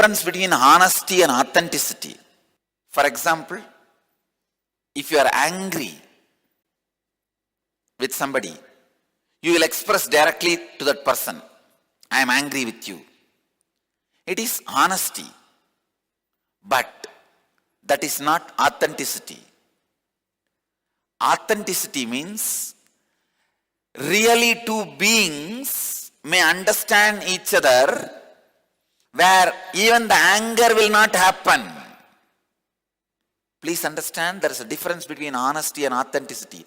difference between honesty and authenticity. For example, if you are angry with somebody, you will express directly to that person, I am angry with you. It is honesty, but that is not authenticity. Authenticity means really two beings may understand each other where even the anger will not happen. Please understand, there is a difference between honesty and authenticity.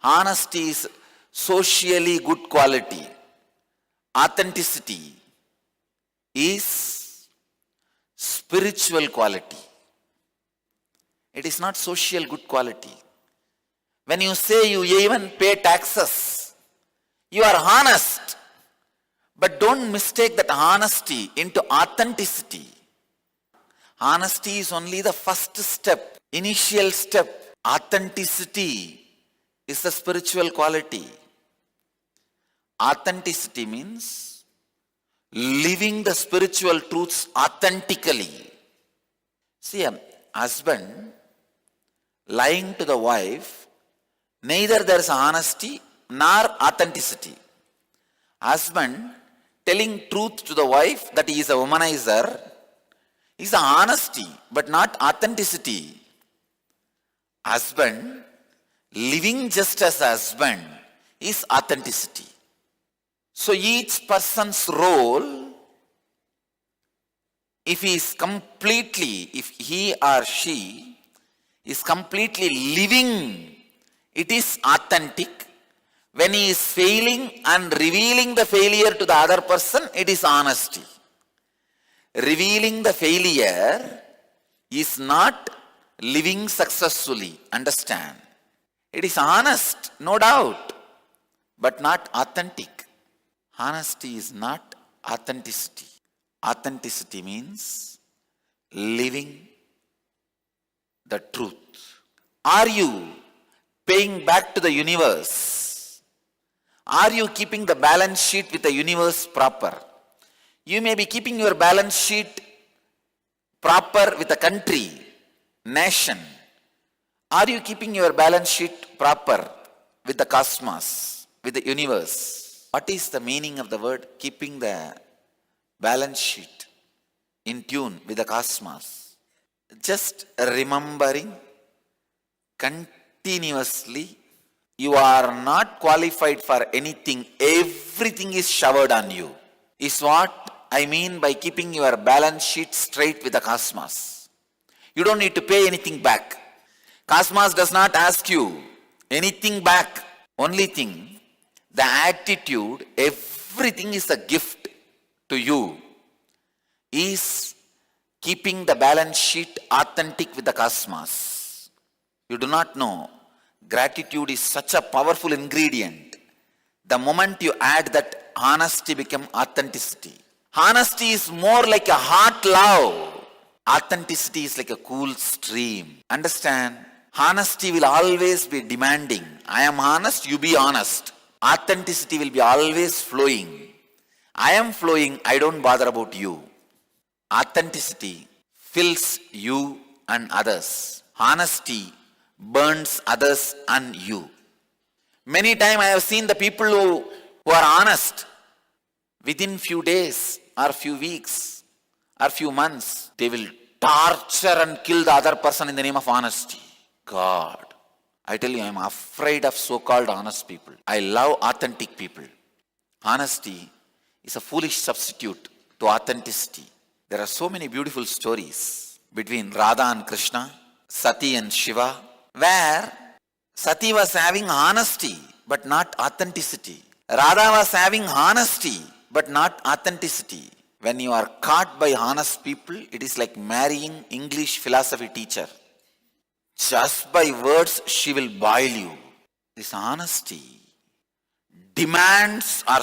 Honesty is socially good quality. Authenticity is spiritual quality. It is not social good quality. When you say you even pay taxes, you are honest. But don't mistake that honesty into authenticity. Honesty is only the first step, initial step. Authenticity is the spiritual quality. Authenticity means living the spiritual truths authentically. See, a husband lying to the wife, neither there is honesty nor authenticity. Husband telling truth to the wife that he is a womanizer is the honesty but not authenticity. Husband living just as a husband is authenticity. So each person's role, if he or she is completely living, it is authentic. When he is failing and revealing the failure to the other person, it is honesty. Revealing the failure is not living successfully. Understand? It is honest, no doubt, but not authentic. Honesty is not authenticity. Authenticity means living the truth. Are you paying back to the universe? Are you keeping the balance sheet with the universe proper? You may be keeping your balance sheet proper with a country, nation. Are you keeping your balance sheet proper with the cosmos, with the universe? What is the meaning of the word keeping the balance sheet in tune with the cosmos? Just remembering continuously, you are not qualified for anything. Everything is showered on you. Is what I mean by keeping your balance sheet straight with the cosmos. You don't need to pay anything back. Cosmos does not ask you anything back. Only thing, the attitude, everything is a gift to you, is keeping the balance sheet authentic with the cosmos. You do not know, gratitude is such a powerful ingredient. The moment you add that, honesty becomes authenticity. Honesty is more like a hot love. Authenticity is like a cool stream. Understand? Honesty will always be demanding. I am honest, you be honest. Authenticity will be always flowing. I am flowing, I don't bother about you. Authenticity fills you and others. Honesty burns others and you. Many times I have seen the people who are honest. Within few days or few weeks or few months, they will torture and kill the other person in the name of honesty. God, I tell you, I am afraid of so-called honest people. I love authentic people. Honesty is a foolish substitute to authenticity. There are so many beautiful stories between Radha and Krishna, Sati and Shiva, where Sati was having honesty but not authenticity. Radha was having honesty but not authenticity. When you are caught by honest people, it is like marrying English philosophy teacher. Just by words, she will boil you. This honesty demands or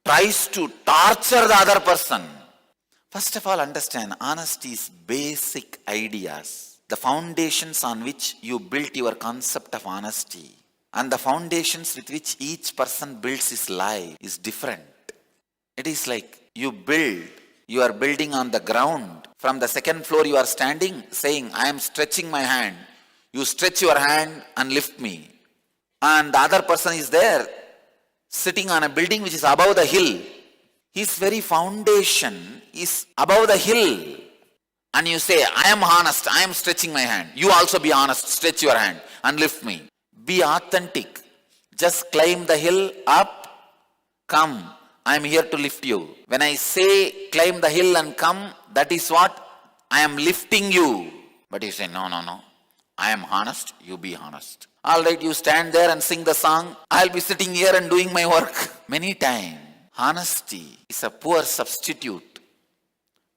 tries to torture the other person. First of all, understand, honesty is basic ideas. The foundations on which you built your concept of honesty and the foundations with which each person builds his life is different. It is like you build You are building on the ground. From the second floor you are standing, saying, I am stretching my hand. You stretch your hand and lift me. And the other person is there, sitting on a building which is above the hill. His very foundation is above the hill. And you say, I am honest, I am stretching my hand. You also be honest, stretch your hand and lift me. Be authentic. Just climb the hill up, come. I am here to lift you. When I say climb the hill and come, that is what? I am lifting you. But you say, no. I am honest, you be honest. Alright, you stand there and sing the song. I'll be sitting here and doing my work. Many times, honesty is a poor substitute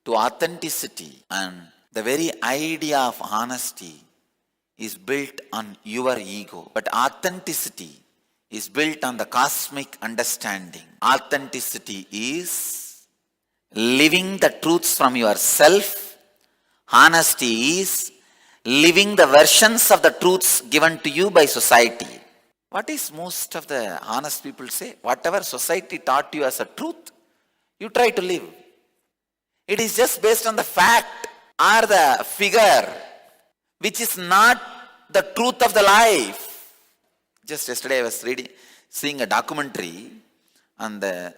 to authenticity. And the very idea of honesty is built on your ego. But authenticity is built on the cosmic understanding. Authenticity is living the truths from yourself. Honesty is living the versions of the truths given to you by society. What is most of the honest people say? Whatever society taught you as a truth, you try to live. It is just based on the fact or the figure, which is not the truth of the life. Just yesterday I was seeing a documentary on the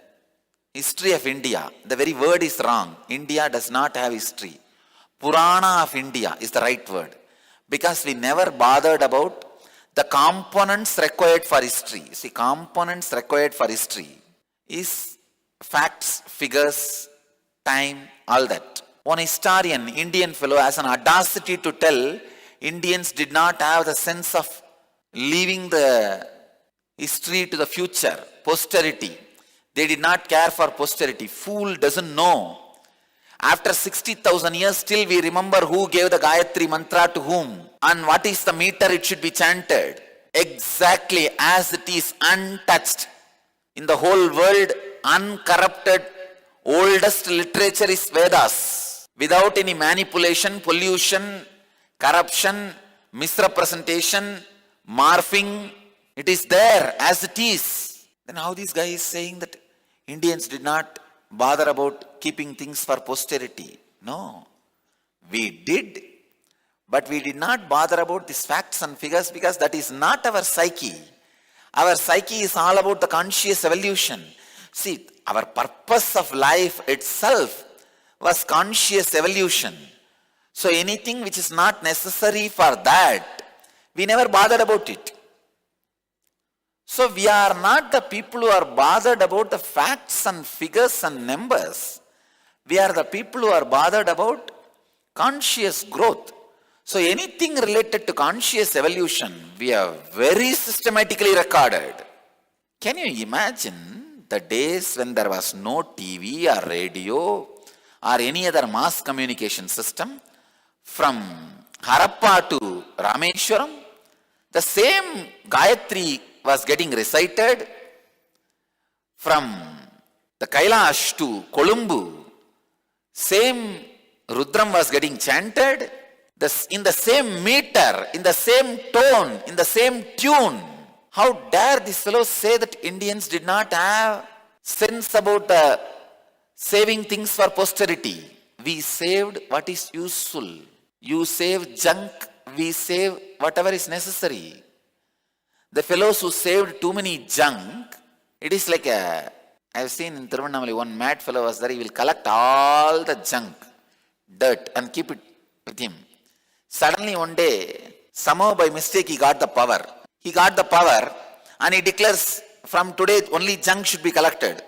history of India. The very word is wrong. India does not have history. Purana of India is the right word. Because we never bothered about the components required for history. See, components required for history is facts, figures, time, all that. One historian, Indian fellow, has an audacity to tell Indians did not have the sense of leaving the history to the future, posterity. They did not care for posterity. Fool doesn't know. After 60,000 years, still we remember who gave the Gayatri mantra to whom and what is the meter it should be chanted. Exactly as it is, untouched. In the whole world, uncorrupted, oldest literature is Vedas. Without any manipulation, pollution, corruption, misrepresentation, morphing, it is there as it is. Then how this guy is saying that Indians did not bother about keeping things for posterity? No, we did, but we did not bother about these facts and figures because that is not our psyche. Our psyche is all about the conscious evolution. See, our purpose of life itself was conscious evolution. So anything which is not necessary for that, we never bothered about it. So we are not the people who are bothered about the facts and figures and numbers. We are the people who are bothered about conscious growth. So anything related to conscious evolution, we have very systematically recorded. Can you imagine the days when there was no TV or radio or any other mass communication system? From Harappa to Rameshwaram, the same Gayatri was getting recited. From the Kailash to Columbu, same Rudram was getting chanted in the same meter, in the same tone, in the same tune. How dare these fellows say that Indians did not have sense about saving things for posterity? We saved what is useful. You save junk, we save whatever is necessary. The fellows who saved too many junk, it is like I have seen in Tiruvannamalai, one mad fellow was there, he will collect all the junk, dirt and keep it with him. Suddenly one day, somehow by mistake he got the power. He got the power and he declares from today only junk should be collected.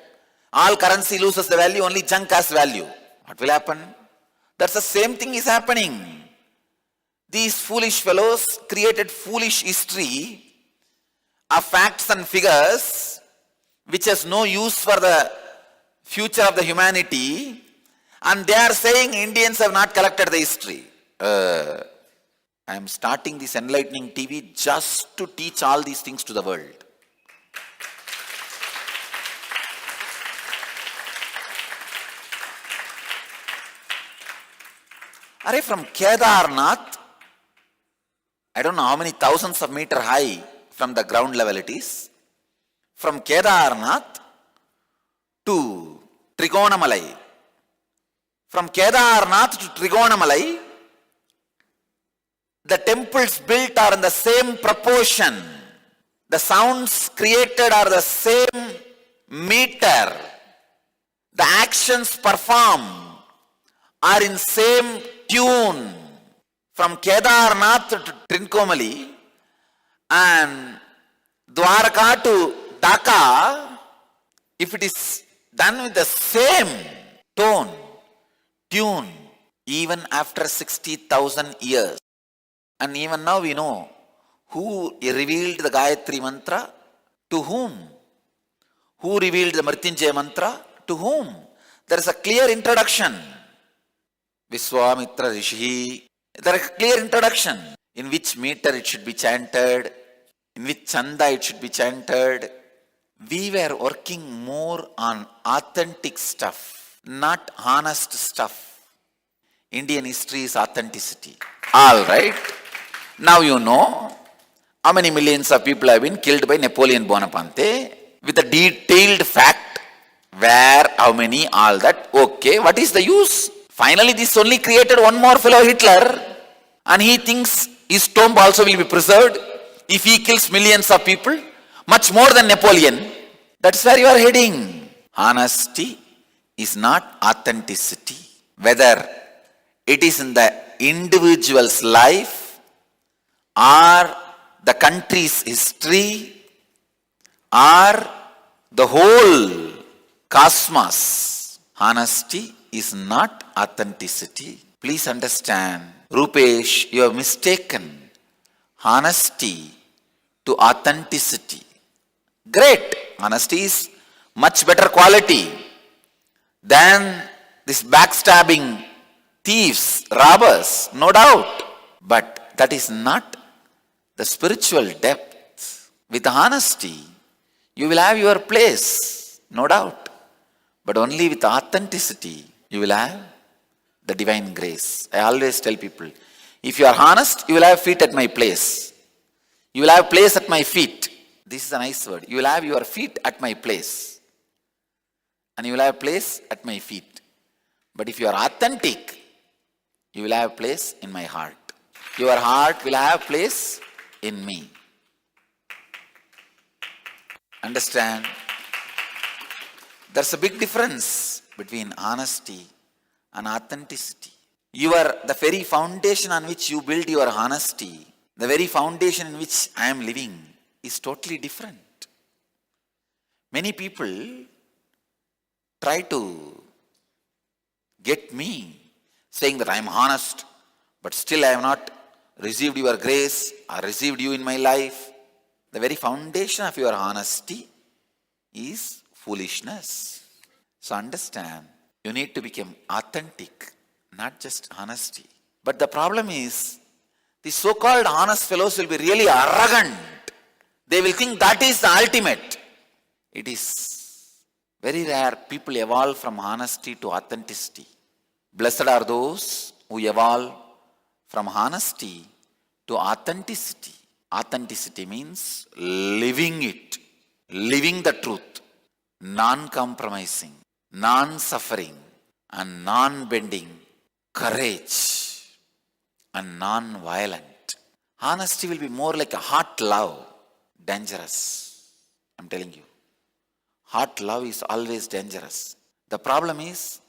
All currency loses the value, only junk has value. What will happen? That's the same thing is happening. These foolish fellows created foolish history of facts and figures which has no use for the future of the humanity, and they are saying Indians have not collected the history. I am starting this enlightening TV just to teach all these things to the world. Are from Kedarnath, I don't know how many thousands of meters high from the ground level it is. From Kedarnath to Trigonamalai, From Kedarnath to Trigonamalai, the temples built are in the same proportion. The sounds created are the same meter. The actions performed are in same tune. From Kedarnath to Trincomalee and Dwarka to Dhaka, if it is done with the same tone, tune, even after 60,000 years. And even now we know who revealed the Gayatri Mantra, to whom? Who revealed the Mrityunjaya Mantra, to whom? There is a clear introduction. Vishwamitra Rishi. There is a clear introduction. In which meter it should be chanted, in which chanda it should be chanted. We were working more on authentic stuff, not honest stuff. Indian history is authenticity. All right. Now you know how many millions of people have been killed by Napoleon Bonaparte with a detailed fact. Where, how many, all that. Okay, what is the use? Finally, this only created one more fellow, Hitler, and he thinks his tomb also will be preserved if he kills millions of people, much more than Napoleon. That's where you are heading. Honesty is not authenticity. Whether it is in the individual's life or the country's history or the whole cosmos, honesty is not authenticity. Please understand, Rupesh, you have mistaken honesty to authenticity. Great. Honesty is much better quality than this backstabbing thieves, robbers, no doubt. But that is not the spiritual depth. With honesty, you will have your place, no doubt. But only with authenticity, you will have the divine grace. I always tell people, if you are honest, you will have feet at my place. You will have place at my feet. This is a nice word. You will have your feet at my place. And you will have place at my feet. But if you are authentic, you will have place in my heart. Your heart will have place in me. Understand? There's a big difference between honesty and authenticity. The very foundation on which you build your honesty, the very foundation in which I am living, is totally different. Many people try to get me saying that I am honest, but still I have not received your grace or received you in my life. The very foundation of your honesty is foolishness. So understand, you need to become authentic, not just honesty. But the problem is, the so-called honest fellows will be really arrogant. They will think that is the ultimate. It is very rare people evolve from honesty to authenticity. Blessed are those who evolve from honesty to authenticity. Authenticity means living it, living the truth, non-compromising, non-suffering, and non-bending, courage, and non-violent. Honesty will be more like a hot love, dangerous. I'm telling you. Hot love is always dangerous. The problem is,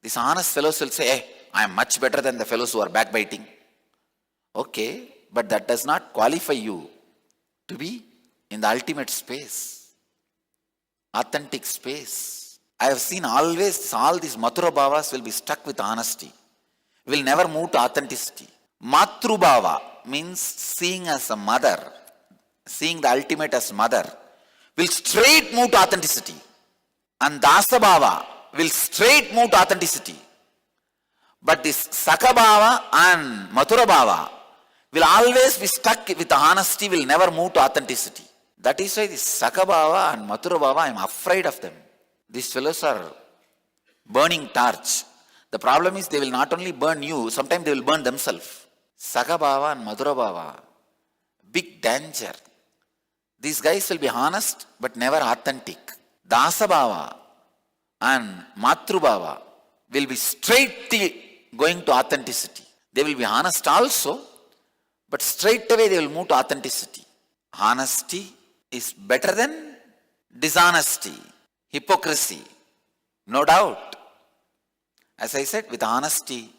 these honest fellows will say, hey, I am much better than the fellows who are backbiting. Okay, but that does not qualify you to be in the ultimate space, authentic space. I have seen always all these Mathura Bhavas will be stuck with honesty, will never move to authenticity. Matru Bhava means seeing as a mother, seeing the ultimate as mother, will straight move to authenticity. And Dasa Bhava will straight move to authenticity. But this Sakha Bhava and Mathura Bhava will always be stuck with honesty, will never move to authenticity. That is why this Sakha Bhava and Mathura Bhava, I am afraid of them. These fellows are burning torch. The problem is they will not only burn you, sometimes they will burn themselves. Sakha Bhava and Mathura Bhava, big danger. These guys will be honest but never authentic. Dasa Bhava and Matru Bhava, will be straight going to authenticity. They will be honest also, but straight away they will move to authenticity. Honesty is better than dishonesty, hypocrisy, no doubt. As I said, with honesty,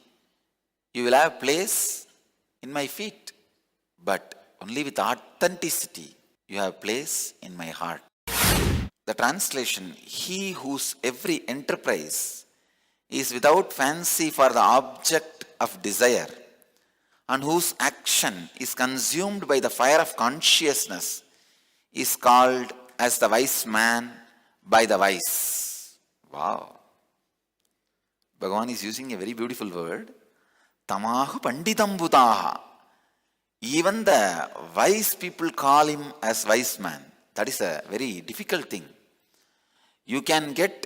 you will have place in my feet, but only with authenticity, you have place in my heart. The translation, he whose every enterprise is without fancy for the object of desire, and whose action is consumed by the fire of consciousness, is called as the wise man by the wise. Wow. Bhagavan is using a very beautiful word. Tamaha panditam bhutaha. Even the wise people call him as wise man. That is a very difficult thing. You can get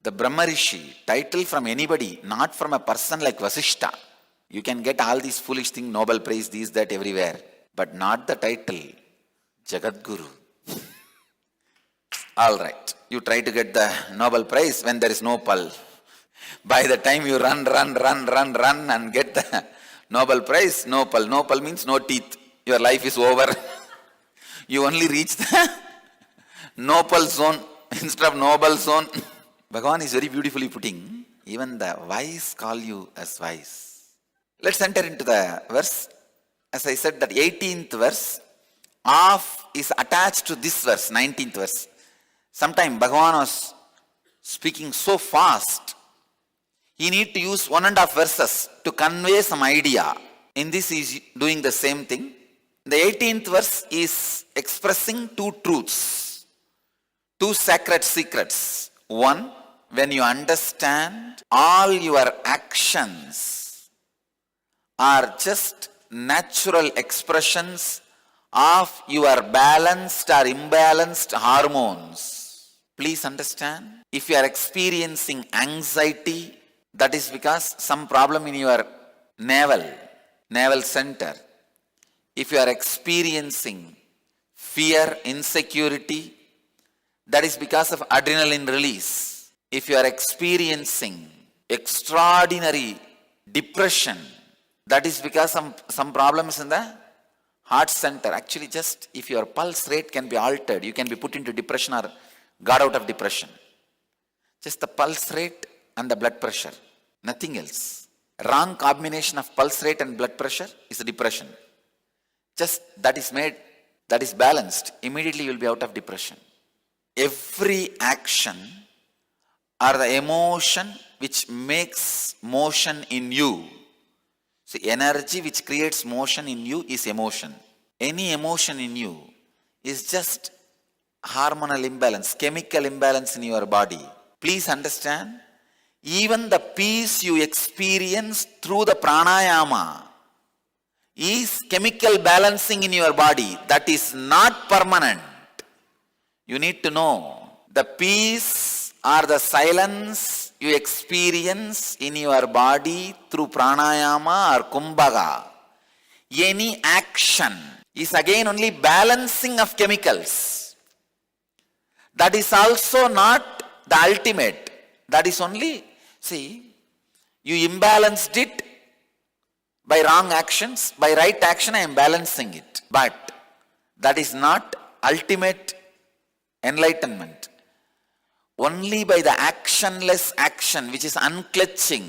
the Brahma Rishi title from anybody, not from a person like Vasishta. You can get all these foolish things, Nobel Prize, these, that, everywhere. But not the title, Jagadguru. All right, you try to get the Nobel Prize when there is no pal. By the time you run and get the Nobel Prize, no pal. No pal means no teeth. Your life is over. You only reach the Nobel zone instead of Nobel zone. Bhagavan is very beautifully putting, even the wise call you as wise. Let's enter into the verse. As I said, that 18th verse, of is attached to this verse, 19th verse. Sometime Bhagavan was speaking so fast, he need to use 1.5 verses to convey some idea. In this he is doing the same thing. The 18th verse is expressing two truths, two sacred secrets. One, when you understand all your actions are just natural expressions of your balanced or imbalanced hormones. Please understand, if you are experiencing anxiety, that is because some problem in your navel center. If you are experiencing fear, insecurity, that is because of adrenaline release. If you are experiencing extraordinary depression, that is because some problems in the heart center. Actually, just if your pulse rate can be altered, you can be put into depression or got out of depression. Just the pulse rate and the blood pressure, nothing else. Wrong combination of pulse rate and blood pressure is a depression. Just that is balanced, immediately you will be out of depression. Every action or the emotion which makes motion in you. See, energy which creates motion in you is emotion. Any emotion in you is just hormonal imbalance, chemical imbalance in your body. Please understand, even the peace you experience through the pranayama is chemical balancing in your body. That is not permanent. You need to know, the peace or the silence you experience in your body through pranayama or kumbhaga, any action is again only balancing of chemicals. That is also not the ultimate. That is only, see, you imbalanced it by wrong actions. By right action I am balancing it. But that is not ultimate enlightenment. Only by the actionless action, which is unclutching,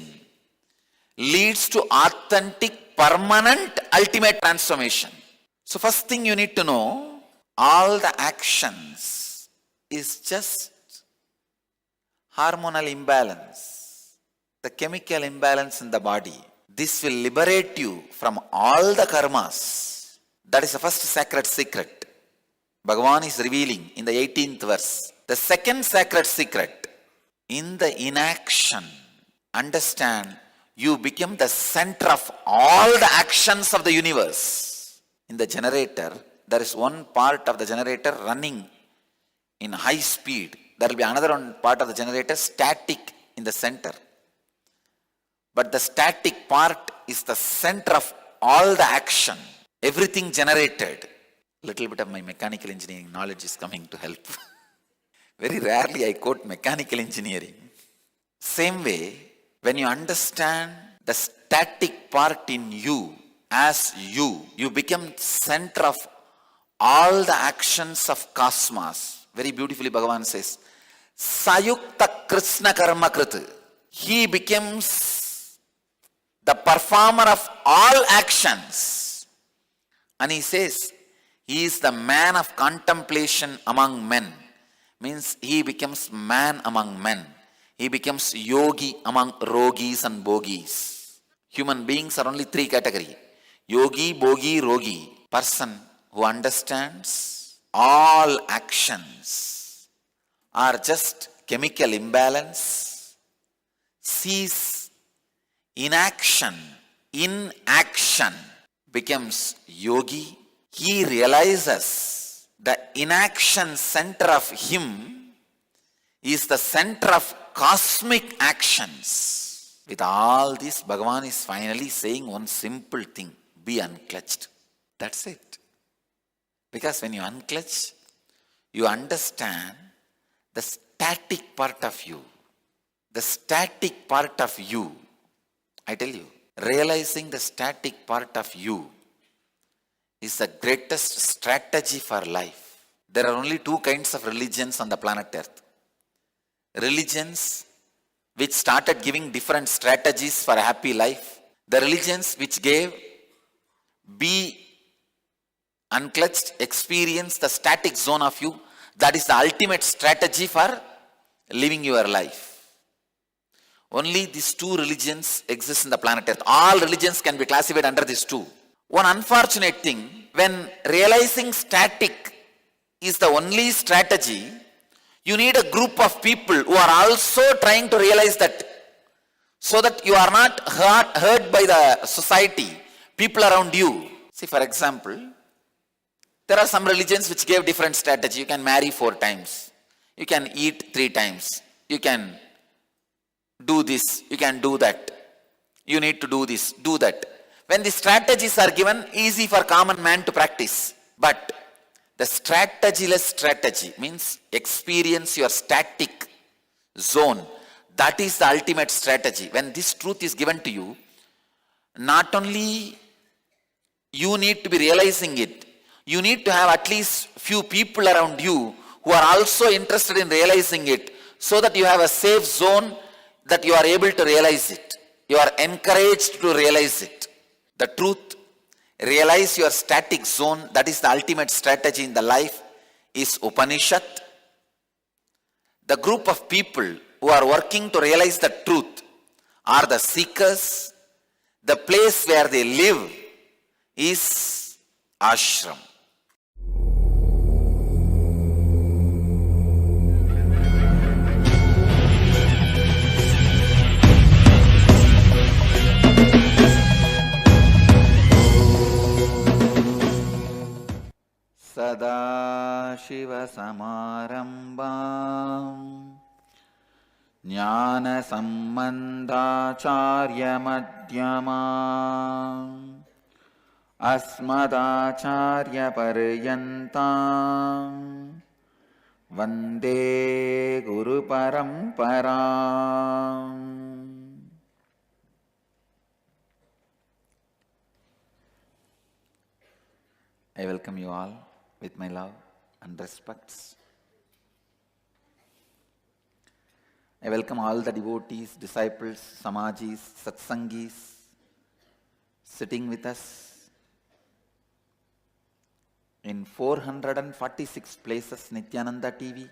leads to authentic, permanent, ultimate transformation. So first thing you need to know, all the actions is just hormonal imbalance, the chemical imbalance in the body. This will liberate you from all the karmas. That is the first sacred secret Bhagavan is revealing in the 18th verse. The second sacred secret, in the inaction, understand, you become the center of all the actions of the universe. In the generator, there is one part of the generator running in high speed. There will be another one part of the generator static in the center. But the static part is the center of all the action. Everything generated. Little bit of my mechanical engineering knowledge is coming to help. Very rarely I quote mechanical engineering. Same way, When you understand the static part in you as you become center of all the actions of cosmos. Very beautifully Bhagavan says, Sayukta Krishna Karma Krita. He becomes the performer of all actions. And he says, he is the man of contemplation among men. Means he becomes man among men. He becomes yogi among rogis and bogis. Human beings are only three categories. Yogi, bogi, rogi. Person who understands all actions are just chemical imbalance, sees inaction in action, becomes yogi. He realizes the inaction center of him is the center of cosmic actions. With all this, Bhagavan is finally saying one simple thing: be unclutched. That's it. Because when you unclutch, you understand the static part of you. The static part of you, I tell you, realizing the static part of you is the greatest strategy for life. There are only two kinds of religions on the planet Earth. Religions which started giving different strategies for a happy life. The religions which gave be unclutched, experience the static zone of you. That is the ultimate strategy for living your life. Only these two religions exist in the planet Earth. All religions can be classified under these two. One unfortunate thing, when realizing static is the only strategy, you need a group of people who are also trying to realize that, so that you are not hurt by the society, people around you. See, for example, there are some religions which gave different strategy. You can marry 4 times. You can eat 3 times. You can do this. You can do that. You need to do this, do that. When the strategies are given, easy for common man to practice. But the strategyless strategy means experience your static zone. That is the ultimate strategy. When this truth is given to you, not only you need to be realizing it, you need to have at least few people around you who are also interested in realizing it, so that you have a safe zone that you are able to realize it. You are encouraged to realize it. The truth, realize your static zone, that is the ultimate strategy in the life, is Upanishad. The group of people who are working to realize the truth are the seekers. The place where they live is ashram. Sadashivasamarambam Jnana Sambandhacharya Madhyamam Asmadacharya Paryantam Vande Guru Paramparam. I welcome you all with my love and respects. I welcome all the devotees, disciples, samajis, satsangis sitting with us in 446 places Nithyananda TV,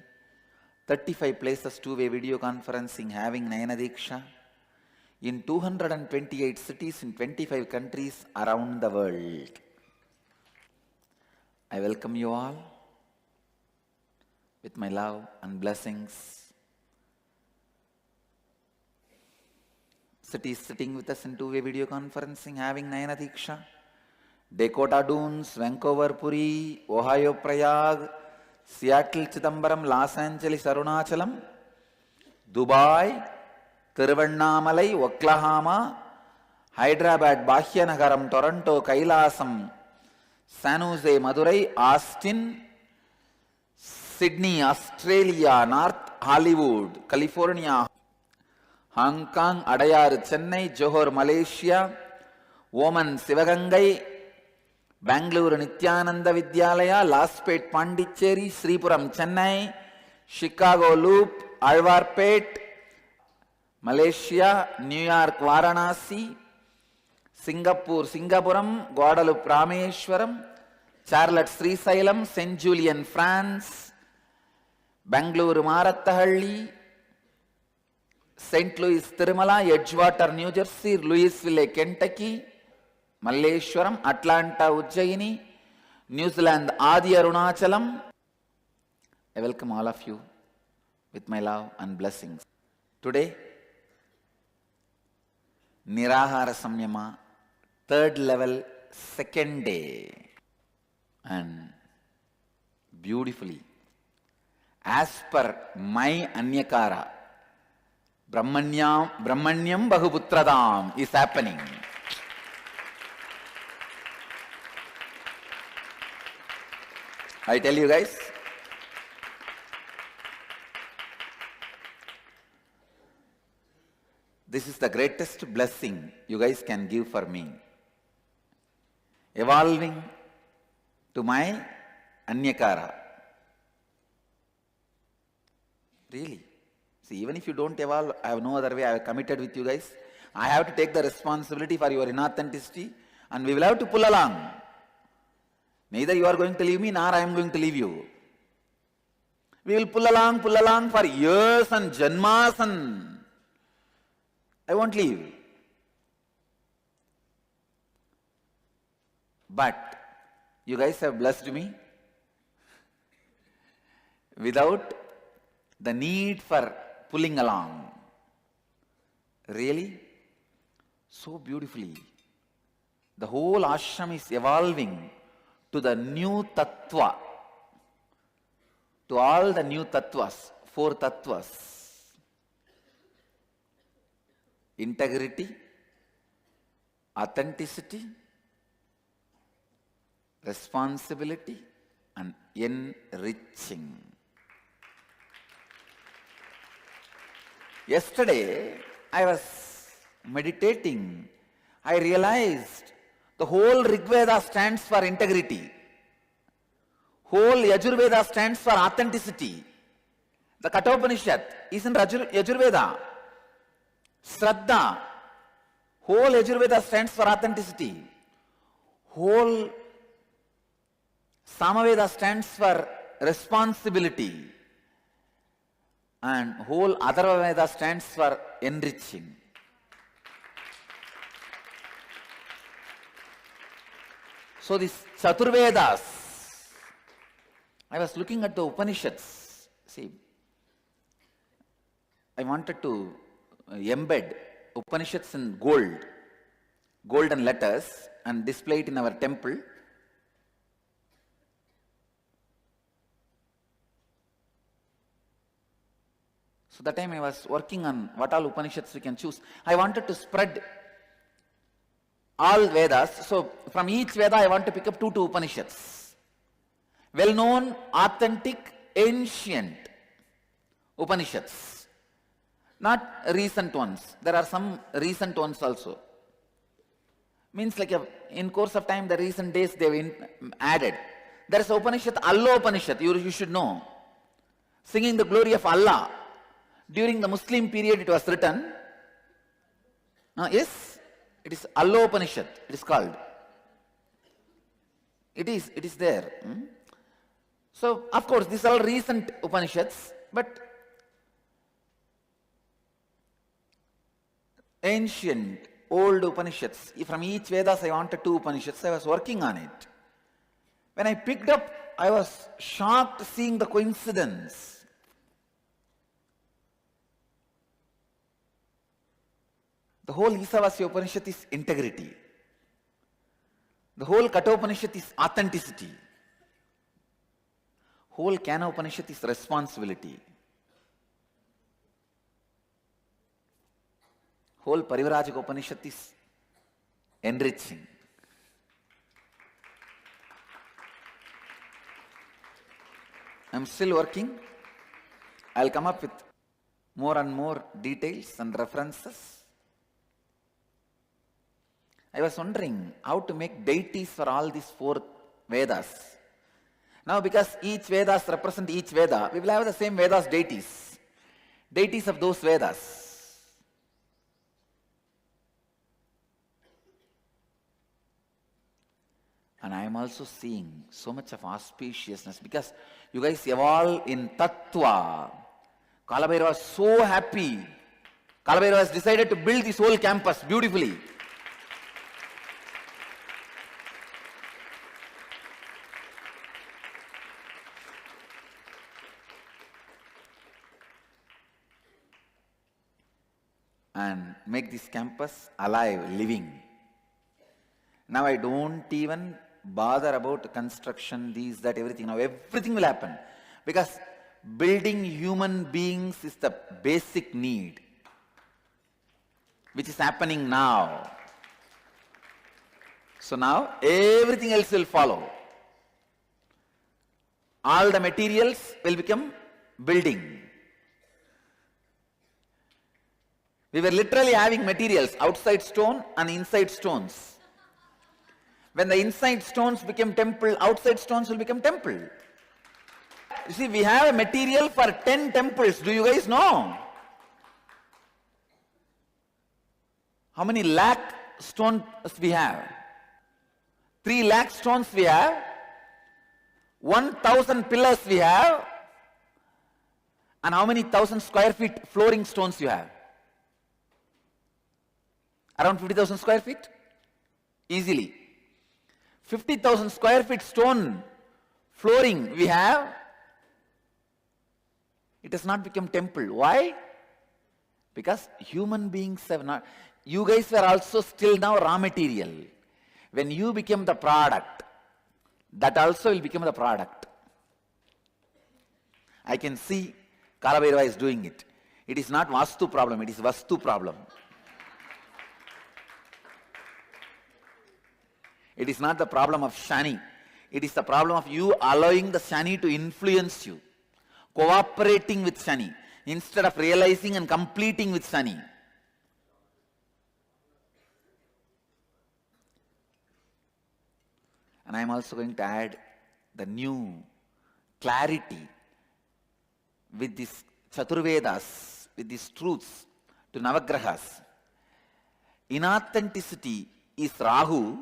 35 places two-way video conferencing having Nayana Diksha, in 228 cities in 25 countries around the world. I welcome you all with my love and blessings. Cities sitting with us in two-way video conferencing having Nayana Diksha, Dakota Dunes, Vancouver Puri, Ohio Prayag, Seattle Chidambaram, Los Angeles Arunachalam, Dubai, Tiruvannamalai, Oklahoma, Hyderabad Bahyanagaram, Toronto, Kailasam, San Jose, Madurai, Austin, Sydney, Australia, North Hollywood, California, Hong Kong, Adayaru, Chennai, Johor, Malaysia, Oman, Sivagangai, Bangalore, Nithyananda Vidyalaya, Laspet, Pondicherry, Sripuram, Chennai, Chicago Loop, Alwarpet, Malaysia, New York, Varanasi, Singapore, Singapuram, Guadalupe, Rameshwaram, Charlotte, Srisailam, St. Julian, France, Bangalore, Marathahalli, St. Louis, Tirumala, Edgewater, New Jersey, Louisville, Kentucky, Malleshwaram, Atlanta, Ujjaini, New Zealand, Adi Arunachalam. I welcome all of you with my love and blessings. Today, Nirahara Samyama, third level, second day. And beautifully, as per my Anyakara, Brahmanyam Bahuputradam is happening. I tell you guys, this is the greatest blessing you guys can give for me. Evolving to my Anyakara. Really. See, even if you don't evolve, I have no other way. I have committed with you guys. I have to take the responsibility for your inauthenticity, and we will have to pull along. Neither you are going to leave me, nor I am going to leave you. We will pull along for years and janmas, and I won't leave. But you guys have blessed me without the need for pulling along. Really? So beautifully. The whole ashram is evolving to the new tattva, to all the new tattvas, 4 tattvas. Integrity, authenticity, responsibility, and enriching. Yesterday, I was meditating. I realized the whole Rig Veda stands for integrity. Whole Yajurveda stands for authenticity. The Kathopanishad is in Yajurveda. Shraddha. Whole Yajurveda stands for authenticity. Whole Samaveda stands for responsibility. And whole Atharva Veda stands for enriching. So these Chaturvedas, I was looking at the Upanishads. See, I wanted to embed Upanishads in golden letters, and display it in our temple. So that time I was working on what all Upanishads we can choose. I wanted to spread all Vedas. So from each Veda I want to pick up two Upanishads. Well-known, authentic, ancient Upanishads. Not recent ones. There are some recent ones also. Means like in course of time, the recent days they've added. There is Upanishad, Allah Upanishad, you should know. Singing the glory of Allah. During the Muslim period it was written. Yes, it is Allah Upanishad, it is called. It is there. So, of course, these are all recent Upanishads, but ancient, old Upanishads. From each Vedas I wanted 2 Upanishads, I was working on it. When I picked up, I was shocked seeing the coincidence. The whole Isavasya Upanishad is integrity. The whole Kathopanishad is authenticity. Whole Kana Upanishad is responsibility. Whole Parivrajaka Upanishad is enriching. I'm still working. I'll come up with more and more details and references. I was wondering how to make deities for all these 4 Vedas. Now because each Vedas represent each Veda, we will have the same Vedas deities. Deities of those Vedas. And I am also seeing so much of auspiciousness because you guys evolve in Tattva. Kalabhairava was so happy. Kalabhairava has decided to build this whole campus beautifully. And make this campus alive, living. Now I don't even bother about construction, these, that, everything. Now everything will happen. Because building human beings is the basic need, which is happening now. So now everything else will follow. All the materials will become building. We were literally having materials, outside stone and inside stones. When the inside stones became temple, outside stones will become temple. You see, we have a material for 10 temples. Do you guys know? How many lakh stones we have? 3 lakh stones we have. 1,000 pillars we have. And how many thousand square feet flooring stones you have? Around 50,000 square feet? Easily. 50,000 square feet stone flooring we have. It has not become temple. Why? Because human beings have not. You guys were also still now raw material. When you become the product, that also will become the product. I can see Kalabhairava is doing it. It is not Vastu problem, it is Vastu problem. It is not the problem of Shani. It is the problem of you allowing the Shani to influence you. Cooperating with Shani instead of realizing and completing with Shani. And I am also going to add the new clarity with these Chaturvedas, with these truths to Navagrahas. Inauthenticity is Rahu.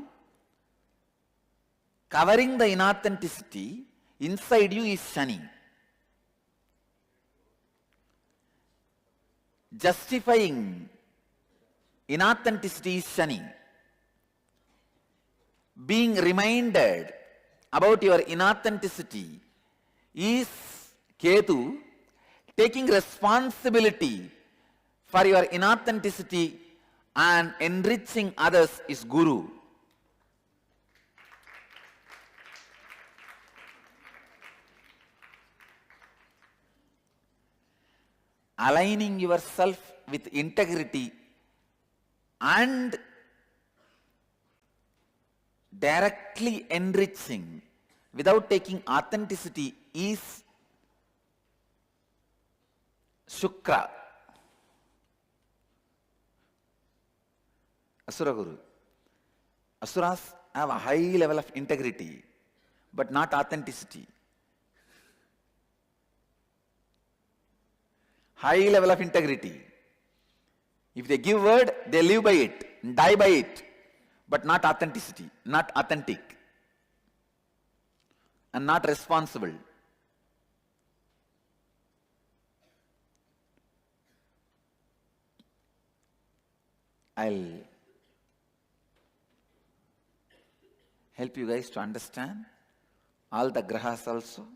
Covering the inauthenticity, inside you is Shani. Justifying inauthenticity is Shani. Being reminded about your inauthenticity is Ketu. Taking responsibility for your inauthenticity and enriching others is Guru. Aligning yourself with integrity and directly enriching without taking authenticity is Shukra. Asura Guru. Asuras have a high level of integrity, but not authenticity. High level of integrity. If they give word, they live by it, die by it, but not authenticity, not authentic, and not responsible. I'll help you guys to understand all the grahas also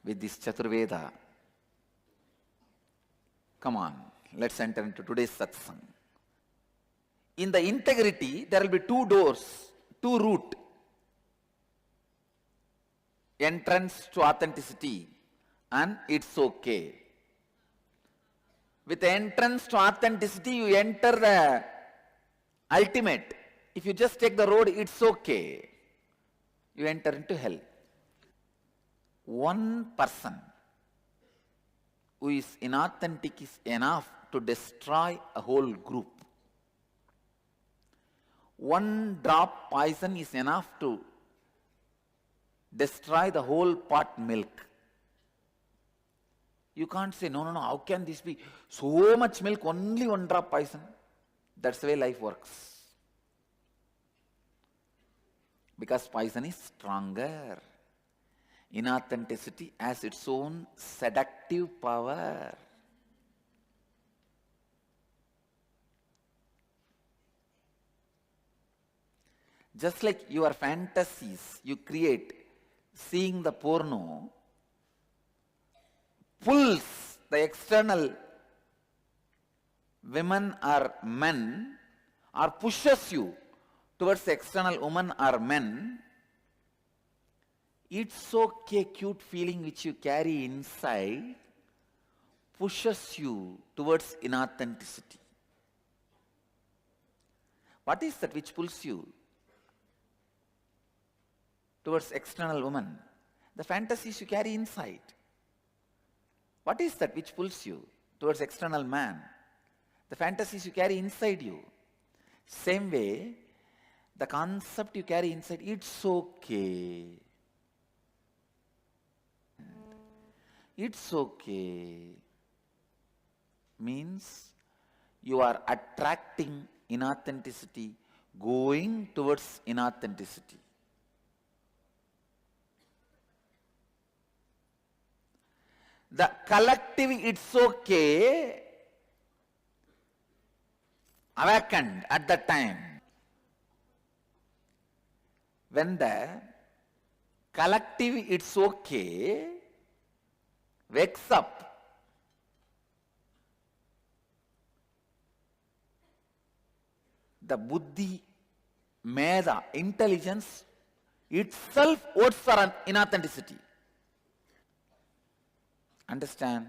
with this Chaturveda. Come on, let's enter into today's satsang. In the integrity, there will be 2 doors, 2 route. Entrance to authenticity and it's okay. With entrance to authenticity, you enter the ultimate. If you just take the road, it's okay. You enter into hell. One person who is inauthentic is enough to destroy a whole group. One drop poison is enough to destroy the whole pot milk. You can't say, no, how can this be? So much milk, only one drop poison. That's the way life works. Because poison is stronger. Inauthenticity has its own seductive power. Just like your fantasies you create, seeing the porno, pulls the external women or men, or pushes you towards the external woman or men. It's okay, cute feeling which you carry inside pushes you towards inauthenticity. What is that which pulls you towards external woman? The fantasies you carry inside. What is that which pulls you towards external man? The fantasies you carry inside you. Same way, the concept you carry inside, it's okay. It's okay means you are attracting inauthenticity, going towards inauthenticity. The collective it's okay awakened at that time. When the collective it's okay wakes up, the buddhi, meda, intelligence itself votes for an inauthenticity. Understand?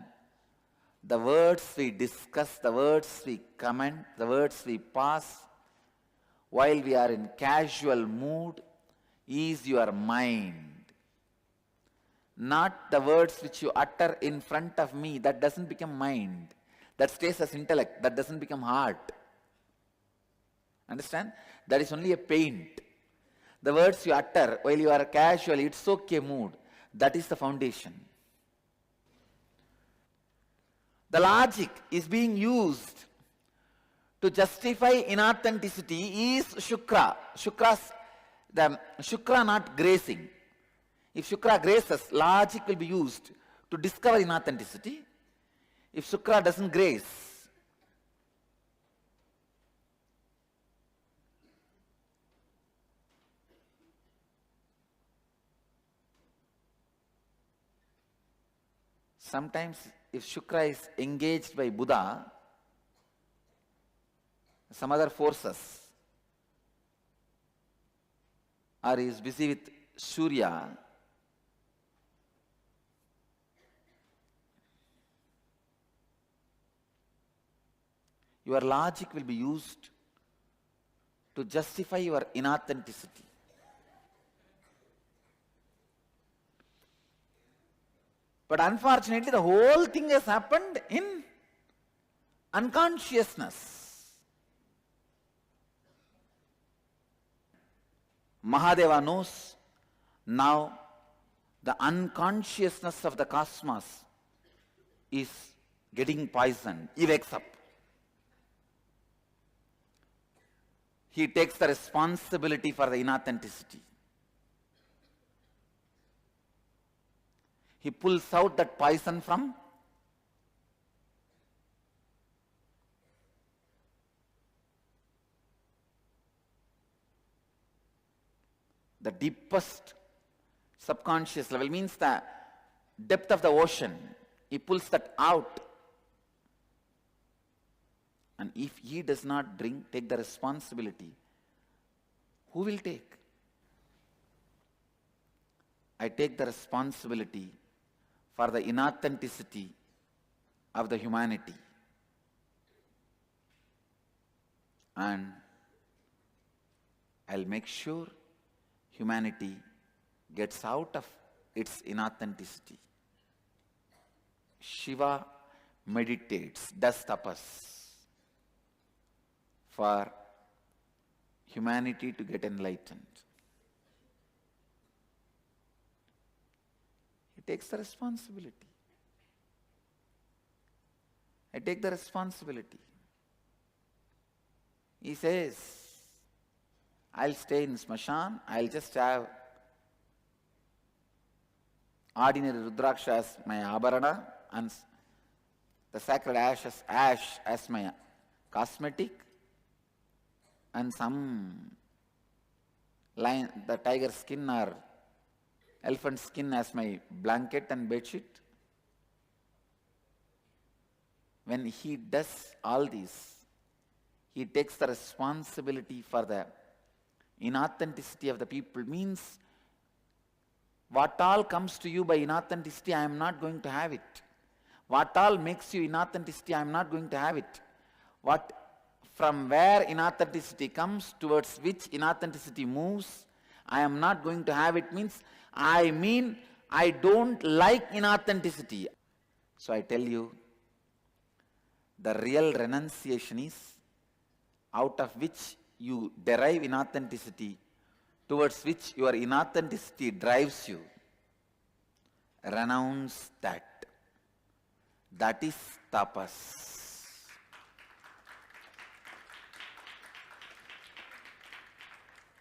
The words we discuss, the words we comment, the words we pass while we are in casual mood is your mind. Not the words which you utter in front of me, that doesn't become mind. That stays as intellect, that doesn't become heart. Understand? That is only a paint. The words you utter while you are casual, it's okay mood, that is the foundation. The logic is being used to justify inauthenticity is Shukra. The Shukra not grazing. If Shukra graces, logic will be used to discover inauthenticity. If Shukra doesn't grace, sometimes if Shukra is engaged by Buddha, some other forces, or is busy with Surya, your logic will be used to justify your inauthenticity. But unfortunately, the whole thing has happened in unconsciousness. Mahadeva knows now the unconsciousness of the cosmos is getting poisoned. He wakes up. He takes the responsibility for the inauthenticity. He pulls out that poison from the deepest subconscious level, means the depth of the ocean. He pulls that out. And if he does not take the responsibility, who will take? I take the responsibility for the inauthenticity of the humanity. And I'll make sure humanity gets out of its inauthenticity. Shiva meditates, does tapas for humanity to get enlightened. He takes the responsibility. I take the responsibility. He says, I'll stay in Smashan, I'll just have ordinary Rudraksha as my Abharana and the sacred ash as my cosmetic and some lion, the tiger skin or elephant skin as my blanket and bedsheet. When he does all these, he takes the responsibility for the inauthenticity of the people. Means what all comes to you by inauthenticity, I am not going to have it. What all makes you inauthenticity, I am not going to have it. From where inauthenticity comes, towards which inauthenticity moves, I am not going to have it. Means I don't like inauthenticity. So I tell you, the real renunciation is out of which you derive inauthenticity, towards which your inauthenticity drives you. Renounce that. That is tapas.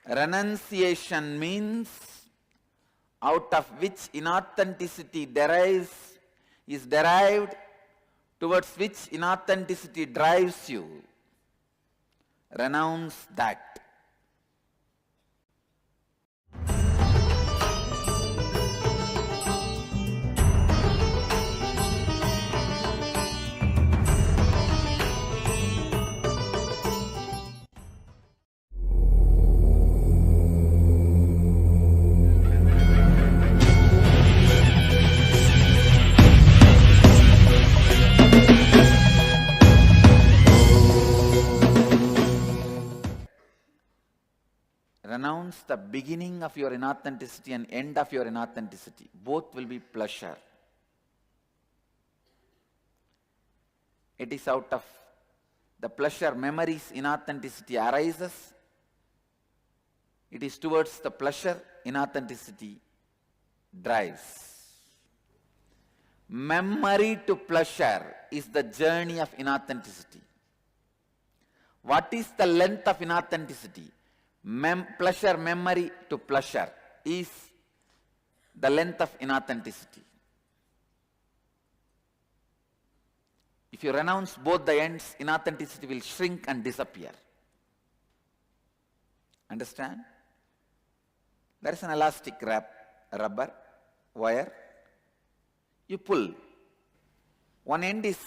Renunciation means out of which inauthenticity is derived, towards which inauthenticity drives you. Renounce that. Renounce the beginning of your inauthenticity and end of your inauthenticity. Both will be pleasure. It is out of the pleasure memories inauthenticity arises. It is towards the pleasure inauthenticity drives. Memory to pleasure is the journey of inauthenticity. What is the length of inauthenticity? Pleasure memory to pleasure is the length of inauthenticity. If you renounce both the ends, inauthenticity will shrink and disappear. Understand? There is an elastic rubber wire. You pull. One end is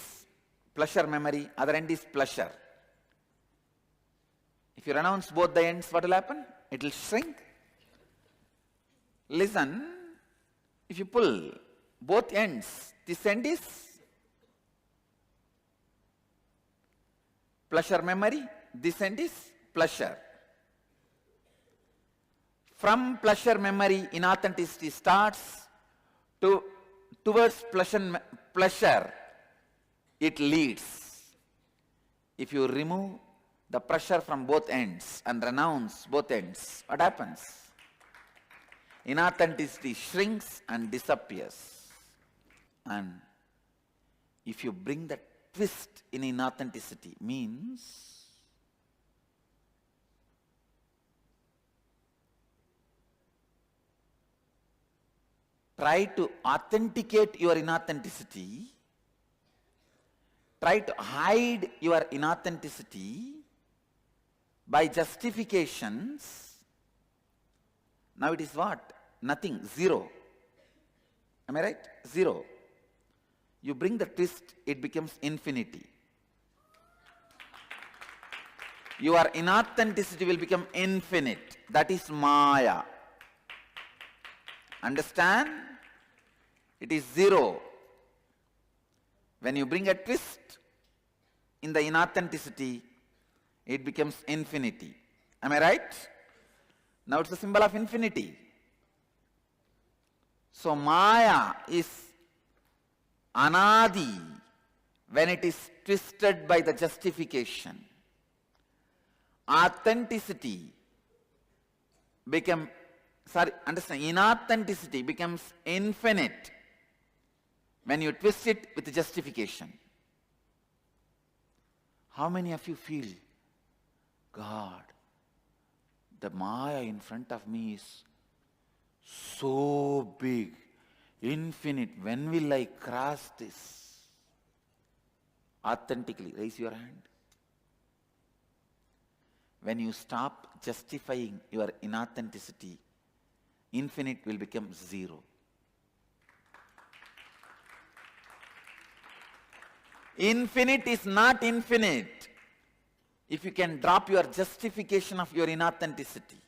pleasure memory, other end is pleasure. If you renounce both the ends, what will happen? It will shrink. Listen, if you pull both ends, this end is pleasure memory, this end is pleasure. From pleasure memory, inauthenticity starts, towards pleasure, it leads. If you remove the pressure from both ends and renounce both ends, what happens? Inauthenticity shrinks and disappears. And if you bring the twist in inauthenticity, means try to authenticate your inauthenticity, try to hide your inauthenticity by justifications. Now it is what? Nothing, zero. Am I right? Zero. You bring the twist, it becomes infinity. Your inauthenticity will become infinite. That is Maya. Understand? It is zero. When you bring a twist in the inauthenticity, it becomes infinity. Am I right? Now it's a symbol of infinity. So Maya is anadi when it is twisted by the justification. Authenticity inauthenticity becomes infinite when you twist it with justification. How many of you feel, God, the Maya in front of me is so big, infinite, when will I cross this? Authentically, raise your hand. When you stop justifying your inauthenticity, infinite will become zero. Infinite is not infinite if you can drop your justification of your inauthenticity.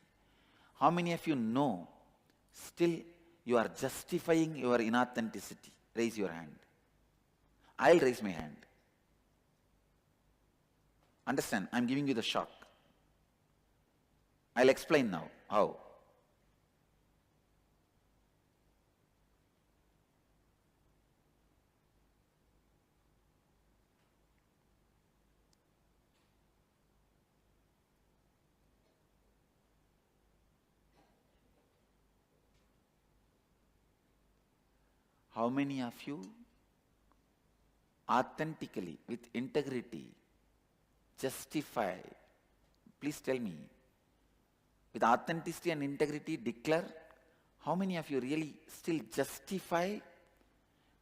How many of you know still you are justifying your inauthenticity? Raise your hand. I'll raise my hand. Understand, I'm giving you the shock. I'll explain now how. How many of you authentically, with integrity, justify? Please tell me. With authenticity and integrity, declare. How many of you really still justify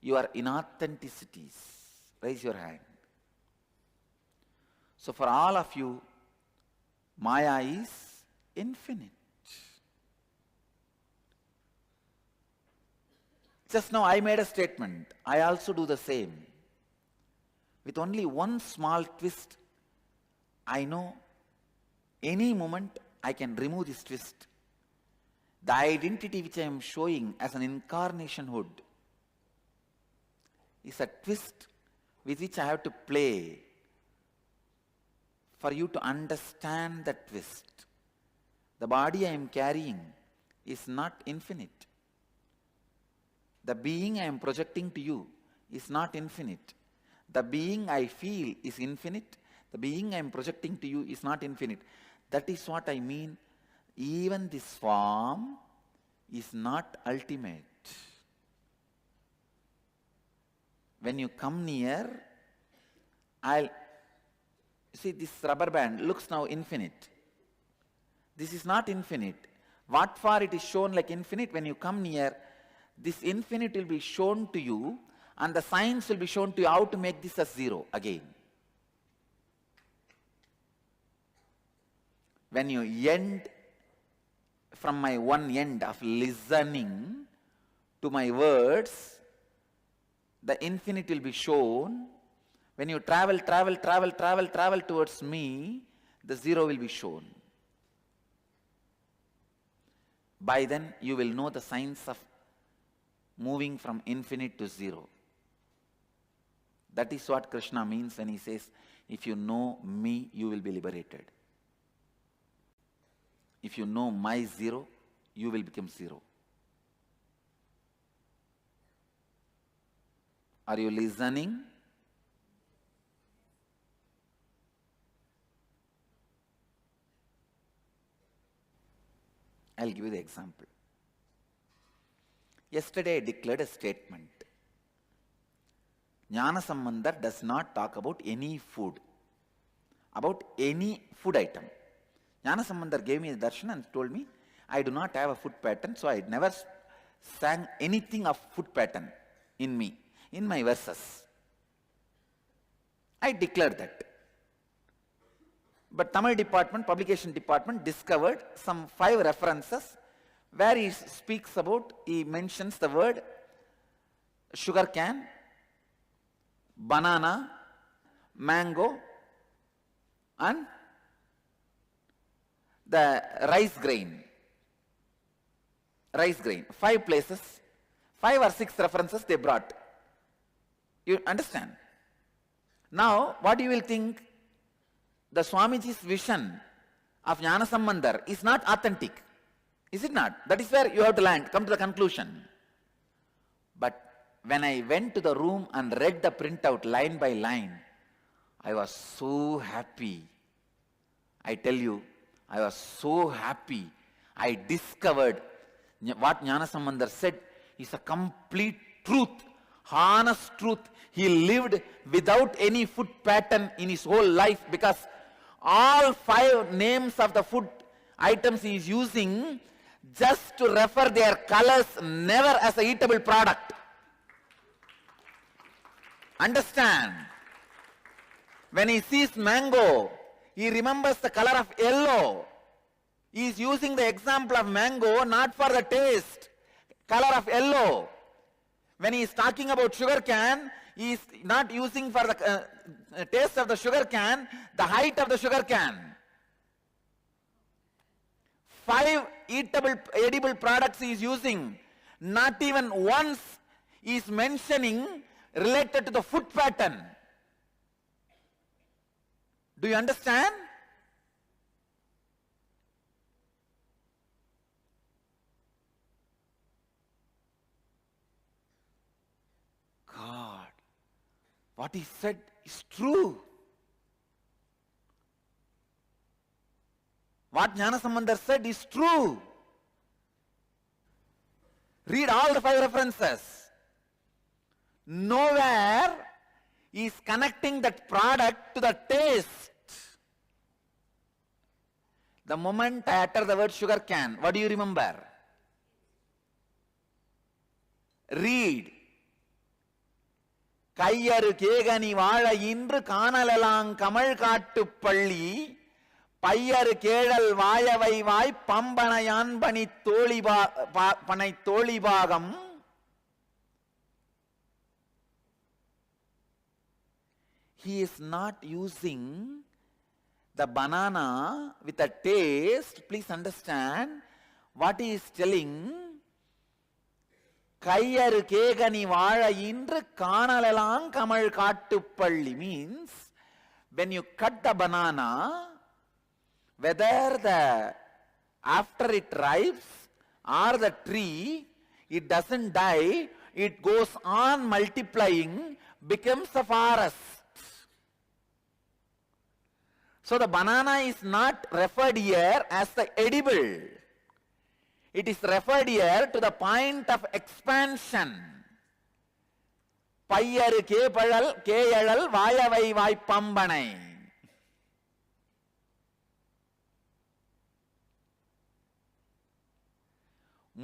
your inauthenticities? Raise your hand. So for all of you, Maya is infinite. Just now I made a statement. I also do the same. With only one small twist, I know any moment I can remove this twist. The identity which I am showing as an incarnationhood is a twist with which I have to play for you to understand the twist. The body I am carrying is not infinite. The being I am projecting to you is not infinite. The being I feel is infinite. The being I am projecting to you is not infinite. That is what I mean. Even this form is not ultimate. When you come near, see, this rubber band looks now infinite. This is not infinite. What for it is shown like infinite? When you come near, this infinite will be shown to you, and the signs will be shown to you how to make this a zero again. When you end from my one end of listening to my words, the infinite will be shown. When you travel towards me, the zero will be shown. By then you will know the signs of moving from infinite to zero. That is what Krishna means when he says, if you know me, you will be liberated. If you know my zero, you will become zero. Are you listening? I'll give you the example. Yesterday I declared a statement. Jnana Sambandha does not talk about any food, about any food item. Jnana Sambandha gave me a darshan and told me, I do not have a food pattern, so I never sang anything of food pattern in me, in my verses. I declared that. But Tamil department, publication department discovered some 5 references where he speaks about, he mentions the word sugar cane, banana, mango, and the rice grain. Rice grain. 5 places, 5 or 6 references they brought. You understand? Now, what you will think? The Swamiji's vision of Jnana Sambandha is not authentic. Is it not? That is where you have to land, come to the conclusion. But when I went to the room and read the printout line by line, I was so happy. I tell you, I was so happy. I discovered what Jnanasambandar said is a complete truth, honest truth. He lived without any food pattern in his whole life, because all 5 names of the food items he is using just to refer their colors, never as a eatable product. Understand? When he sees mango, he remembers the color of yellow. He is using the example of mango not for the taste, color of yellow. When he is talking about sugar cane, he is not using for the taste of the sugar cane, the height of the sugar cane. 5 edible products he is using. Not even once he is mentioning related to the food pattern. Do you understand? God, what he said is true. What Jnanasambandar said is true. Read all the 5 references. Nowhere he is connecting that product to the taste. The moment I utter the word sugar cane, what do you remember? Read. கையறு கேகனி வாழ இன்று காணலலாம் கமழ் காட்டு பள்ளி பையறு கேழல் வாயவை வாய் பம்பனையான் பனை தோழிபாகம். He is not using the banana with a taste. Please understand what he is telling. கையறு கேகனி வாழ இன்று காணலலாம் கமழ் Kattupalli means when you cut the banana, whether after it ripes or the tree, it doesn't die, it goes on multiplying, becomes a forest. So the banana is not referred here as the edible. It is referred here to the point of expansion. பையறு கேயழல் வாயவை வாய்ப்பம்பனை.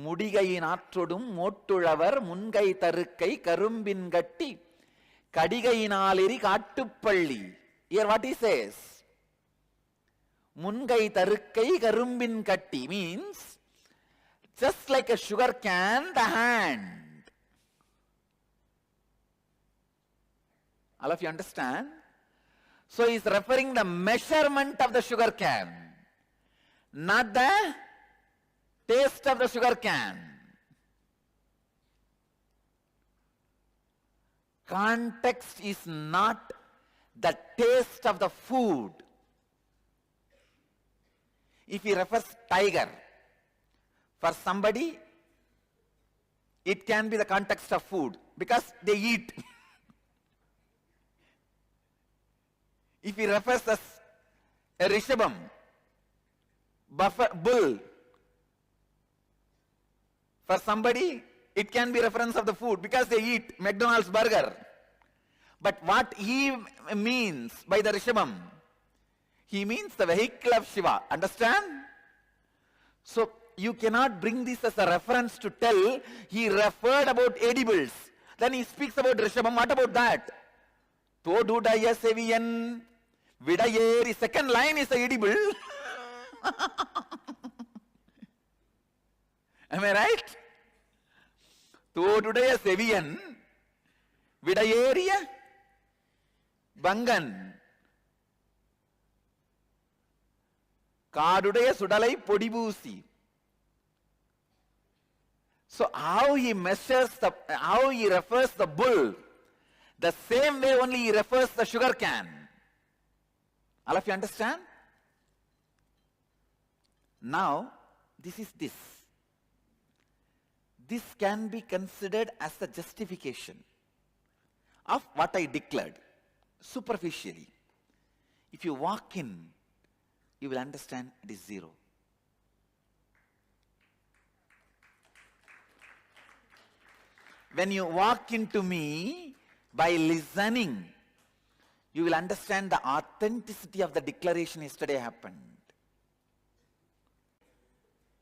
முடிகையின் ஆற்றொடும் மோட்டுழவர் முன்கை தருக்கை கரும்பின் கட்டி கடிகையினாலிரி Kattupalli. Here what he says? முன்கை தருக்கை கரும்பின் கட்டி means just like a sugar can, the hand. All of you understand? So he is referring the measurement of the sugar can, not the taste of the sugar can. Context is not the taste of the food. If he refers tiger, for somebody, it can be the context of food because they eat. If he refers as a rishabam, bull, for somebody, it can be reference of the food because they eat McDonald's burger. But what he means by the rishabam, he means the vehicle of Shiva. Understand? So, you cannot bring this as a reference to tell he referred about edibles. Then he speaks about Rishabam. What about that? Todudaya seviyan vidayeri. Second line is edible. Am I right? Todudaya seviyan vidayeriya bangan. Kadudaya sudalai podibusi. So how he refers the bull, the same way only he refers the sugar cane. All of you understand? Now, this is this. this can be considered as the justification of what I declared superficially. If you walk in, you will understand it is zero. When you walk into me by listening, you will understand the authenticity of the declaration yesterday happened.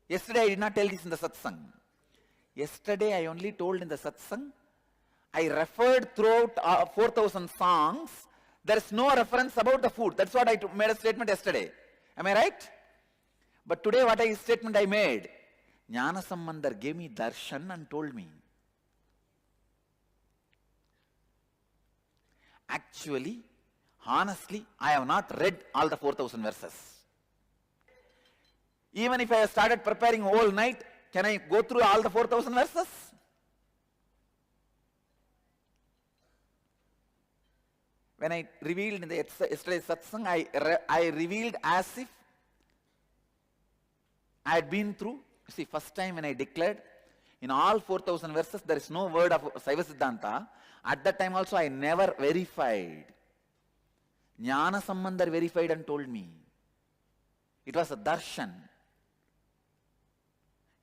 Yesterday I did not tell this in the satsang. Yesterday I only told in the satsang. I referred throughout 4,000 songs. There is no reference about the food. That's what I made a statement yesterday. Am I right? But today what is statement I made? Jnana Sambandhar gave me darshan and told me. Actually, honestly, I have not read all the 4,000 verses. Even if I have started preparing whole night, can I go through all the 4,000 verses? When I revealed in the yesterday's satsang, I revealed as if I had been through. See, first time when I declared, in all 4,000 verses, there is no word of Saiva Siddhanta. At that time also, I never verified. Jnana Sambandhar verified and told me. It was a darshan.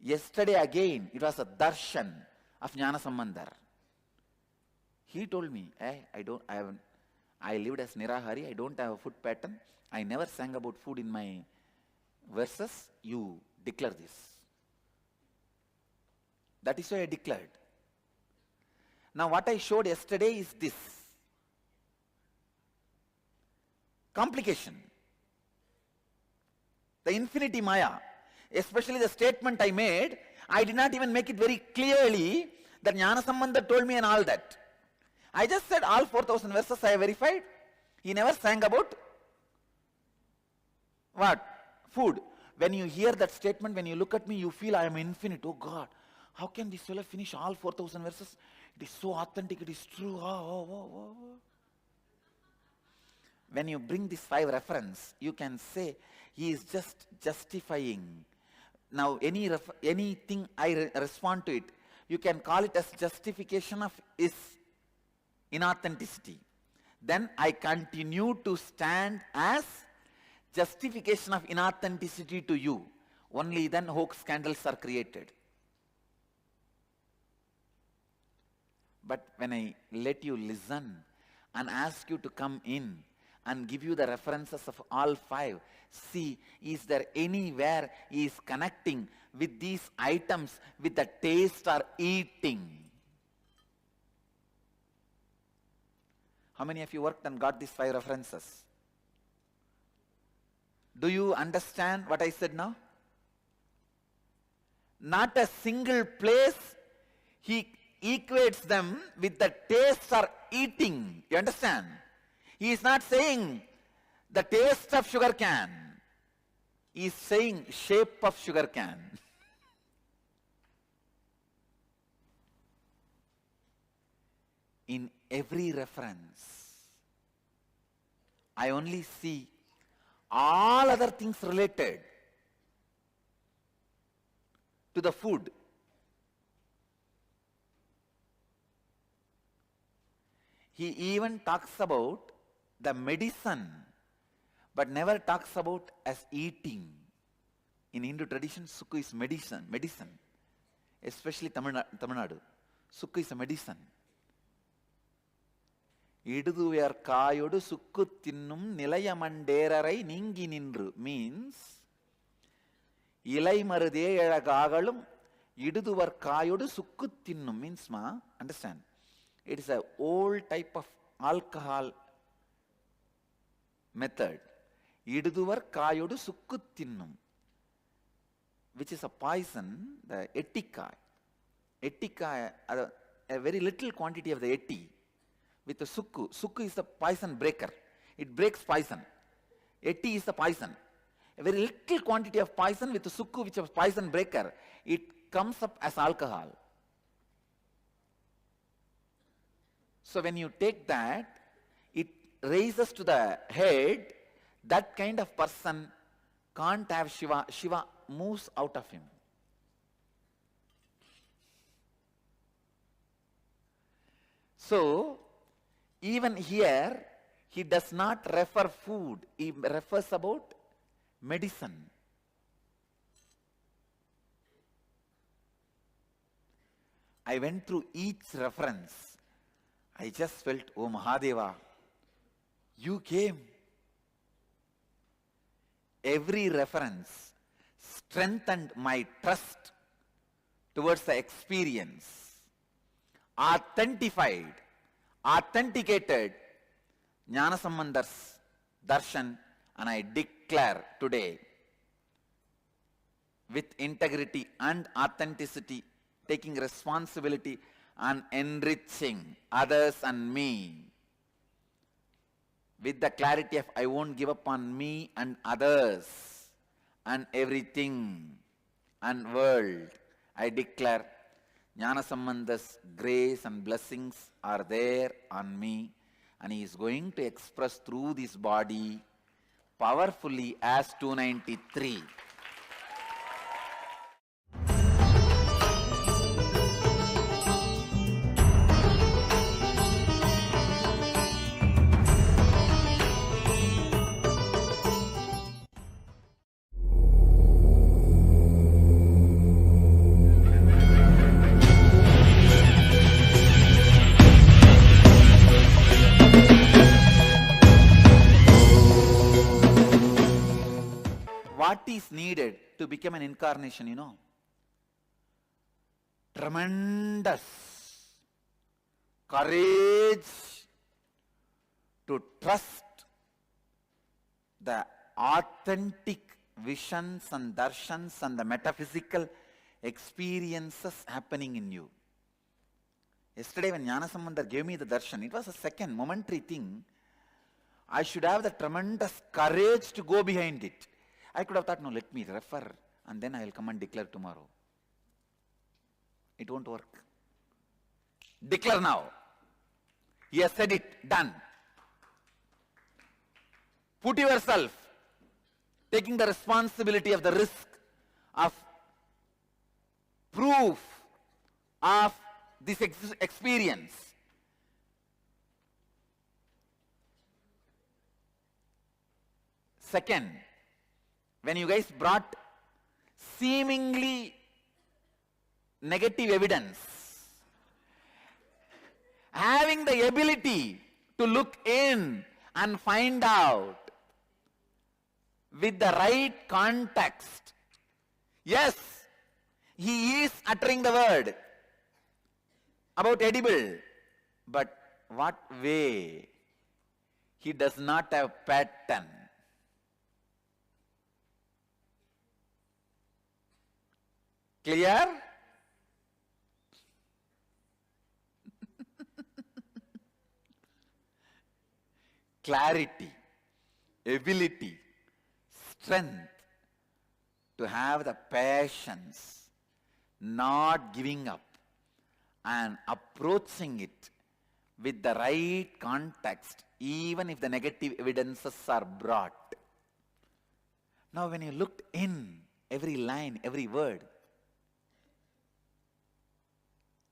Yesterday again, it was a darshan of Jnana Sambandhar. He told me, I lived as Nirahari, I don't have a food pattern. I never sang about food in my verses. You declare this. That is why I declared. Now what I showed yesterday is this. Complication. The infinity Maya. Especially the statement I made, I did not even make it very clearly that Jnana Sambandhar told me and all that. I just said all 4,000 verses I verified. He never sang about what? Food. When you hear that statement, when you look at me, you feel I am infinite. Oh God, how can this fellow finish all 4,000 verses? It is so authentic, it is true. When you bring this 5 reference, you can say he is just justifying. Now anything I respond to it, you can call it as justification of his inauthenticity. Then I continue to stand as justification of inauthenticity to you. Only then hoax scandals are created. But when I let you listen and ask you to come in and give you the references of all 5, see, is there anywhere he is connecting with these items with the taste or eating? How many of you worked and got these 5 references? Do you understand what I said now? Not a single place he equates them with the taste or eating. You understand? He is not saying the taste of sugar cane. He is saying shape of sugar cane. In every reference, I only see all other things related to the food. He even talks about the medicine, but never talks about as eating. In Hindu tradition, Sukha is medicine. Especially Tamil Nadu. Sukha is a medicine. Iduduyar kayodu sukku tinnum nilayamanderai ningi nindru means ilai marudhe elagagalum iduduvar kayodu sukku tinnum means understand, it is a old type of alcohol method. Iduduvar kayodu sukku tinnum, which is a poison, the etika. Etika, a very little quantity of the eti. With the sukku. Sukku is the poison breaker. It breaks poison. Eti is the poison. A very little quantity of poison with the sukku, which is a poison breaker. It comes up as alcohol. So when you take that, it raises to the head. That kind of person can't have Shiva. Shiva moves out of him. So, even here, he does not refer food, he refers about medicine. I went through each reference. I just felt, oh Mahadeva, you came. Every reference strengthened my trust towards the experience, authenticated Jnanasambandar's darshan, and I declare today, with integrity and authenticity, taking responsibility and enriching others and me, with the clarity of I won't give up on me and others and everything and world, I declare Jnanasambandar's grace and blessings are there on me, and he is going to express through this body powerfully as 293. What is needed to become an incarnation, you know? Tremendous courage to trust the authentic visions and darshans and the metaphysical experiences happening in you. Yesterday when Jnanasambandar gave me the darshan, it was a second momentary thing. I should have the tremendous courage to go behind it. I could have thought, no, let me refer and then I will come and declare tomorrow. It won't work. Declare now. He has said it, done. Put yourself, taking the responsibility of the risk of proof of this experience. Second, when you guys brought seemingly negative evidence, having the ability to look in and find out with the right context. Yes, he is uttering the word about edible, but what way? He does not have pattern. Clear? Clarity, ability, strength to have the patience, not giving up and approaching it with the right context, even if the negative evidences are brought. Now when you looked in every line, every word,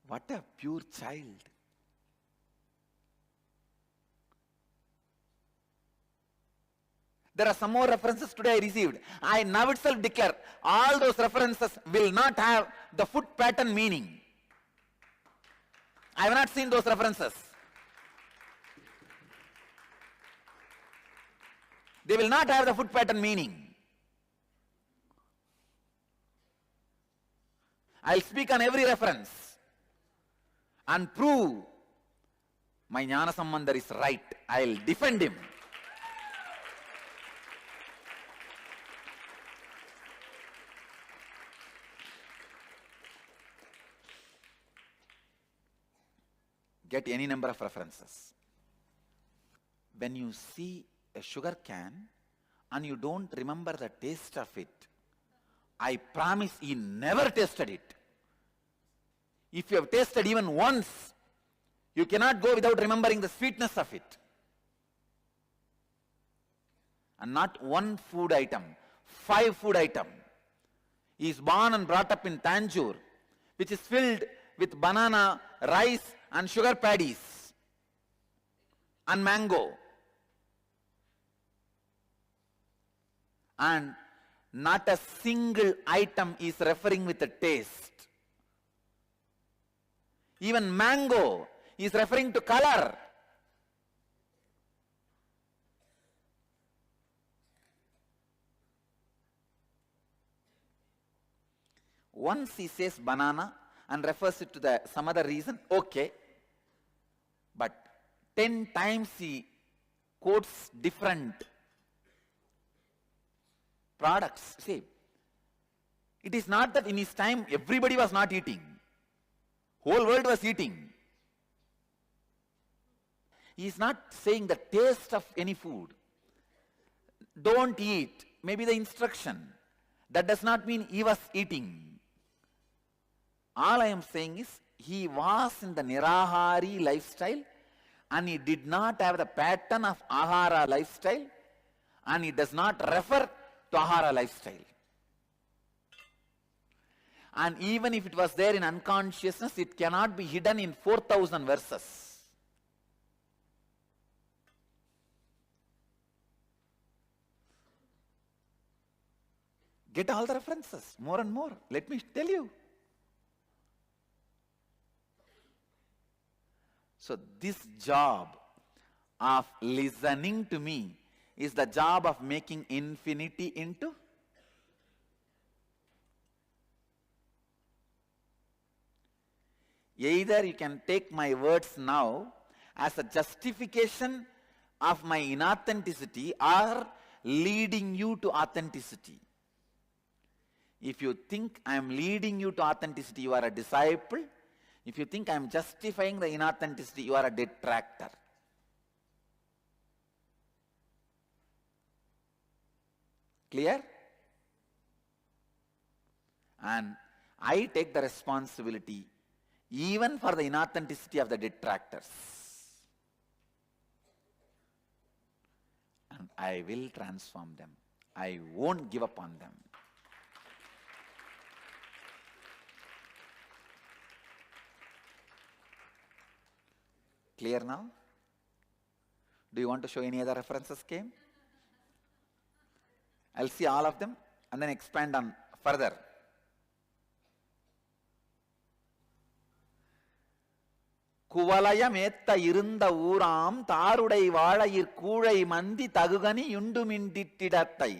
what a pure child. There are some more references today I received. I now itself declare all those references will not have the foot pattern meaning. I have not seen those references. They will not have the foot pattern meaning. I'll speak on every reference and prove my Jnanasambandar is right. I'll defend him. Get any number of references. When you see a sugar can and you don't remember the taste of it, I promise he never tasted it. If you have tasted even once, you cannot go without remembering the sweetness of it. And not one food item, 5 food item. He is born and brought up in Tanjore, which is filled with banana, rice and sugar paddies. and mango. And not a single item is referring with a taste. Even mango is referring to color. Once he says banana and refers it to some other reason, okay. But 10 times he quotes different products. See, it is not that in his time everybody was not eating. Whole world was eating. He is not saying the taste of any food. Don't eat. Maybe the instruction. That does not mean he was eating. All I am saying is he was in the Nirahari lifestyle and he did not have the pattern of Ahara lifestyle and he does not refer to Ahara lifestyle. And even if it was there in unconsciousness, it cannot be hidden in 4,000 verses. Get all the references, more and more. Let me tell you. So this job of listening to me is the job of making infinity into either you can take my words now as a justification of my inauthenticity or leading you to authenticity. If you think I am leading you to authenticity, you are a disciple. If you think I am justifying the inauthenticity, you are a detractor. Clear? And I take the responsibility even for the inauthenticity of the detractors. And I will transform them. I won't give up on them. Clear now? Do you want to show any other references came? I'll see all of them and then expand on further. குவலயமேத்த இருந்த ஊராம் தாருடை வாழையிற் கூழை மந்தி தகுகனி யுண்டுமிண்டிட்டிடத்தை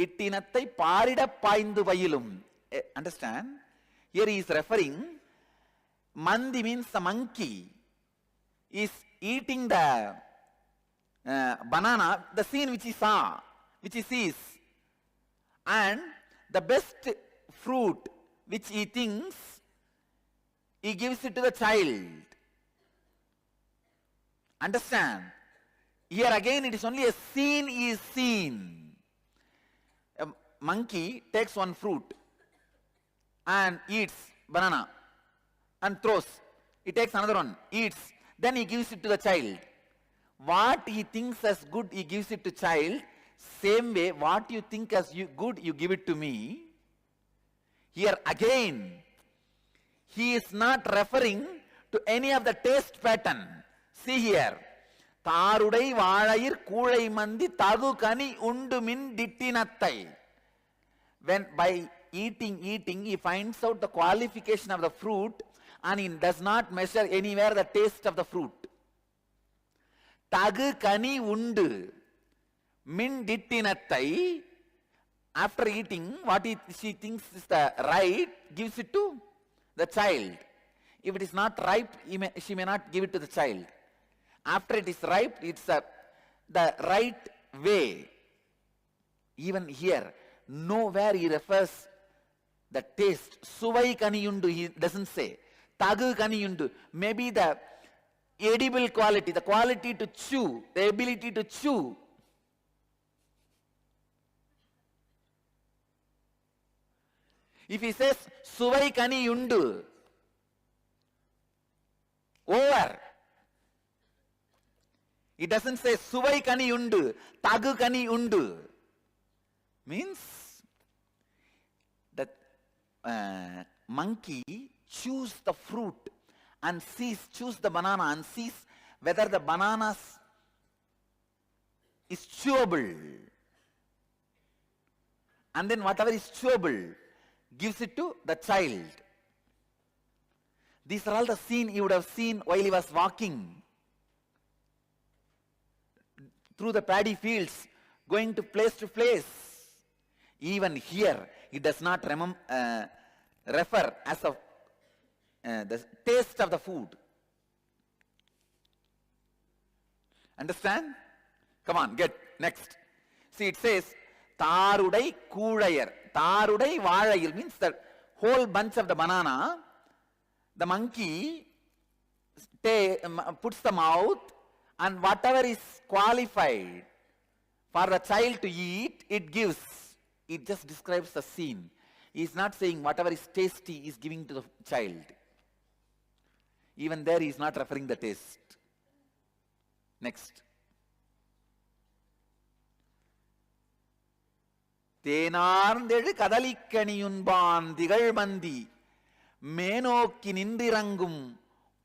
இட்டினத்தை பாரிடப் பாய்ந்து பயிலும். Understand? Here he is referring, mandi means the monkey is eating the banana, the scene which he saw, which he sees. And the best fruit which he thinks, he gives it to the child. Understand? Here again it is only a scene he is seen. A monkey takes one fruit and eats banana and throws. He takes another one, eats. Then he gives it to the child. What he thinks as good, he gives it to child. Same way, what you think as good, you give it to me. Here again, he is not referring to any of the taste pattern. See here. Tarudai valayir koolai mandi tagu kani undu min dittinattai. When by eating, he finds out the qualification of the fruit and he does not measure anywhere the taste of the fruit. Tagu kani undu min dittinattai. After eating, what she thinks is the right, gives it to the child. If it is not ripe, she may not give it to the child. After it is ripe, it's the right way. Even here, nowhere he refers the taste. Suvai kaniyundu, he doesn't say. Tagu kaniyundu, maybe the edible quality, the quality to chew, the ability to chew. If he says, Suvai kaniyundu, over. It doesn't say Suvai kani undu, Tagu kani undu. Means that monkey chews the fruit and choose the banana and sees whether the bananas is chewable. And then whatever is chewable, gives it to the child. These are all the scene you would have seen while he was walking through the paddy fields, going to place. Even here, it does not refer as of the taste of the food. Understand? Come on, get next. See, it says, Tarudai Kudayar. Tarudai Valayil means the whole bunch of the banana. The monkey puts the mouth, and whatever is qualified for the child to eat, it gives. It just describes the scene. He is not saying whatever is tasty he is giving to the child. Even there he is not referring the taste. Next. தேனார்ந்தெழு கதலிக்கணியுண்பான் திகழ்மந்தி மேனோக்கி நின்றிறங்கும்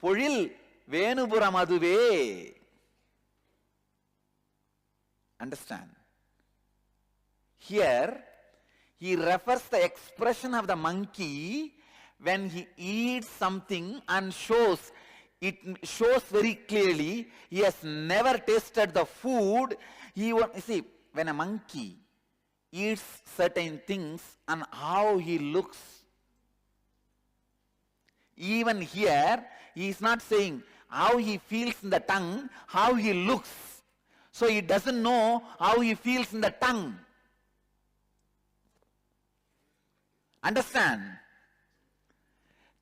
பொழில் வேணுபுரம் அதுவே. Understand? Here, he refers the expression of the monkey when he eats something and it shows very clearly he has never tasted the food. See, when a monkey eats certain things and how he looks. Even here, he is not saying how he feels in the tongue, how he looks. So he doesn't know how he feels in the tongue. Understand?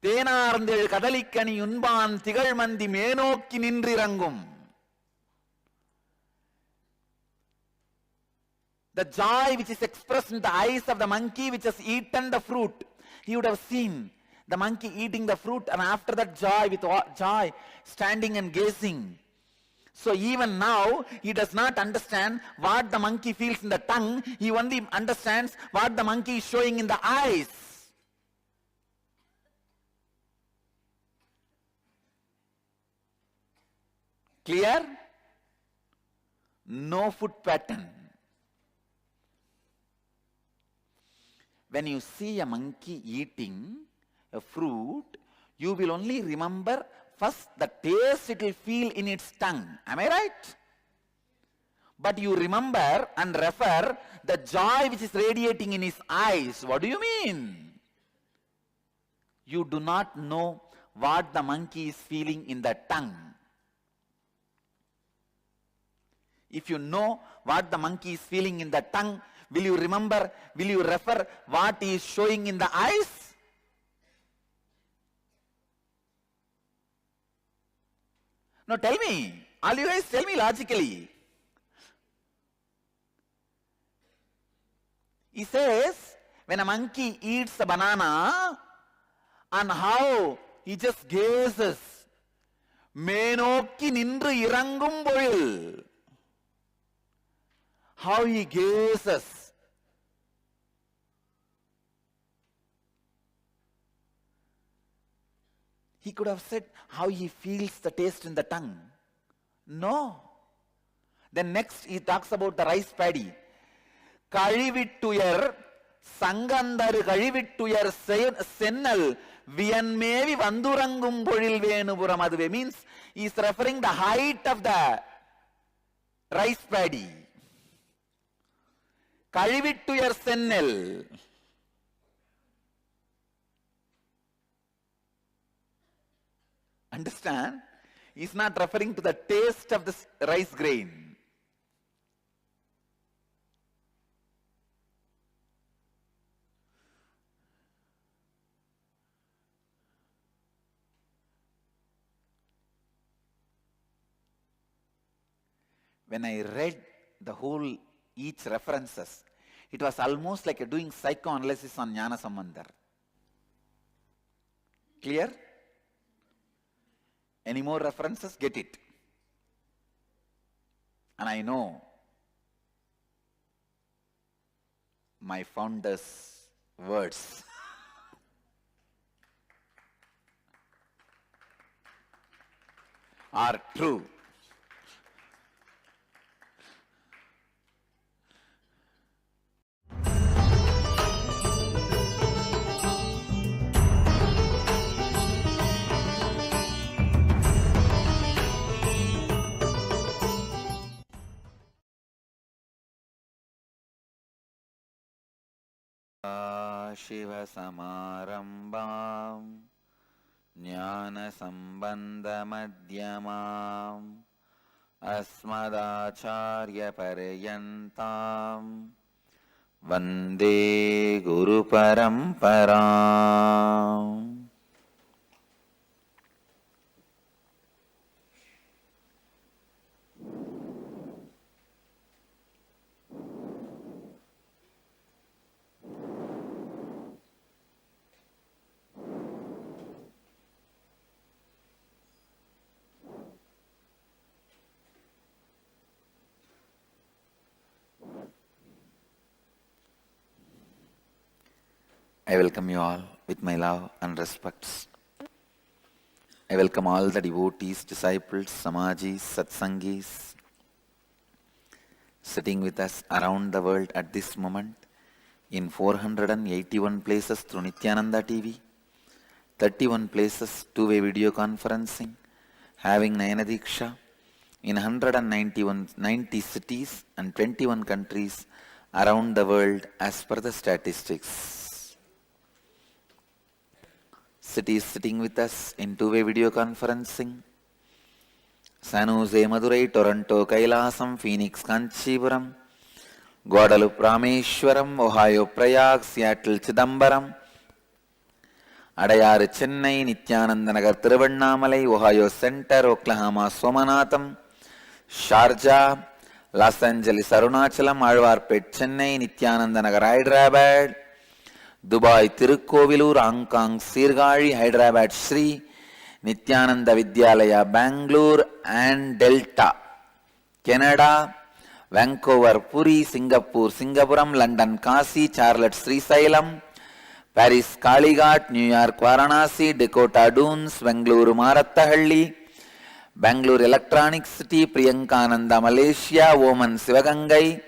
தேனார்ந்தெழு கதலிக்கனி உண்பான் திகழ்மந்தி மேனோக்கி நின்றிறங்கும். The joy which is expressed in the eyes of the monkey which has eaten the fruit. He would have seen the monkey eating the fruit, and after that joy, with joy, standing and gazing. So even now, he does not understand what the monkey feels in the tongue. He only understands what the monkey is showing in the eyes. Clear? No food pattern. When you see a monkey eating a fruit, you will only remember first the taste it will feel in its tongue. Am I right? But you remember and refer the joy which is radiating in his eyes. What do you mean? You do not know what the monkey is feeling in the tongue. If you know what the monkey is feeling in the tongue, will you remember, will you refer what he is showing in the eyes? Now tell me, all you guys tell me logically. He says, when a monkey eats a banana, and how he just gazes, மேனோக்கி நின்று இறங்கும் பொழில். How he gazes. He could have said how he feels the taste in the tongue. No. Then next he talks about the rice paddy. Kazhivittuyer Sangandaru Kazhivittuyer Sennal Viyanmevi Vandurangum Pozhil Venupuram Aduve means he is referring the height of the rice paddy. Kazhivittuyer Sennal. Understand? He is not referring to the taste of the rice grain. When I read the whole each references, it was almost like doing psychoanalysis on Jnana Sambandhar. Clear? Any more references? Get it. And I know my founder's words. Are true. शिवसमारम्भां ज्ञानसम्बन्धमध्यमाम् अस्मदाचार्यपर्यन्तां वन्दे गुरुपरम्पराम्. I welcome you all with my love and respects. I welcome all the devotees, disciples, samajis, satsangis sitting with us around the world at this moment in 481 places through Nithyananda TV, 31 places two-way video conferencing, having Nayanadiksha in 90 cities and 21 countries around the world as per the statistics. Cities sitting with us in two-way video conferencing: San Jose, Madurai, Toronto, Kailasam, Phoenix, Kanchipuram, Guadalupe, Rameshwaram, Ohio, Prayag, Seattle, Chidambaram, Adayar, Chennai, Nithyananda Nagar, Tiruvannamalai, Ohio Center, Oklahoma, Somanatham, Sharjah, Los Angeles, Arunachalam, Alvarpet, Chennai, Nithyananda Nagar, Hyderabad, Dubai, Tirukkovilur, Hong Kong, Sirgali, Hyderabad, Sri, Nithyananda Vidyalaya, Bangalore and Delta, Canada, Vancouver, Puri, Singapore, Singapuram, London, Kasi, Charlotte, Srisailam, Paris, Kalighat, New York, Varanasi, Dakota Dunes, Bangalore, Marattahalli, Bangalore Electronic City, Priyankananda, Malaysia, Oman, Sivagangai,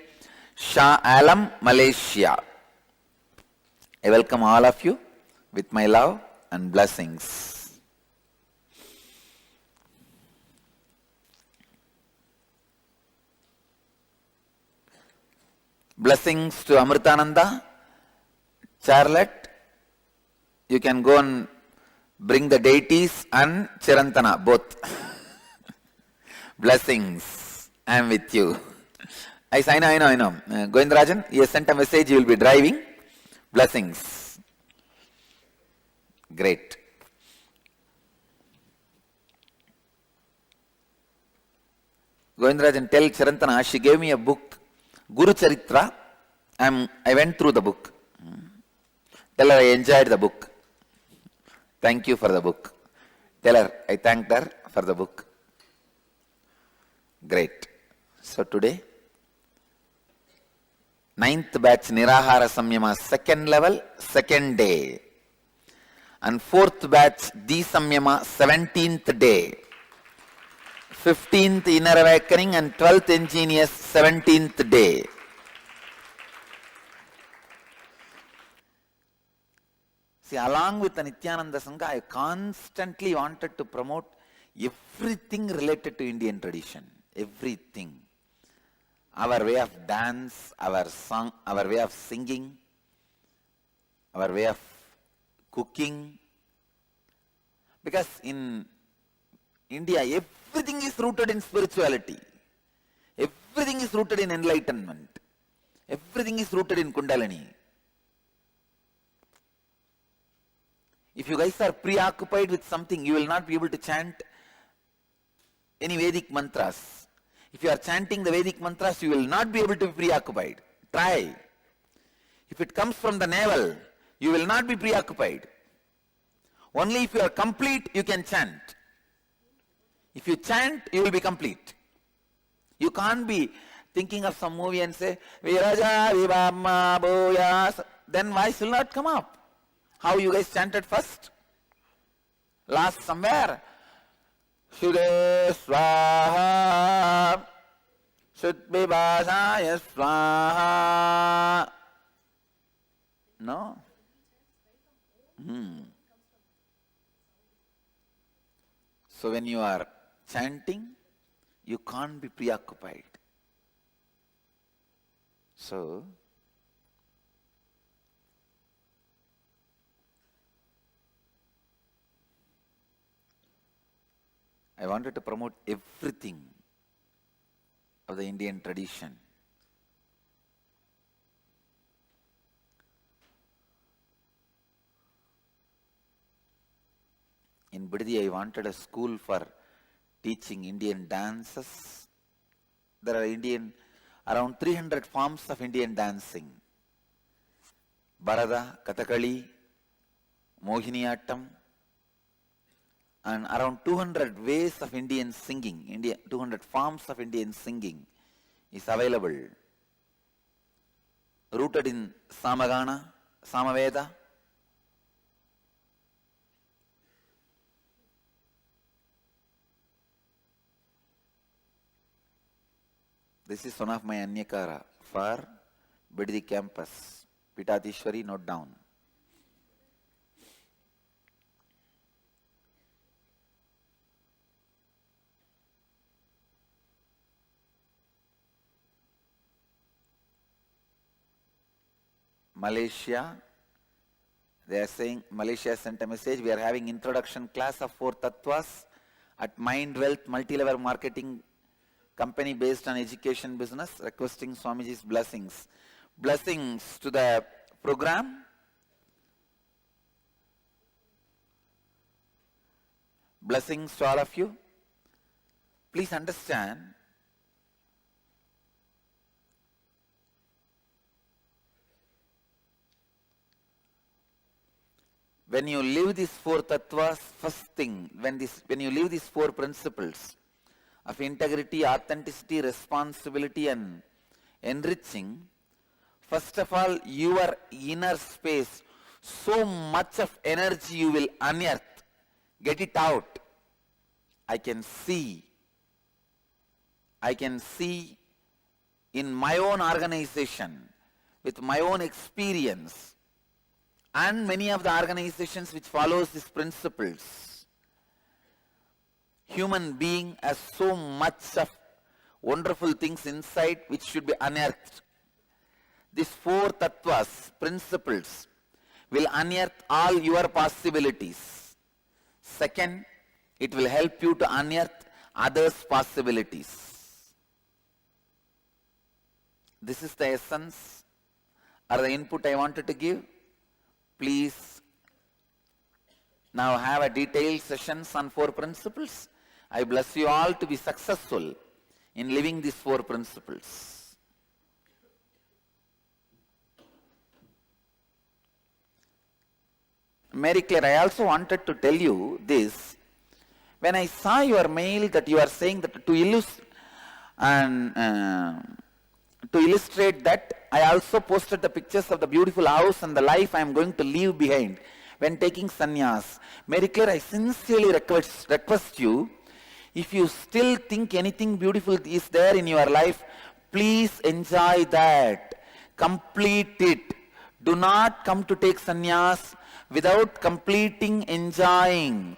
Shah Alam, Malaysia. I welcome all of you with my love and blessings. Blessings to Amritananda, Charlotte. You can go and bring the deities and Chirantana, both. Blessings. I am with you. I know. Govindrajan, he has sent a message, you will be driving. Blessings. Great. Govindrajan, tell Chirantana, she gave me a book, Guru Charitra. I went through the book. Tell her I enjoyed the book. Thank you for the book. Tell her I thanked her for the book. Great. So today, 9th batch Nirahara Samyama, second level, second day. And 4th batch Di Samyama, 17th day. 15th Inner Awakening and 12th Ingenious, 17th day. See, along with the Nithyananda Sangha, I constantly wanted to promote everything related to Indian tradition. Everything. Our way of dance, our song, our way of singing, our way of cooking. Because in India, everything is rooted in spirituality. Everything is rooted in enlightenment. Everything is rooted in Kundalini. If you guys are preoccupied with something, you will not be able to chant any Vedic mantras. If you are chanting the Vedic mantras, you will not be able to be preoccupied. Try. If it comes from the navel, you will not be preoccupied. Only if you are complete, you can chant. If you chant, you will be complete. You can't be thinking of some movie and say, Viraja Vivamma Boyas. Then voice will not come up. How you guys chanted first? Last somewhere. Shude Swaha Shudbibasaya Swaha. No? So when you are chanting, you can't be preoccupied. So I wanted to promote everything of the Indian tradition. In Bidadi, I wanted a school for teaching Indian dances. There are around 300 forms of Indian dancing. Bharata, Kathakali, Mohiniyattam, and around 200 ways of Indian singing, 200 forms of Indian singing is available. Rooted in Samagana, Samaveda. This is one of my Anyakara for Bidadi campus. Pitatishwari, note down. Malaysia, they are saying, Malaysia sent a message, we are having introduction class of 4 tattvas at Mind Wealth Multi-Level Marketing Company based on education business, requesting Swamiji's blessings. Blessings to the program. Blessings to all of you. Please understand, when you live these 4 tattvas, first thing, when you live these 4 principles of integrity, authenticity, responsibility and enriching, first of all, your inner space, so much of energy you will unearth, get it out. I can see in my own organization, with my own experience, and many of the organizations which follows these principles, human being has so much of wonderful things inside which should be unearthed. These 4 tattvas, principles, will unearth all your possibilities. Second, it will help you to unearth others' possibilities. This is the essence or the input I wanted to give. Please now have a detailed sessions on 4 principles. I bless you all to be successful in living these 4 principles. Mary Claire, I also wanted to tell you this. When I saw your mail that you are saying that to illustrate that, I also posted the pictures of the beautiful house and the life I am going to leave behind when taking sannyas. Mary Claire, I sincerely request you, if you still think anything beautiful is there in your life, please enjoy that. Complete it. Do not come to take sannyas without completely enjoying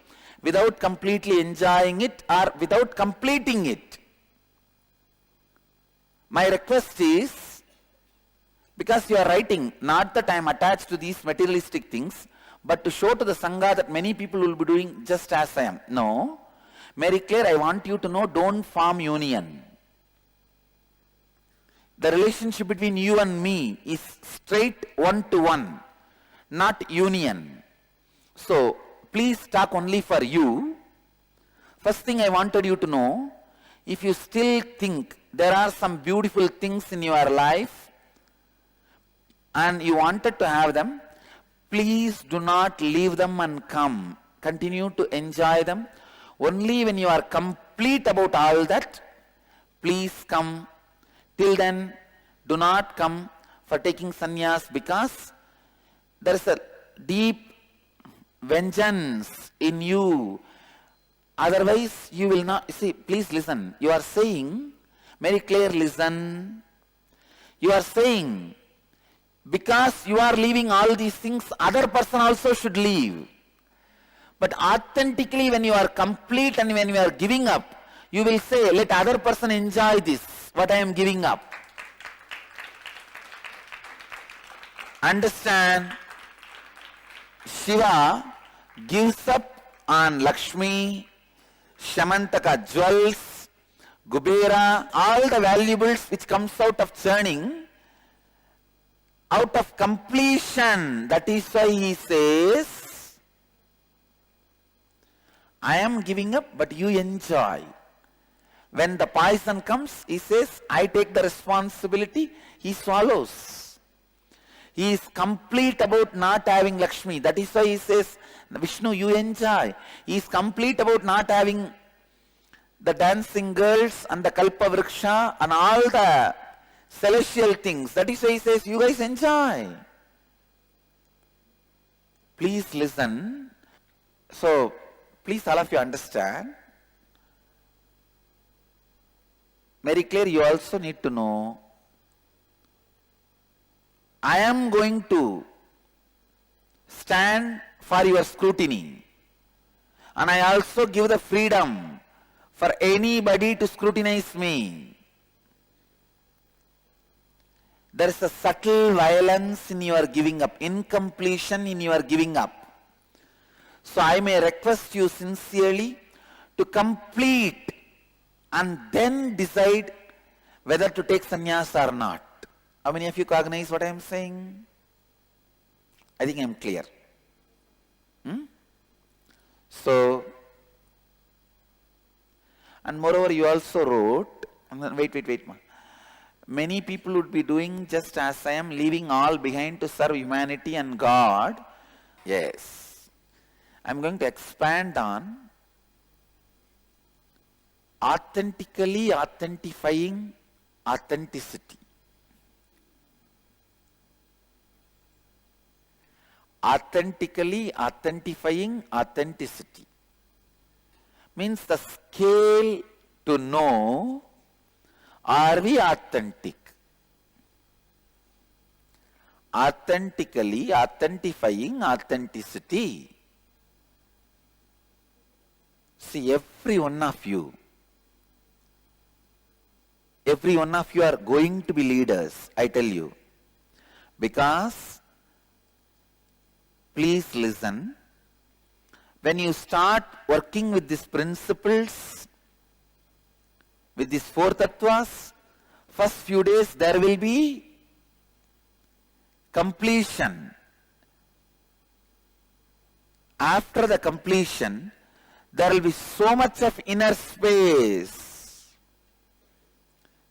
it or without completing it. My request is, because you are writing, not that I am attached to these materialistic things, but to show to the Sangha that many people will be doing just as I am. No. Mary Claire, I want you to know, don't form union. The relationship between you and me is straight one-to-one, not union. So, please talk only for you. First thing I wanted you to know, if you still think there are some beautiful things in your life and you wanted to have them, please do not leave them and come. Continue to enjoy them. Only when you are complete about all that, please come. Till then, do not come for taking sannyas, because there is a deep vengeance in you. Otherwise, you will not. See, please listen. You are saying, Mary Claire, listen. You are saying, because you are leaving all these things, other person also should leave. But authentically, when you are complete and when you are giving up, you will say, let other person enjoy this, what I am giving up. Understand? Shiva gives up on Lakshmi, Shamantaka, jewels, Kubera, all the valuables which comes out of churning, out of completion. That is why he says, I am giving up, but you enjoy. When the poison comes, he says, I take the responsibility. He swallows. He is complete about not having Lakshmi. That is why he says, Vishnu, you enjoy. He is complete about not having the dancing girls and the Kalpavriksha and all the celestial things. That is why he says, you guys enjoy. Please listen. So, please all of you understand. Very clear, you also need to know, I am going to stand for your scrutiny. And I also give the freedom for anybody to scrutinize me. There is a subtle violence in your giving up, incompletion in your giving up. So I may request you sincerely to complete and then decide whether to take sannyas or not. How many of you cognize what I am saying? I think I am clear. So, and moreover you also wrote, wait. Many people would be doing just as I am, leaving all behind to serve humanity and God. Yes. I am going to expand on authentically authentifying authenticity. Authentically authentifying authenticity means the scale to know, are we authentic? Authentically authentifying authenticity. See, every one of you are going to be leaders, I tell you. Because, please listen, when you start working with these principles, with these four tattvas, first few days there will be completion. After the completion, there will be so much of inner space.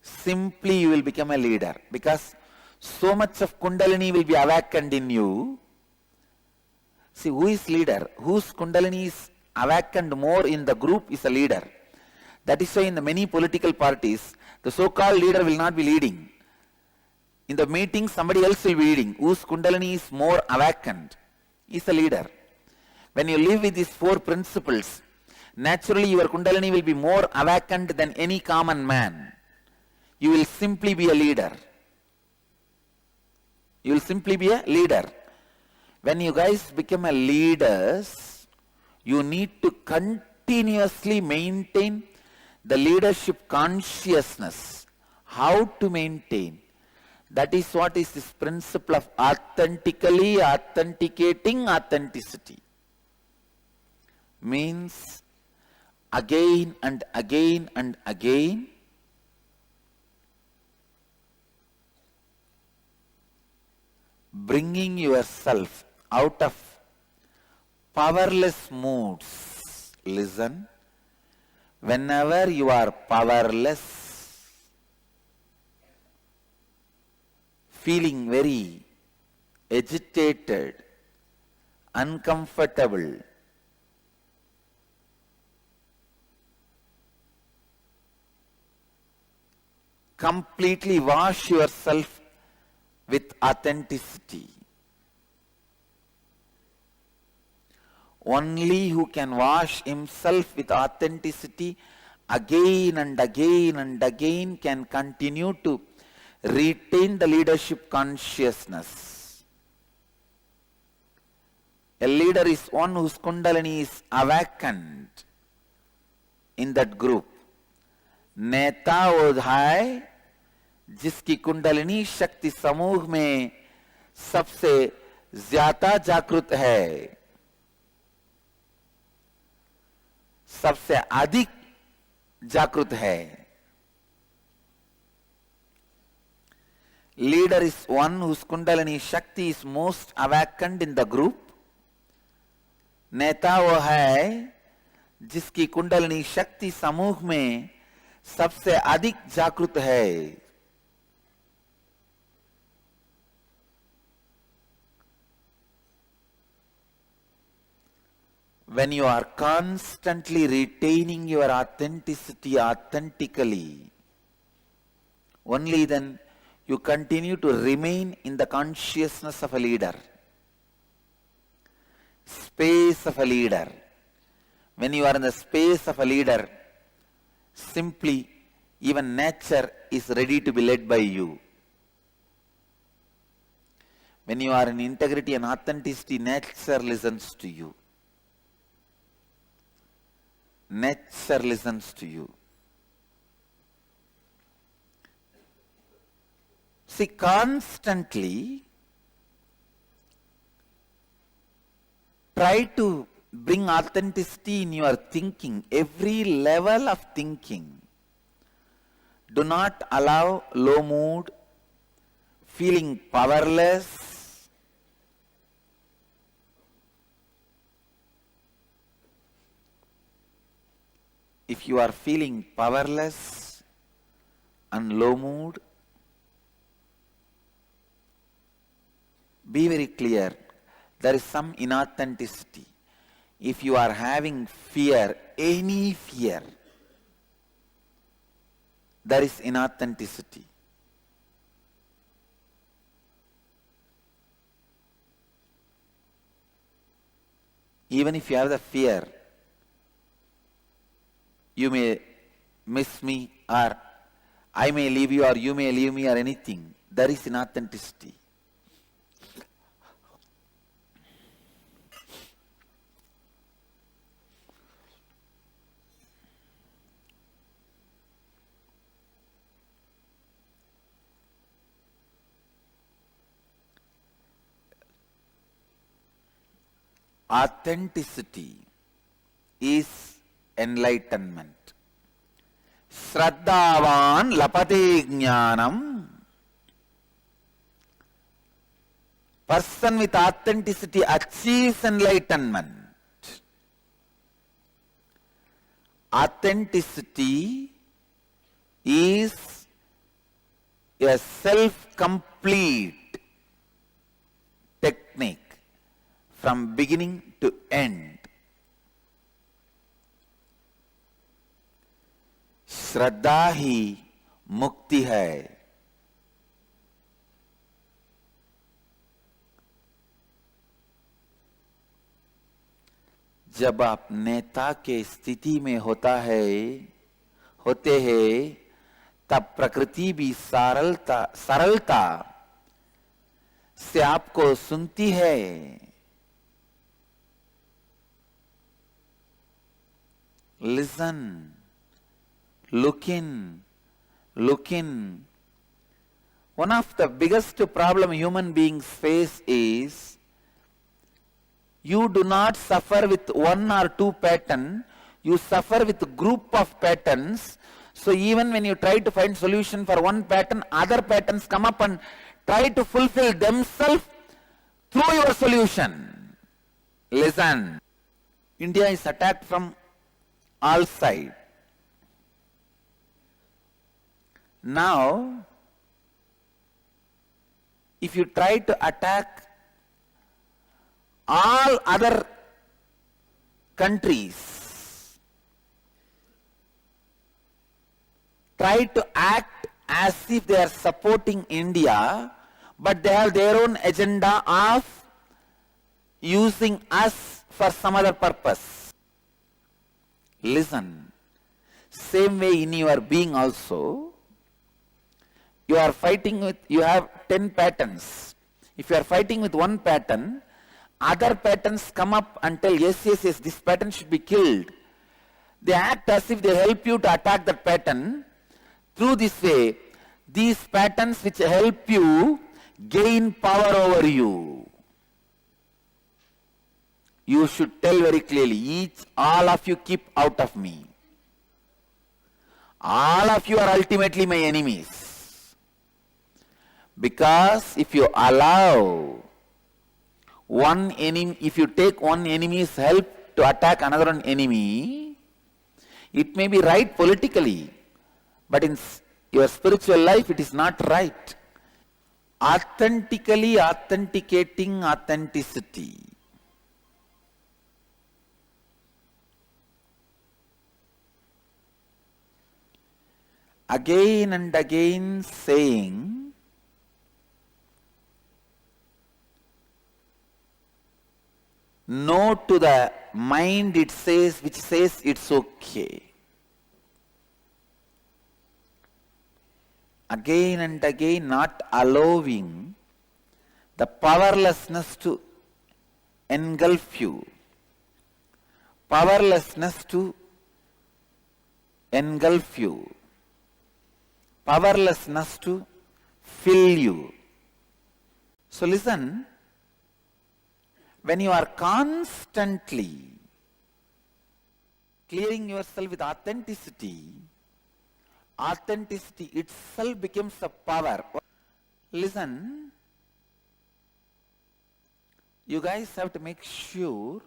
Simply you will become a leader, because so much of Kundalini will be awakened in you. See, who is leader? Whose Kundalini is awakened more in the group is a leader. That is why in the many political parties, the so-called leader will not be leading. In the meeting, somebody else will be leading. Whose Kundalini is more awakened is a leader. When you live with these four principles, naturally your Kundalini will be more awakened than any common man. You will simply be a leader. You will simply be a leader. When you guys become a leaders, you need to continuously maintain the leadership consciousness. How to maintain? That is what is this principle of authentically authenticating authenticity. Means again and again and again bringing yourself out of powerless moods. Listen, whenever you are powerless, feeling very agitated, uncomfortable, completely wash yourself with authenticity. Only who can wash himself with authenticity again and again and again can continue to retain the leadership consciousness. A leader is one whose Kundalini is awakened in that group. नेता वो है जिसकी कुंडलिनी शक्ति समूह में सबसे ज्यादा जागृत है. सबसे अधिक जागृत है. Leader is one whose Kundalini Shakti is most awakened in the group. नेता वो है जिसकी कुंडलिनी शक्ति समूह में सबसे अधिक जागृत है. When you are constantly retaining your authenticity authentically, only then you continue to remain in the consciousness of a leader, space of a leader. When you are in the space of a leader, simply even nature is ready to be led by you. When you are in integrity and authenticity, nature listens to you. Nature listens to you. See, constantly try to bring authenticity in your thinking, every level of thinking. Do not allow low mood, feeling powerless. If you are feeling powerless and low mood, be very clear, there is some inauthenticity. If you are having fear, any fear, there is inauthenticity. Even if you have the fear, you may miss me, or I may leave you, or you may leave me, or anything. There is inauthenticity. Authenticity is enlightenment. Shraddhavan lapate jnanam. Person with authenticity achieves enlightenment. Authenticity is a self-complete technique from beginning to end. श्रद्धा ही मुक्ति है. जब आप नेता के स्थिति में होते हैं, तब प्रकृति भी सरलता से आपको सुनती है. Listen. Look in. One of the biggest problem human beings face is you do not suffer with one or two pattern, you suffer with a group of patterns. So even when you try to find solution for one pattern, other patterns come up and try to fulfill themselves through your solution. Listen. India is attacked from all sides. Now, if you try to attack all other countries, try to act as if they are supporting India, but they have their own agenda of using us for some other purpose. Listen. Same way in your being also, you are fighting with, you have 10 patterns. If you are fighting with one pattern, other patterns come up and tell, yes, this pattern should be killed. They act as if they help you to attack that pattern. Through this way, these patterns which help you gain power over you. you should tell very clearly, all of you keep out of me. All of you are ultimately my enemies. Because if you allow one enemy, if you take one enemy's help to attack another enemy, it may be right politically, but in your spiritual life it is not right. Authentically authenticating authenticity. Again and again saying, no to the mind which says it's okay. Again and again not allowing the powerlessness to engulf you. Powerlessness to engulf you. Powerlessness to fill you. So listen, when you are constantly clearing yourself with authenticity, authenticity itself becomes a power. Listen, you guys have to make sure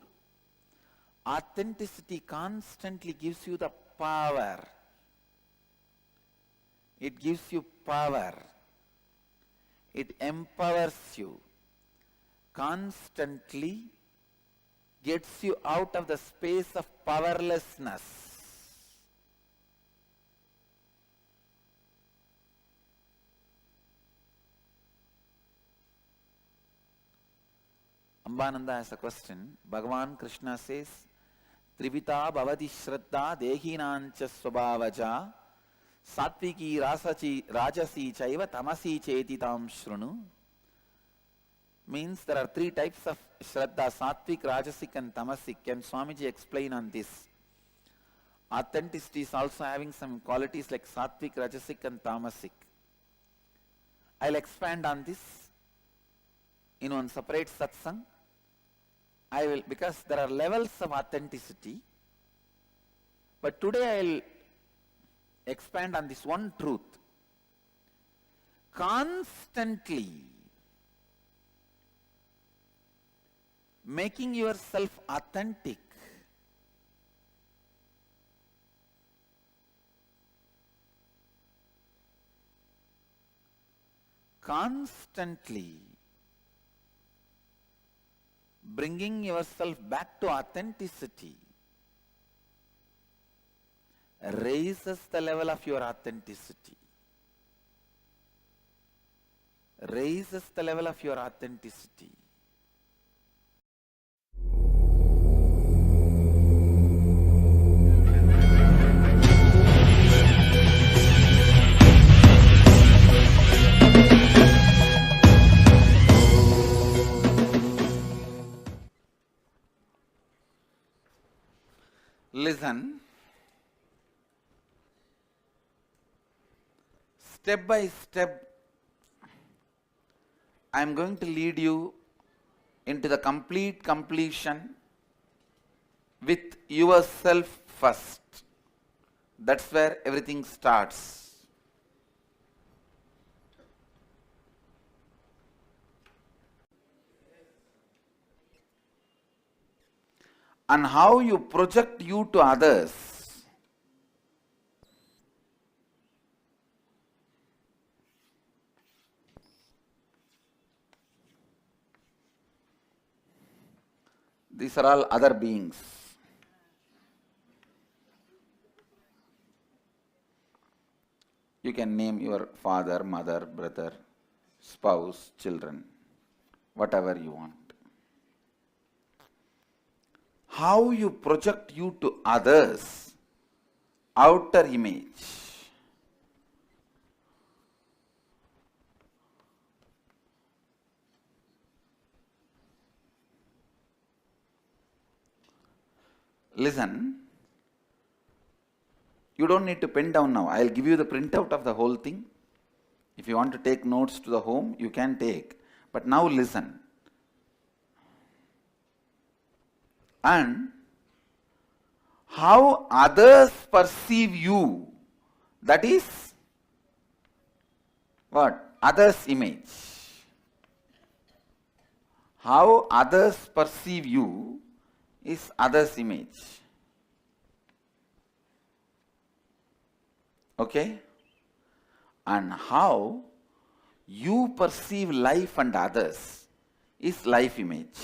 authenticity constantly gives you the power. It gives you power. It empowers you. Constantly gets you out of the space of powerlessness. Ambananda has a question. Bhagavan Krishna says, Trivita bhavati shraddha dehinancha swabhavaja sattviki rajasi chaiva tamasi chetitam shrunu. Means there are three types of shraddha, sattvic, rajasic and tamasic. Can Swamiji explain on this? Authenticity is also having some qualities like sattvic, rajasic and tamasic. I'll expand on this in one separate satsang. I will, because there are levels of authenticity. But today I'll expand on this one truth. Constantly making yourself authentic constantly bringing yourself back to authenticity raises the level of your authenticity. Raises the level of your authenticity. Listen, step by step, I am going to lead you into the complete completion with yourself first. That's where everything starts. And how you project you to others. These are all other beings. You can name your father, mother, brother, spouse, children, whatever you want. How you project you to others, outer image. Listen, you don't need to pen down now. I'll give you the printout of the whole thing. If you want to take notes to the home, you can take. But now listen. and how others perceive you, that is what? Others' image. How others perceive you is others' image. Okay? And how you perceive life and others is life image.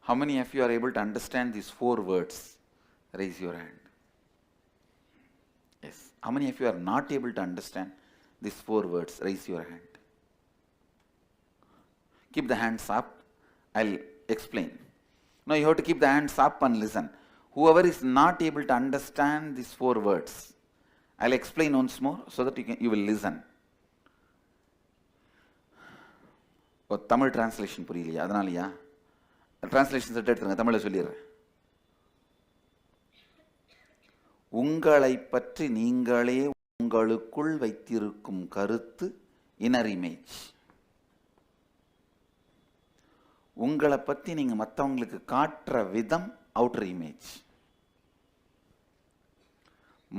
How many of you are able to understand these 4 words? Raise your hand. Yes. How many of you are not able to understand these 4 words? Raise your hand. Keep the hands up. I'll explain. Now you have to keep the hands up and listen. Whoever is not able to understand these 4 words, I'll explain once more so that you will listen. Oh, Tamil translation புரியலையா? அதனாலயா? Translation set எடுத்துருங்க, தமிழில் சொல்லிடுறேன். உங்களை பற்றி நீங்களே உங்களுக்குள் வைத்திருக்கும் கருத்து இன்னர் இமேஜ். உங்களை பற்றி நீங்கள் மற்றவங்களுக்கு காட்டுற விதம் அவுட்டர் இமேஜ்.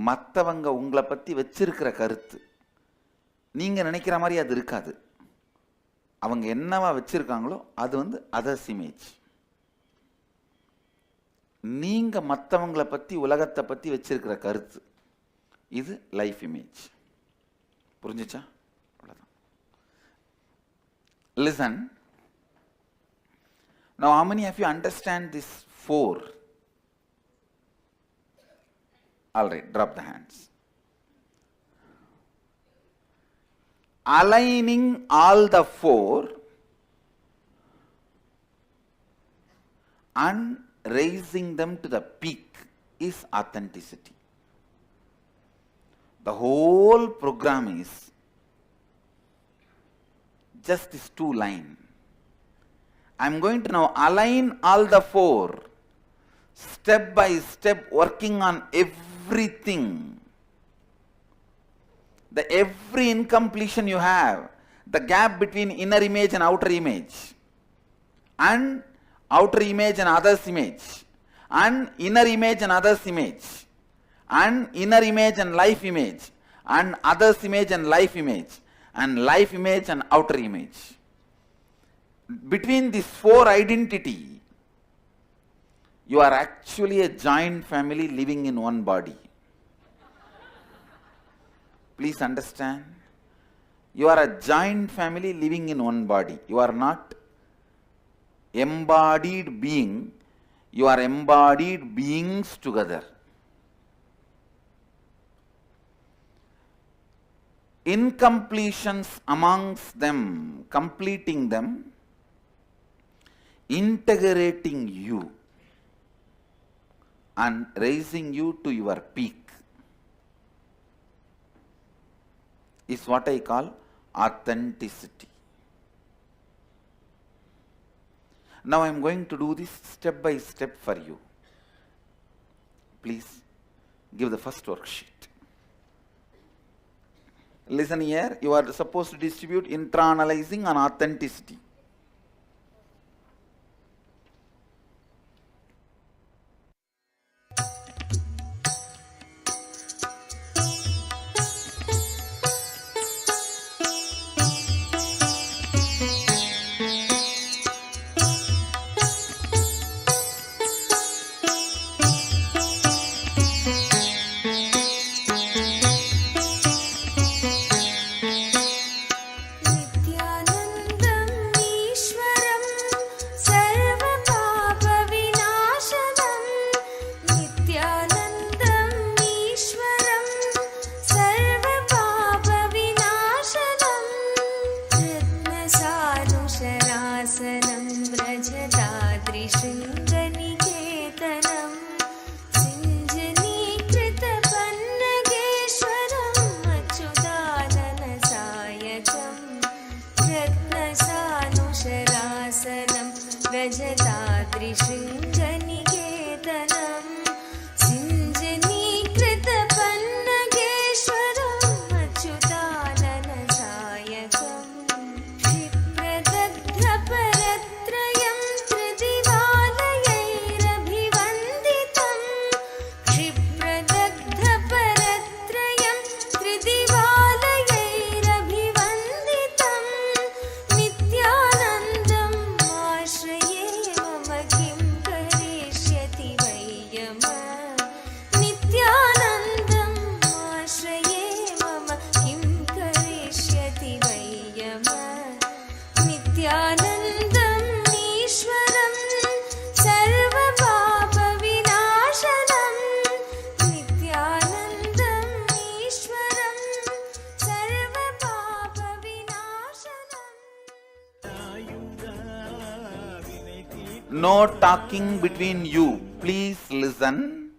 மற்றவங்க உங்களை பற்றி வச்சிருக்கிற கருத்து நீங்கள் நினைக்கிற மாதிரி அது இருக்காது. அவங்க என்னவா வச்சிருக்காங்களோ அது அதர்ஸ் இமேஜ். நீங்க மற்றவங்களை பற்றி உலகத்தை பற்றி வச்சிருக்கிற கருத்து இது லைஃப் இமேஜ். புரிஞ்சுச்சா? அவ்வளோதான். Listen. Now how many of you understand this 4? All right, drop the hands. Aligning all the 4 and raising them to the peak is authenticity. The whole program is just this 2 lines. I am going to now align all the 4, step by step, working on everything. The every incompletion you have, the gap between inner image and outer image, and outer image and others image, and inner image and others image, and inner image and life image, and others image and life image, and life image and outer image. Between these 4 identity, you are actually a joint family living in one body. Please understand. You are a joint family living in one body. You are not embodied being. You are embodied beings together. Incompletions amongst them, completing them, integrating you and raising you to your peak is what I call authenticity. Now I am going to do this step by step for you. Please give the first worksheet. Listen here, you are supposed to distribute internalizing and authenticity. No talking between you. Please listen.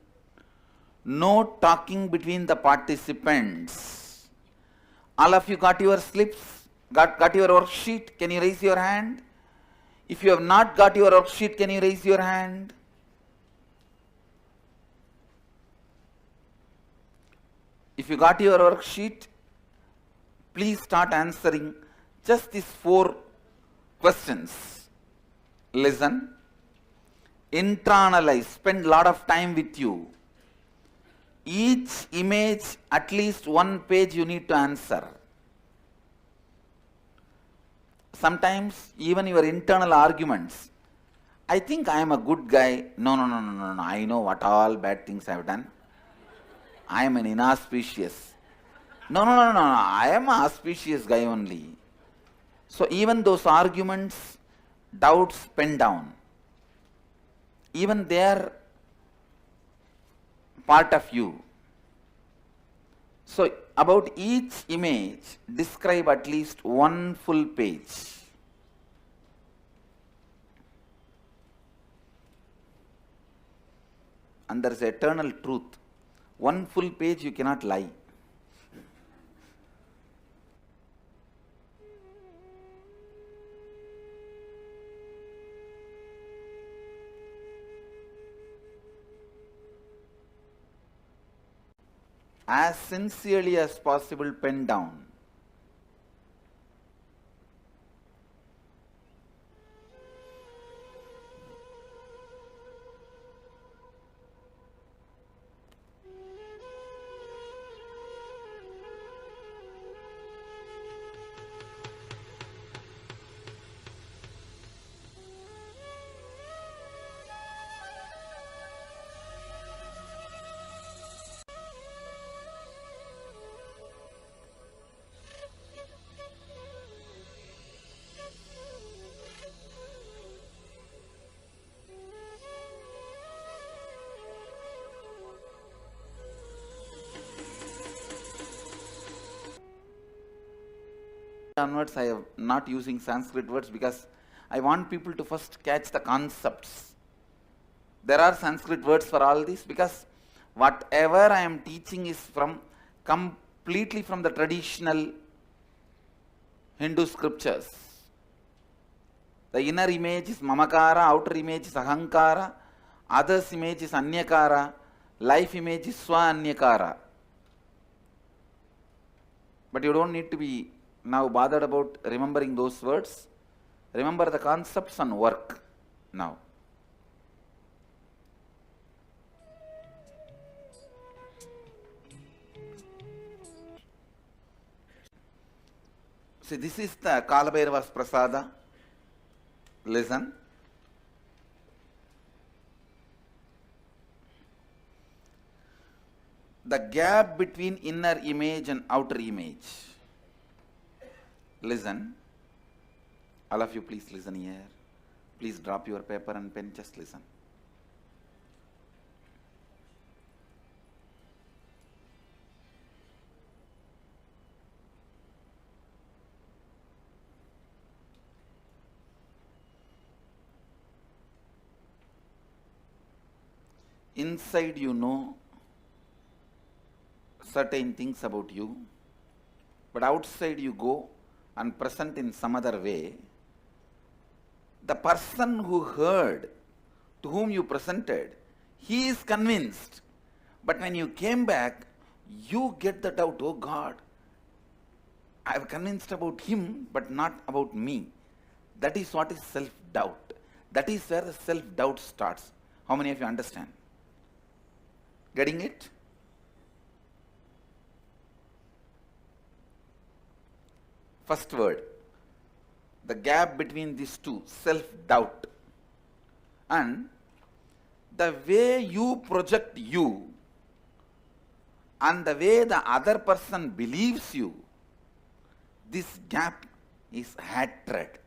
No talking between the participants. All of you got your slips? Got your worksheet? Can you raise your hand? If you have not got your worksheet, can you raise your hand? If you got your worksheet, please start answering just these 4 questions. Listen, internalize, spend a lot of time with you. Each image, at least 1 page you need to answer. Sometimes even your internal arguments. I think I am a good guy. No. I know what all bad things I have done. I am an inauspicious. No. I am an auspicious guy only. So even those arguments, doubts, pen down. Even they are part of you. So about each image, describe at least 1 full page. And there is eternal truth. 1 full page you cannot lie. As sincerely as possible, pen down. Onwards, I am not using Sanskrit words because I want people to first catch the concepts. There are Sanskrit words for all this because whatever I am teaching is completely from the traditional Hindu scriptures. The inner image is mamakara, outer image is ahankara, others image is anyakara, life image is swa-anyakara. But you don't need to be now bothered about remembering those words. Remember the concepts and work now. See, this is the Kalabhairava's Prasada. Listen. The gap between inner image and outer image. Listen. All of you, please listen here. Please drop your paper and pen, just listen. Inside you know certain things about you, but outside you go and present in some other way. The person who heard, to whom you presented, he is convinced. But when you came back, you get the doubt, oh God, I have convinced about him, but not about me. That is what is self-doubt. That is where the self-doubt starts. How many of you understand? Getting it? First word, the gap between these two, self-doubt. And the way you project you and the way the other person believes you, this gap is hatred.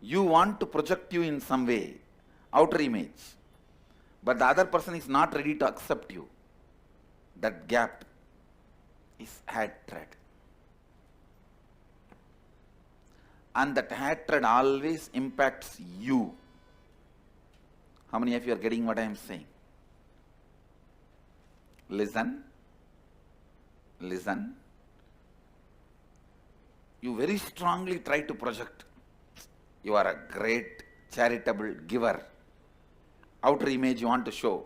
You want to project you in some way, outer image, but the other person is not ready to accept you. That gap is hatred. And that hatred always impacts you. How many of you are getting what I am saying? Listen. Listen. You very strongly try to project. You are a great charitable giver. Outer image you want to show.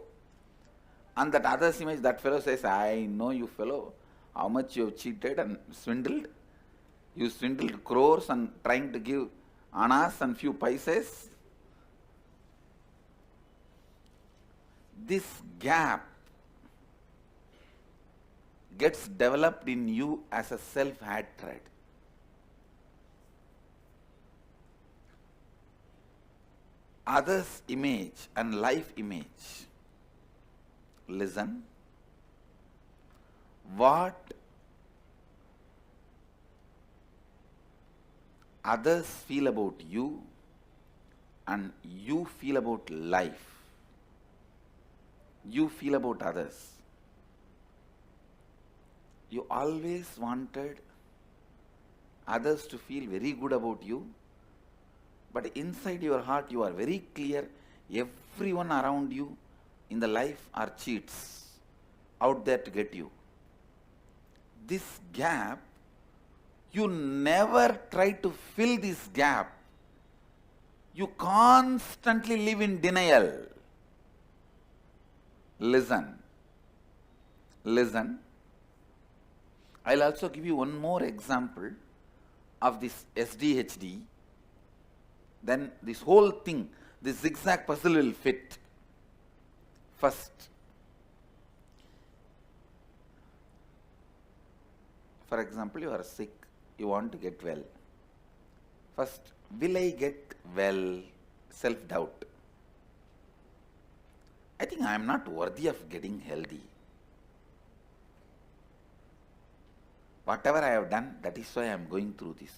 And that other's image, that fellow says, I know you fellow, how much you have cheated and swindled. You swindled crores and trying to give annas and few paises. This gap gets developed in you as a self-hatred. Others' image and life image. Listen. What others feel about you and you feel about life. You feel about others. You always wanted others to feel very good about you, but inside your heart you are very clear, everyone around you in the life are cheats, out there to get you. This gap, you never try to fill this gap. You constantly live in denial. Listen. Listen. I'll also give you one more example of this SDHD. Then this whole thing, this zigzag puzzle will fit. First, for example, you are sick, you want to get well. First, will I get well? Self-doubt. I think I am not worthy of getting healthy. Whatever I have done, that is why I am going through this.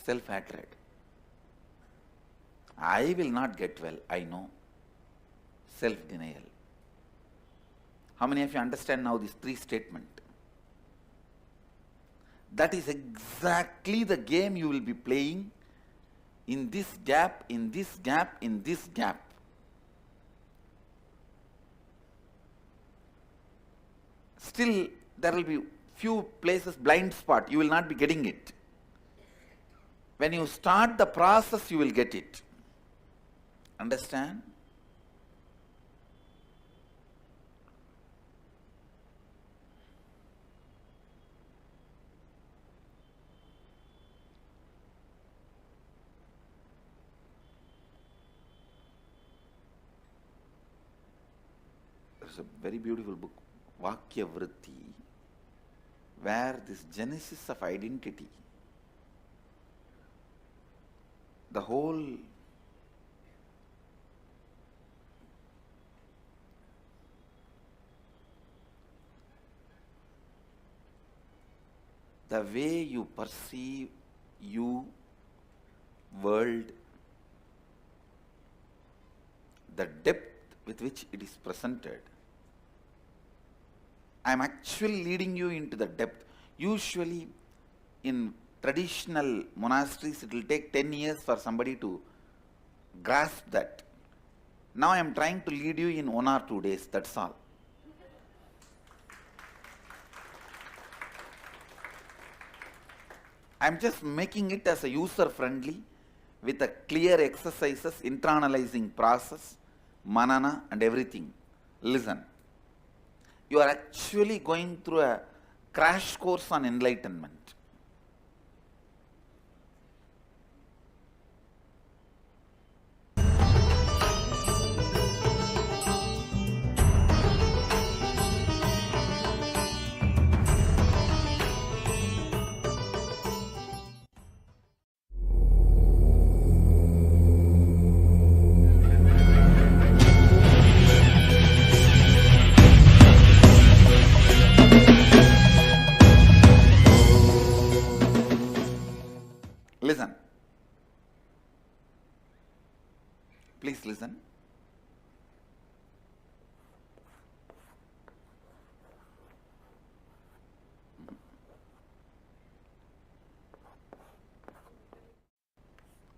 Self-hatred. I will not get well, I know. Self-denial. How many of you understand now this three statement? That is exactly the game you will be playing in this gap, in this gap, in this gap. Still, there will be few places blind spot, you will not be getting it. When you start the process, you will get it. Understand? There's a very beautiful book, Vakya Vritti, where this genesis of identity, the whole the way you perceive you, world, the depth with which it is presented. I am actually leading you into the depth. Usually in traditional monasteries it will take 10 years for somebody to grasp that. Now I am trying to lead you in 1 or 2 days, that's all. I am just making it as a user friendly with a clear exercises, internalizing process, manana and everything. Listen. You are actually going through a crash course on enlightenment. Listen. Please listen.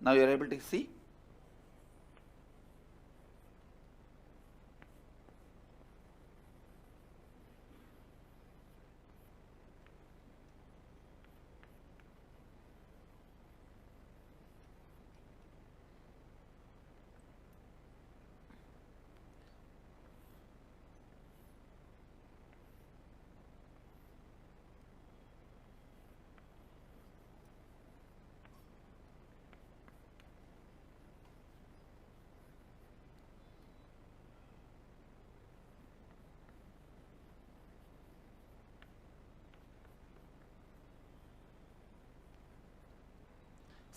Now you are able to see?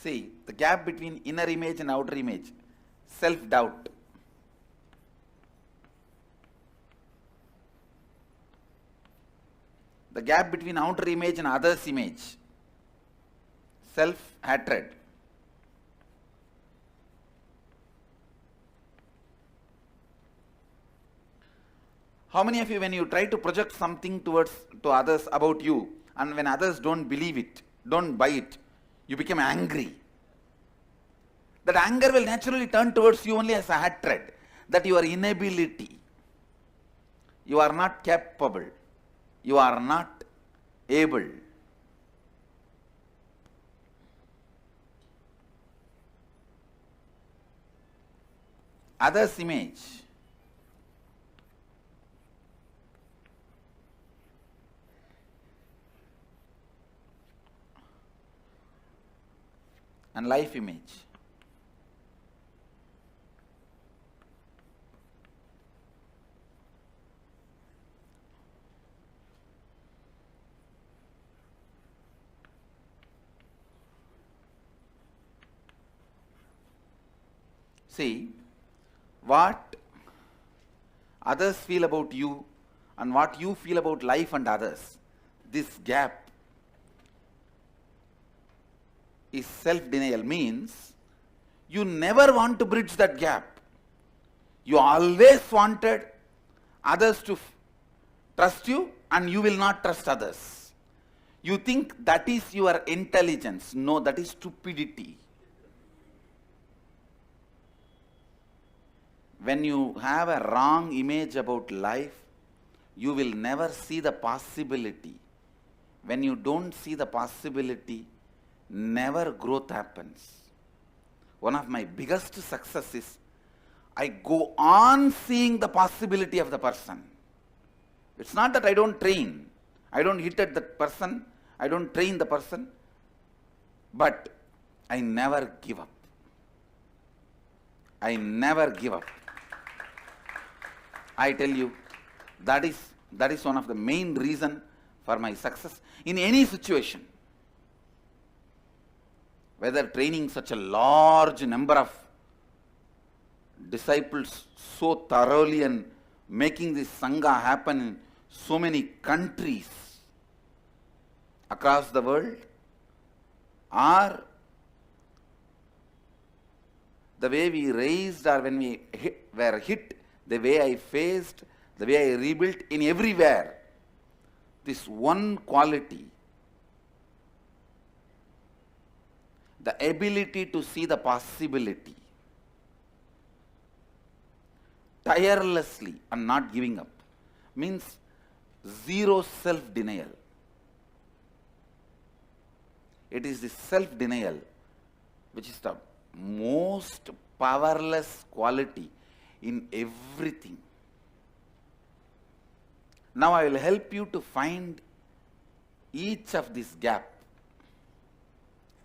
See, the gap between inner image and outer image, self-doubt. The gap between outer image and others' image, self-hatred. How many of you, when you try to project something to others about you, and when others don't believe it, don't buy it, you become angry? That anger will naturally turn towards you only as a hatred, that your inability, you are not capable, you are not able. Others' image. And life image. See, what others feel about you and what you feel about life and others, this gap is self-denial, means you never want to bridge that gap. You always wanted others to trust you and you will not trust others. You think that is your intelligence. No, that is stupidity. When you have a wrong image about life, you will never see the possibility. When you don't see the possibility, never growth happens. One of my biggest successes is I go on seeing the possibility of the person. It's not that I don't train. I don't hit at that person. I don't train the person. But I never give up. I never give up. I tell you, that is one of the main reason for my success in any situation. Whether training such a large number of disciples so thoroughly and making this Sangha happen in so many countries across the world, or the way we raised or when we were hit, the way I faced, the way I rebuilt, in everywhere, this one quality, the ability to see the possibility, tirelessly and not giving up, means zero self-denial. It is the self-denial which is the most powerless quality in everything. Now I will help you to find each of this gap.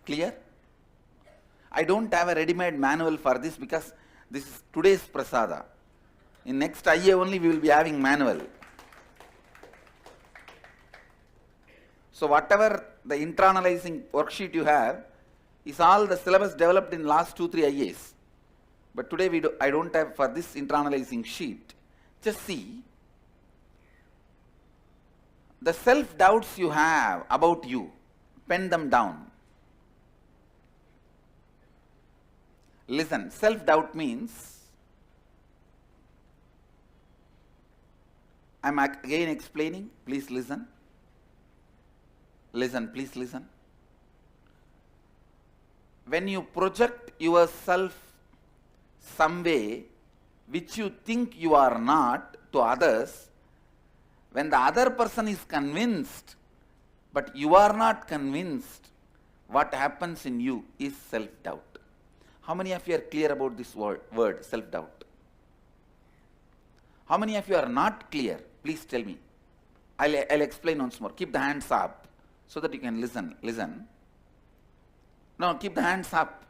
Clear? I don't have a ready-made manual for this because this is today's prasada. In next IA only we will be having manual. So whatever the internalizing worksheet you have is all the syllabus developed in last 2-3 IAs. But today I don't have for this internalizing sheet. Just see the self-doubts you have about you. Pen them down. Listen, self-doubt means, I am again explaining, please listen. Listen, please listen. When you project yourself some way which you think you are not to others, when the other person is convinced but you are not convinced, what happens in you is self-doubt. How many of you are clear about this word self-doubt? How many of you are not clear? Please tell me. I'll explain once more. Keep the hands up so that you can listen. Listen. No, keep the hands up.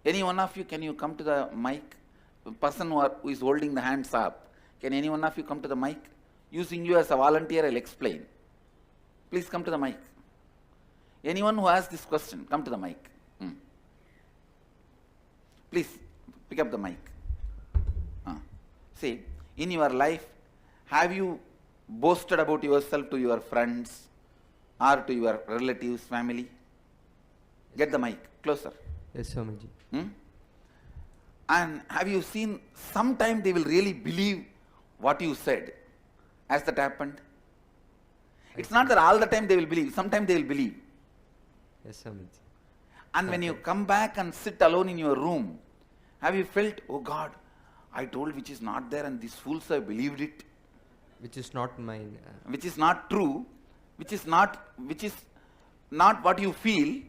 Any one of you, can you come to the mic? The person who is holding the hands up, can any one of you come to the mic? Using you as a volunteer, I'll explain. Please come to the mic. Anyone who has this question, come to the mic. Please, pick up the mic. See, in your life, have you boasted about yourself to your friends or to your relatives, family? Get the mic closer. Yes, Swamiji. And have you seen, sometime they will really believe what you said? Has that happened? It's not that all the time they will believe, sometimes they will believe. Yes, Swamiji. And when you come back and sit alone in your room, have you felt, oh God, I told which is not there and these fools have believed it? Which is not mine. Which is not true, which is not what you feel,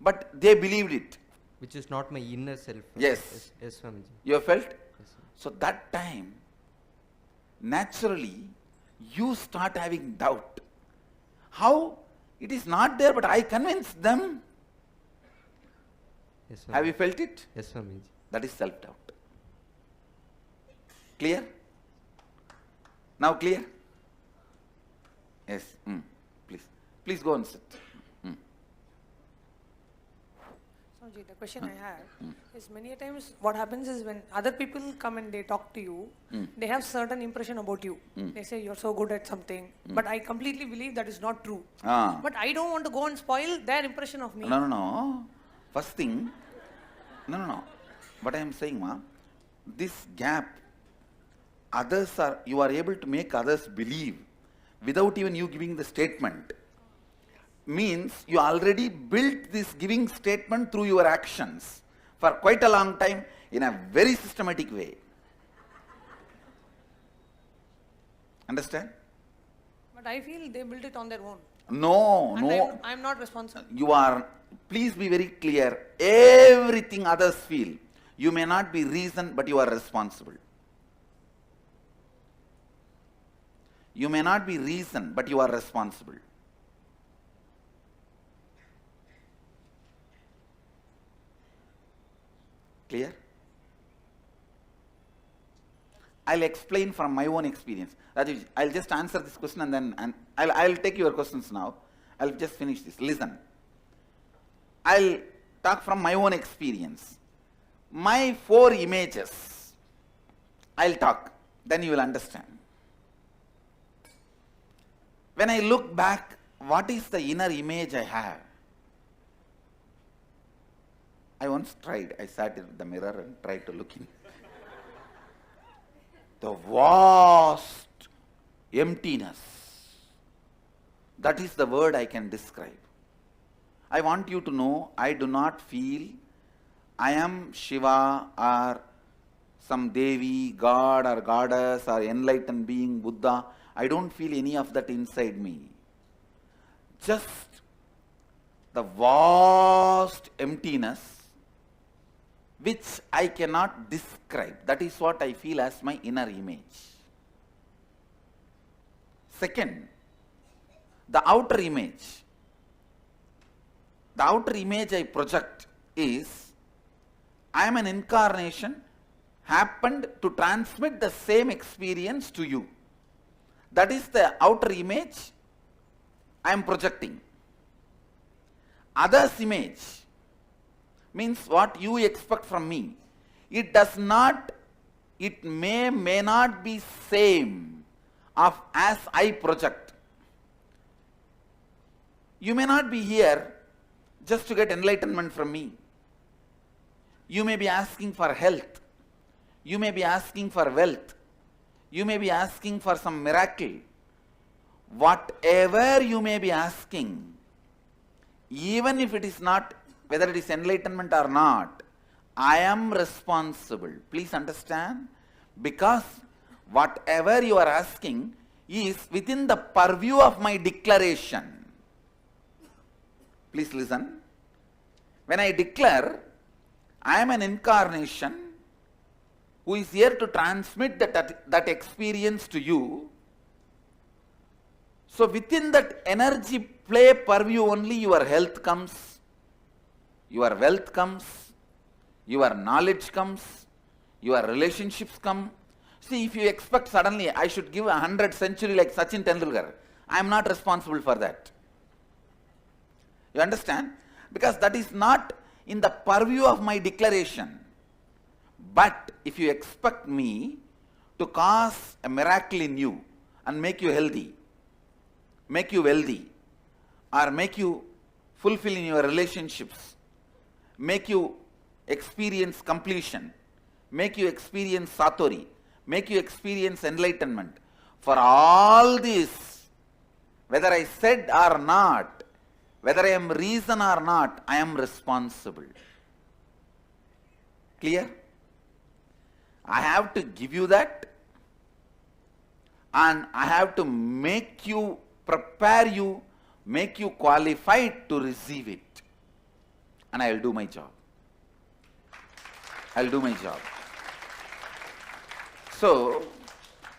but they believed it. Which is not my inner self. Yes. Yes, Swamiji. You have felt? Yes, Swamiji. So that time, naturally, you start having doubt. How? It is not there, but I convinced them. Yes, Swamiji. Have you felt it? Yes, Swamiji. That is self-doubt. Clear? Now clear? Yes. Please. Please go and sit. Swamiji, the question I have is many a times what happens is when other people come and they talk to you, they have certain impression about you. They say you're so good at something, but I completely believe that is not true. But I don't want to go and spoil their impression of me. No. First thing, no. What I am saying, this gap, you are able to make others believe without even you giving the statement. Means you already built this giving statement through your actions for quite a long time in a very systematic way. Understand? But I feel they built it on their own. No. I'm not responsible. Please be very clear. Everything others feel, you may not be reason, but you are responsible. You may not be reason, but you are responsible. Clear? I'll explain from my own experience. Rajesh, I'll just answer this question and then I'll take your questions now. I'll just finish this. Listen. I'll talk from my own experience. My 4 images, I'll talk. Then you will understand. When I look back, what is the inner image I have? I once tried. I sat in the mirror and tried to look in. The vast emptiness. That is the word I can describe. I want you to know, I do not feel I am Shiva or some Devi, God or Goddess or enlightened being, Buddha. I don't feel any of that inside me. Just the vast emptiness which I cannot describe. That is what I feel as my inner image. Second, the outer image. The outer image I project is, I am an incarnation happened to transmit the same experience to you. That is the outer image I am projecting. Others' image means what you expect from me. It may not be same as I project. You may not be here just to get enlightenment from me. You may be asking for health. You may be asking for wealth. You may be asking for some miracle. Whatever you may be asking, even if it is not, whether it is enlightenment or not, I am responsible. Please understand, because whatever you are asking is within the purview of my declaration. Please listen. When I declare, I am an incarnation who is here to transmit that experience to you. So within that energy play purview only your health comes, your wealth comes, your knowledge comes, your relationships come. See, if you expect suddenly I should give 100 century like Sachin Tendulkar, I am not responsible for that. You understand? Because that is not in the purview of my declaration. But if you expect me to cause a miracle in you and make you healthy, make you wealthy, or make you fulfill in your relationships, make you experience completion, make you experience satori, make you experience enlightenment, for all this, whether I said or not, whether I am reason or not, I am responsible. Clear? I have to give you that, and I have to make you, prepare you, make you qualified to receive it. And I will do my job. I will do my job. So,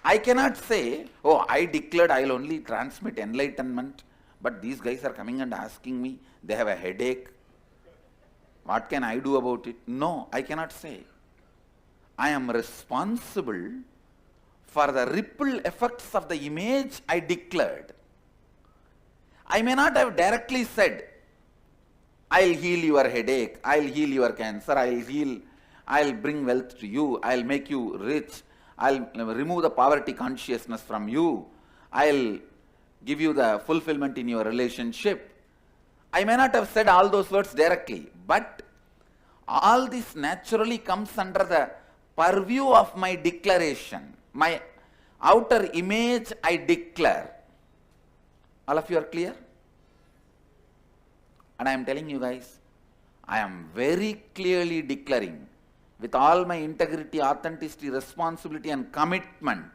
I cannot say, oh, I declared I will only transmit enlightenment, but these guys are coming and asking me, they have a headache. What can I do about it? No, I cannot say. I am responsible for the ripple effects of the image I declared. I may not have directly said, I'll heal your headache, I'll heal your cancer, I'll bring wealth to you, I'll make you rich, I'll remove the poverty consciousness from you, I'll give you the fulfillment in your relationship. I may not have said all those words directly, but all this naturally comes under the purview of my declaration, my outer image I declare. All of you are clear? And I am telling you guys, I am very clearly declaring with all my integrity, authenticity, responsibility and commitment,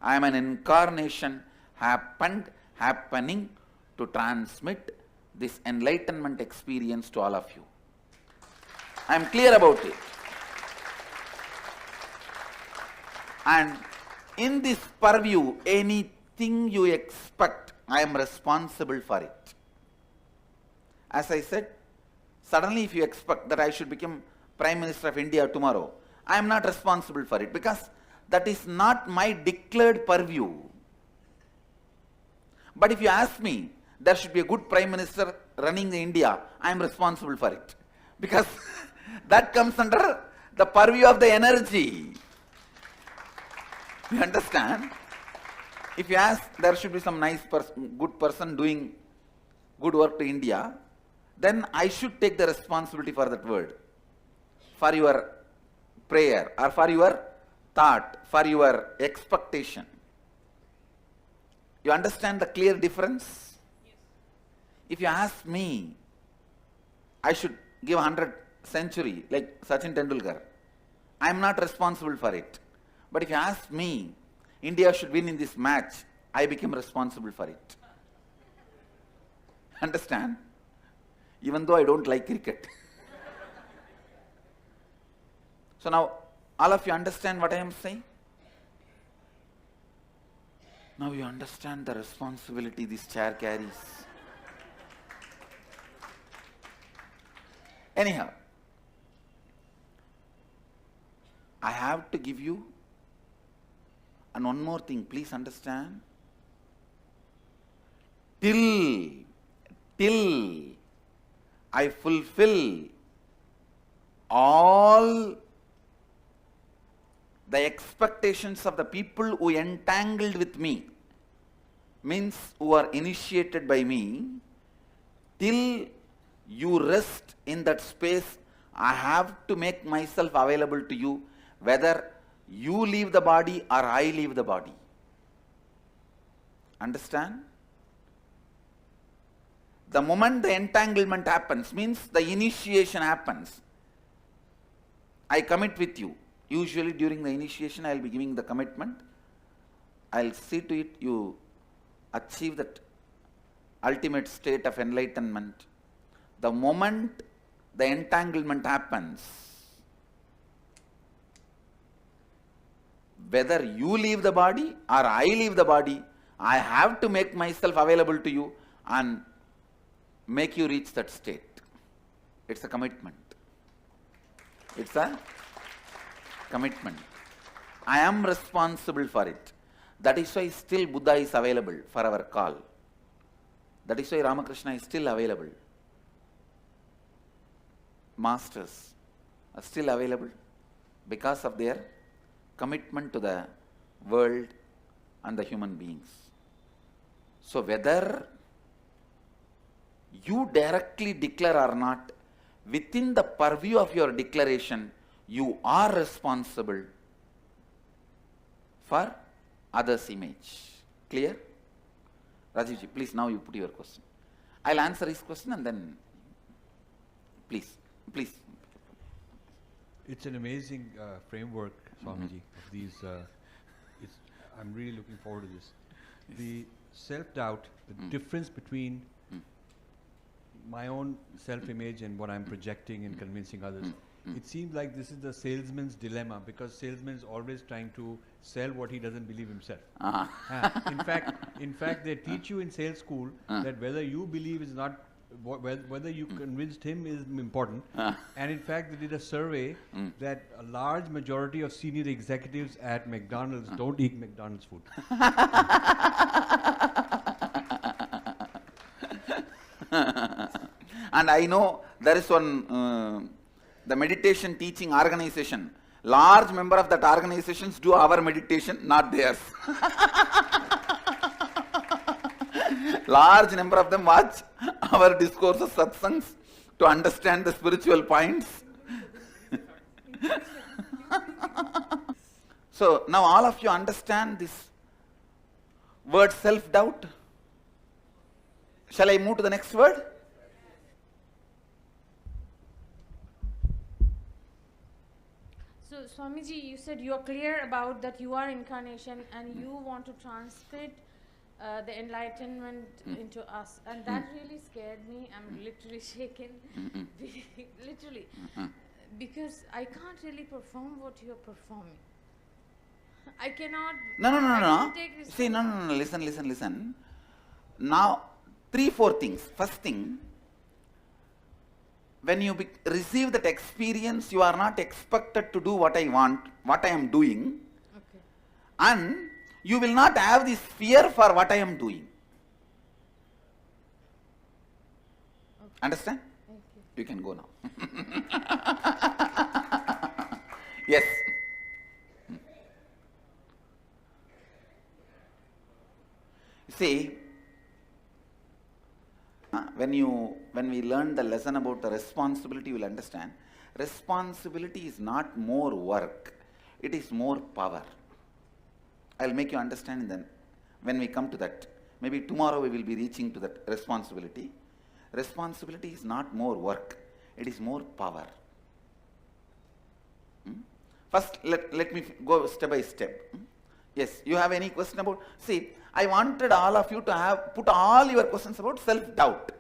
I am an incarnation happening to transmit this enlightenment experience to all of you. I am clear about it. And in this purview, anything you expect, I am responsible for it. As I said, suddenly if you expect that I should become Prime Minister of India tomorrow, I am not responsible for it, because that is not my declared purview. But if you ask me, there should be a good Prime Minister running the India, I am responsible for it. Because that comes under the purview of the energy. You understand? If you ask, there should be some nice person, good person doing good work to India, then I should take the responsibility for that word, for your prayer, or for your thought, for your expectation. You understand the clear difference? Yes. If you ask me, I should give 100 century like Sachin Tendulkar, I am not responsible for it. But if you ask me, India should win in this match, I became responsible for it. Understand? Even though I don't like cricket. So now, all of you understand what I am saying? Now you understand the responsibility this chair carries. Anyhow, I have to give you, and one more thing, please understand. Till I fulfill all the expectations of the people who entangled with me, means who are initiated by me, till you rest in that space, I have to make myself available to you, whether you leave the body or I leave the body. Understand? The moment the entanglement happens, means the initiation happens. I commit with you. Usually during the initiation, I will be giving the commitment. I will see to it you achieve that ultimate state of enlightenment. The moment the entanglement happens, whether you leave the body or I leave the body, I have to make myself available to you and make you reach that state. It's a commitment. It's a commitment. I am responsible for it. That is why still Buddha is available for our call. That is why Ramakrishna is still available. masters are still available because of their commitment to the world and the human beings. So whether you directly declare or not, within the purview of your declaration, you are responsible for others' image. Clear? Rajivji, please now you put your question. I'll answer his question and then please. It's an amazing framework, Swamiji, of these. I'm really looking forward to this. Yes. The self-doubt, the difference between my own self-image and what I'm projecting and convincing others. It seems like this is the salesman's dilemma, because salesman is always trying to sell what he doesn't believe himself. In fact, they teach you in sales school that whether you believe is not, whether you convinced him is important. And in fact, they did a survey that a large majority of senior executives at McDonald's don't eat McDonald's food. And I know there is one, the meditation teaching organization, large member of that organizations do our meditation, not theirs. Large number of them watch our discourses, satsangs, to understand the spiritual points. So now all of you understand this word self-doubt. Shall I move to the next word? So Swamiji, you said you are clear about that you are incarnation and you want to transmit the enlightenment into us, and that really scared me. I'm literally shaken, literally, because I can't really perform what you're performing. I cannot. No. Take See, no. Listen. Now, 3-4 things. First thing, when you receive that experience, you are not expected to do what I want, what I am doing. Okay. And you will not have this fear for what I am doing. Okay. Understand? Thank you. You can go now. Yes. See, when we learn the lesson about the responsibility, you will understand. Responsibility is not more work, it is more power. I'll make you understand then when we come to that. Maybe tomorrow we will be reaching to that responsibility. Responsibility is not more work, it is more power. First, let me go step by step. Yes, you have any question about? See, I wanted all of you to put all your questions about self-doubt.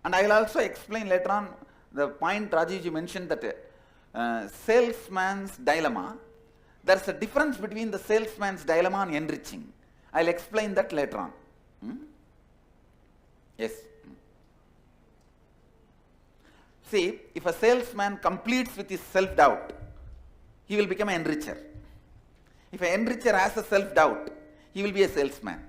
And I will also explain later on the point Rajivji mentioned, that salesman's dilemma. There is a difference between the salesman's dilemma and enriching. I will explain that later on. Yes. See, if a salesman completes with his self-doubt, he will become an enricher. If an enricher has a self-doubt, he will be a salesman.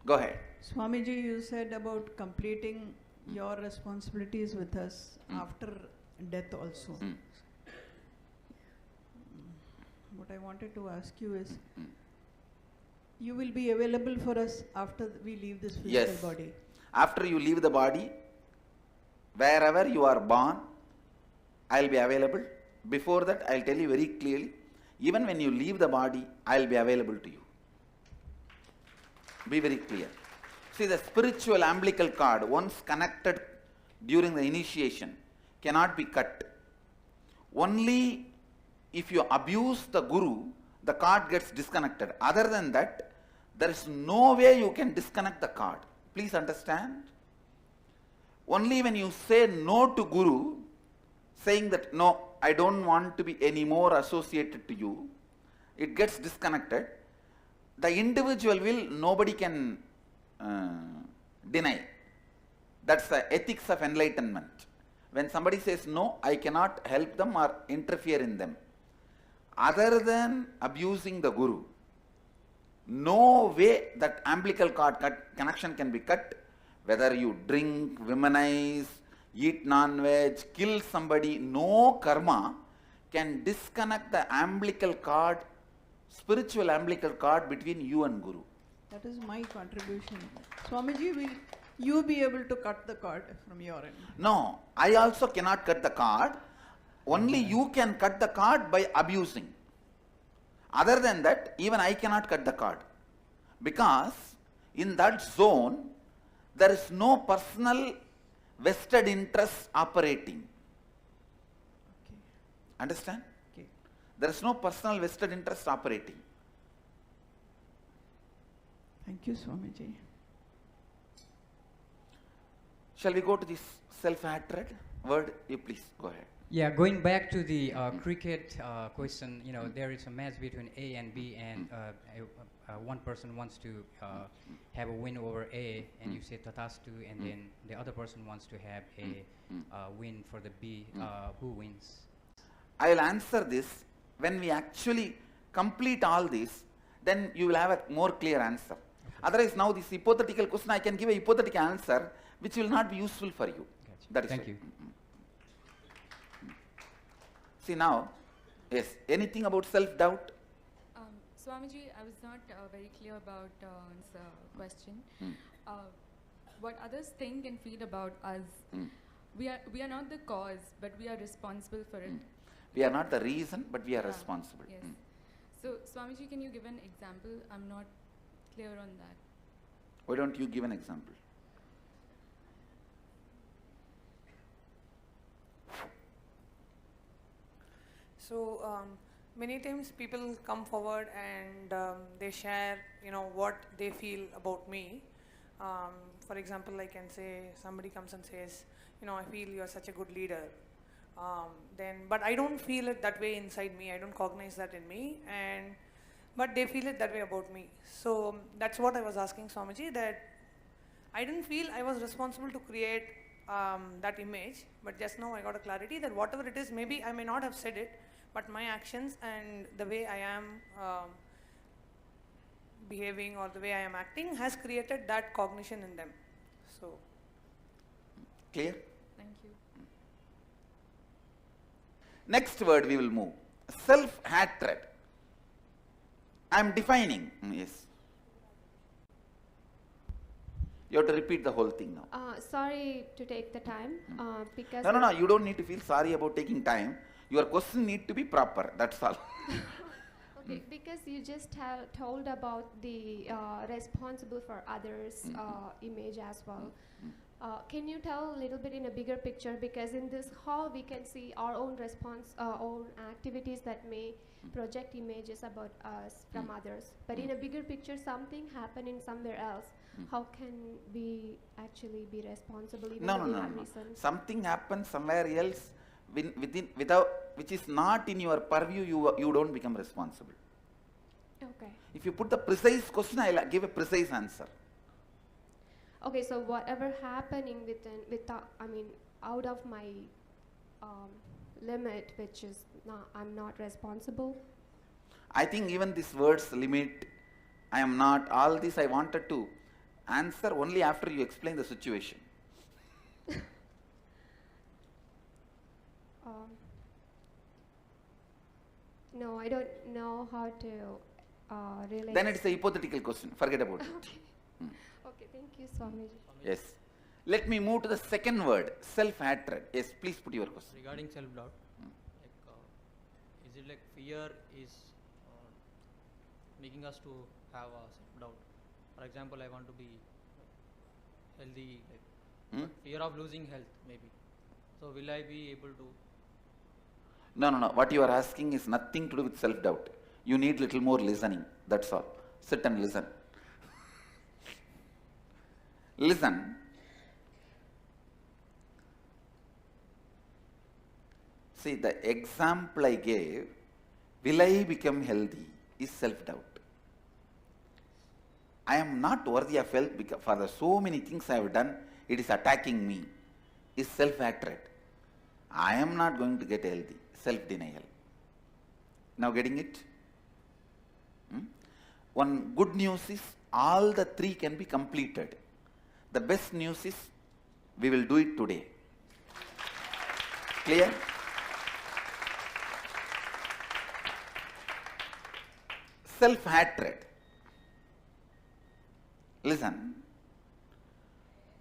Go ahead. Swamiji, you said about completing your responsibilities with us after death also. What I wanted to ask you is, you will be available for us after we leave this physical body? After you leave the body, wherever you are born, I will be available. Before that, I will tell you very clearly, even when you leave the body, I will be available to you. Be very clear. See, the spiritual umbilical cord, once connected during the initiation, cannot be cut. Only if you abuse the guru, the cord gets disconnected. Other than that, there is no way you can disconnect the cord. Please understand. Only when you say no to Guru, saying that no, I don't want to be any more associated to you, it gets disconnected. The individual will, nobody can deny. That's the ethics of enlightenment. When somebody says no, I cannot help them or interfere in them. Other than abusing the Guru, no way that umbilical cord connection can be cut. Whether you drink, womanize, eat non-veg, kill somebody, no karma can disconnect the umbilical cord, spiritual umbilical cord between you and Guru. That is my contribution. Swamiji, will you be able to cut the cord from your end? No, I also cannot cut the cord. Only you can cut the cord by abusing. Other than that, even I cannot cut the cord. Because in that zone, there is no personal vested interest operating. Okay. Understand? Okay. There is no personal vested interest operating. Thank you, Swamiji. Shall we go to this self-hatred word? You please go ahead. Yeah, going back to the cricket question, you know, there is a match between A and B, and one person wants to have a win over A, and you say Tatastu, and then the other person wants to have a win for the B. Who wins? I will answer this. When we actually complete all this, then you will have a more clear answer. Otherwise, now this hypothetical question, I can give a hypothetical answer which will not be useful for you. Gotcha. That is Thank all. you. See now, yes, anything about self-doubt? Swamiji, I was not very clear about this question. What others think and feel about us, we are not the cause, but we are responsible for it. We are not the reason, but we are Yeah, responsible. Yes. So, Swamiji, can you give an example? I'm not clear on that. Why don't you give an example? So many times people come forward and they share, what they feel about me. For example, I can say somebody comes and says, I feel you are such a good leader. But I don't feel it that way inside me. I don't cognize that in me, but they feel it that way about me. So that's what I was asking Swamiji, that I didn't feel I was responsible to create that image, but just now I got a clarity that whatever it is, maybe I may not have said it, but my actions and the way I am behaving or the way I am acting has created that cognition in them. So, Clear? Thank you. Next word we will move. Self-hatred. I am defining. Yes. You have to repeat the whole thing now. Sorry to take the time because No, you don't need to feel sorry about taking time. Your question need to be proper, that's all. okay, because you just have told about the responsible for others image as well. Can you tell a little bit in a bigger picture, because in this hall we can see our own own activities that may project images about us from others, but in a bigger picture something happened in somewhere else. How can we actually be responsible even though we have reason? Something happens somewhere else which is not in your purview, you don't become responsible. Okay. If you put the precise question, I'll give a precise answer. Okay, so whatever happening out of my limit, which is not, I'm not responsible. I think even this word's limit, I am not, all this I wanted to answer only after you explain the situation. No, I don't know how to relate. Then it's a hypothetical question, forget about it. Okay. Okay, thank you, Swamiji. Yes. Let me move to the second word, self-hatred. Yes, please put your question. Regarding self-doubt, is it like fear is making us to have a self-doubt? For example, I want to be healthy, but fear of losing health maybe. So will I be able to? No. What you are asking is nothing to do with self-doubt. You need little more listening, that's all. Sit and listen. Listen. See, the example I gave, will I become healthy, is self-doubt. I am not worthy of health because for the so many things I have done, it is attacking me, is self-hatred. I am not going to get healthy, self-denial. Now getting it? One good news is all the three can be completed. The best news is we will do it today. Clear? Self-hatred. Listen,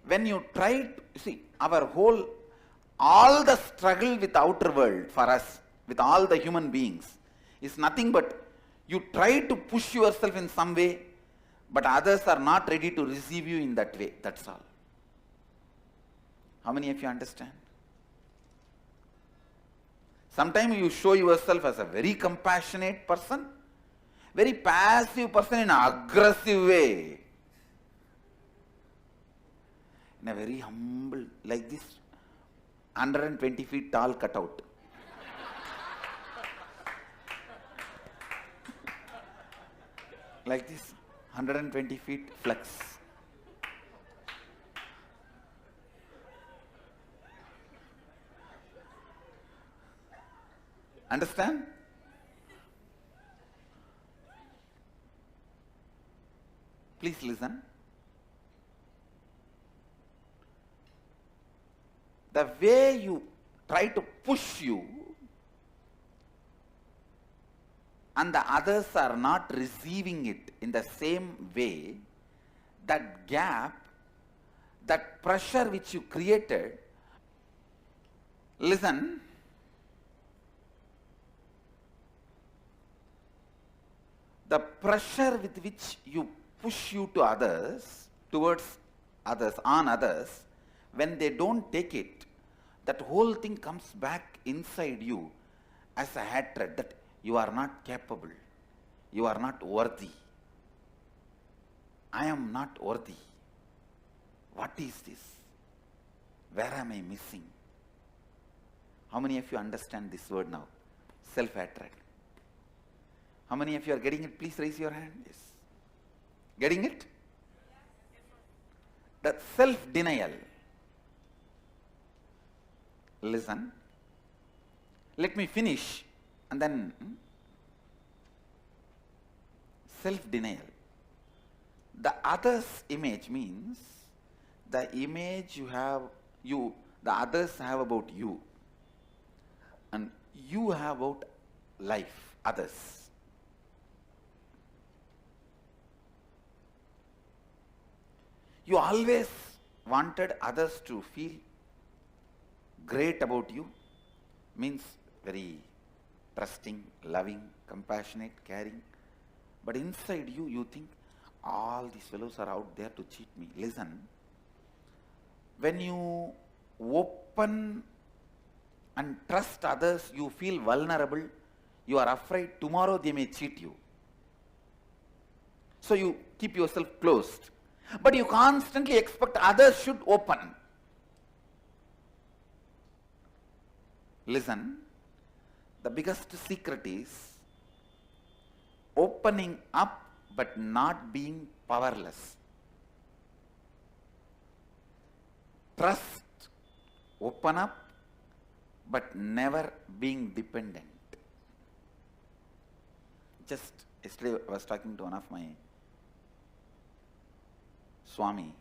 when you try to see all the struggle with the outer world for us, with all the human beings, is nothing but you try to push yourself in some way, but others are not ready to receive you in that way. That's all. How many of you understand? Sometimes you show yourself as a very compassionate person, very passive person in an aggressive way. In a very humble, like this, 120 feet tall cutout. Like this, 120 feet flex. Understand? Please listen. The way you try to push you and the others are not receiving it in the same way, that gap, that pressure which you created, listen, the pressure with which you push you to others, towards others, on others, when they don't take it, that whole thing comes back inside you as a hatred that you are not capable, you are not worthy. I am not worthy. What is this? Where am I missing? How many of you understand this word now? Self-hatred. How many of you are getting it? Please raise your hand. Yes. Getting it? That self-denial. Listen. Let me finish and then self-denial. The other's image means the image the others have about you, and you have about life, others. You always wanted others to feel great about you, means very trusting, loving, compassionate, caring. But inside you, you think, all these fellows are out there to cheat me. Listen, when you open and trust others, you feel vulnerable, you are afraid tomorrow they may cheat you. So you keep yourself closed. But you constantly expect others should open. Listen, the biggest secret is opening up but not being powerless. Trust, open up, but never being dependent. Just yesterday I was talking to one of my Swami.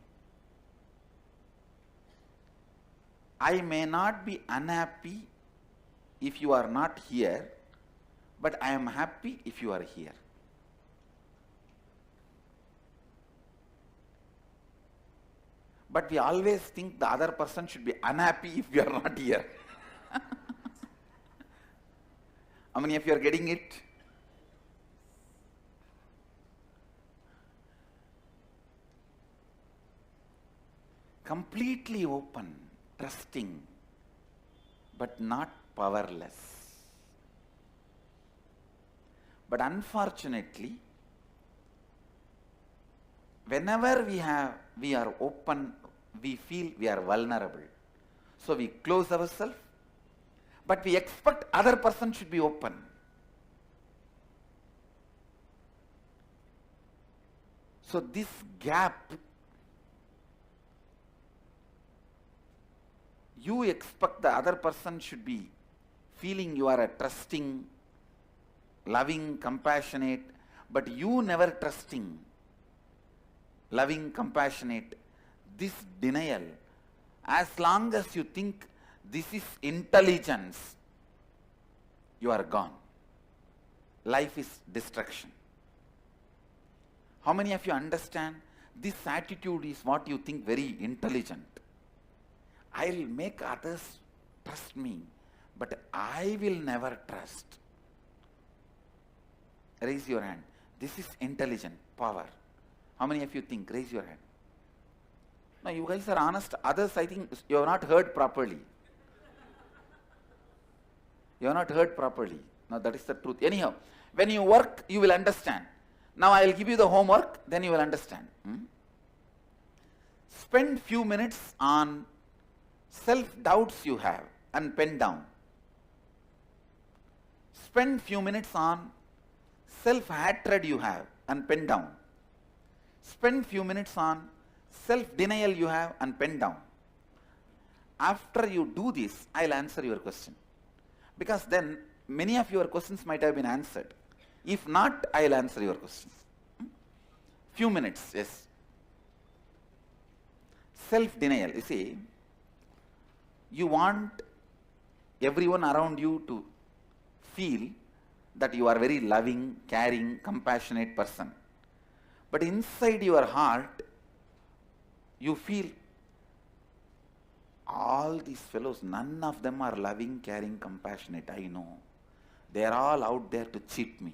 I may not be unhappy if you are not here, but I am happy if you are here. But we always think the other person should be unhappy if you are not here. How many of you are getting it? Completely open, trusting, but not powerless. But unfortunately, whenever we are open, we feel we are vulnerable. So we close ourselves, But we expect other person should be open. So this gap, you expect the other person should be feeling you are a trusting, loving, compassionate, but you never trusting, loving, compassionate. This denial, as long as you think this is intelligence, you are gone. Life is destruction. How many of you understand this attitude is what you think very intelligent? I'll make others trust me, but I will never trust. Raise your hand. This is intelligent power. How many of you think? Raise your hand. No, you guys are honest. Others, I think you have not heard properly. You have not heard properly. No, that is the truth. Anyhow, when you work, you will understand. Now I will give you the homework, then you will understand. Spend few minutes on self-doubts you have and pen down. Spend few minutes on self-hatred you have and pen down. Spend few minutes on self-denial you have and pen down. After you do this, I will answer your question. Because then many of your questions might have been answered. If not, I will answer your questions. Few minutes, yes. Self-denial, you see, you want everyone around you to feel that you are very loving, caring, compassionate person. But inside your heart, you feel all these fellows, none of them are loving, caring, compassionate, I know. They are all out there to cheat me.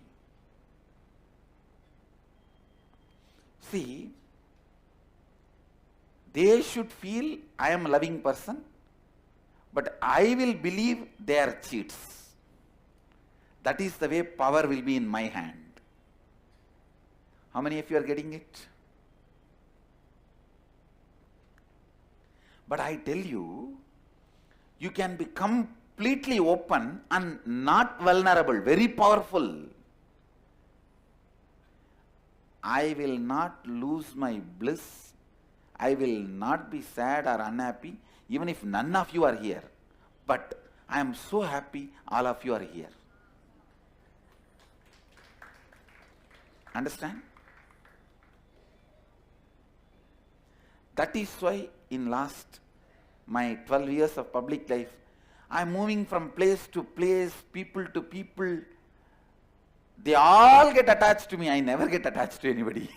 See, they should feel I am a loving person, but I will believe they are cheats. That is the way power will be in my hand. How many of you are getting it? But I tell you, you can be completely open and not vulnerable, very powerful. I will not lose my bliss. I will not be sad or unhappy, even if none of you are here. But I am so happy all of you are here. Understand? That is why in last my 12 years of public life, I am moving from place to place, people to people. They all get attached to me. I never get attached to anybody.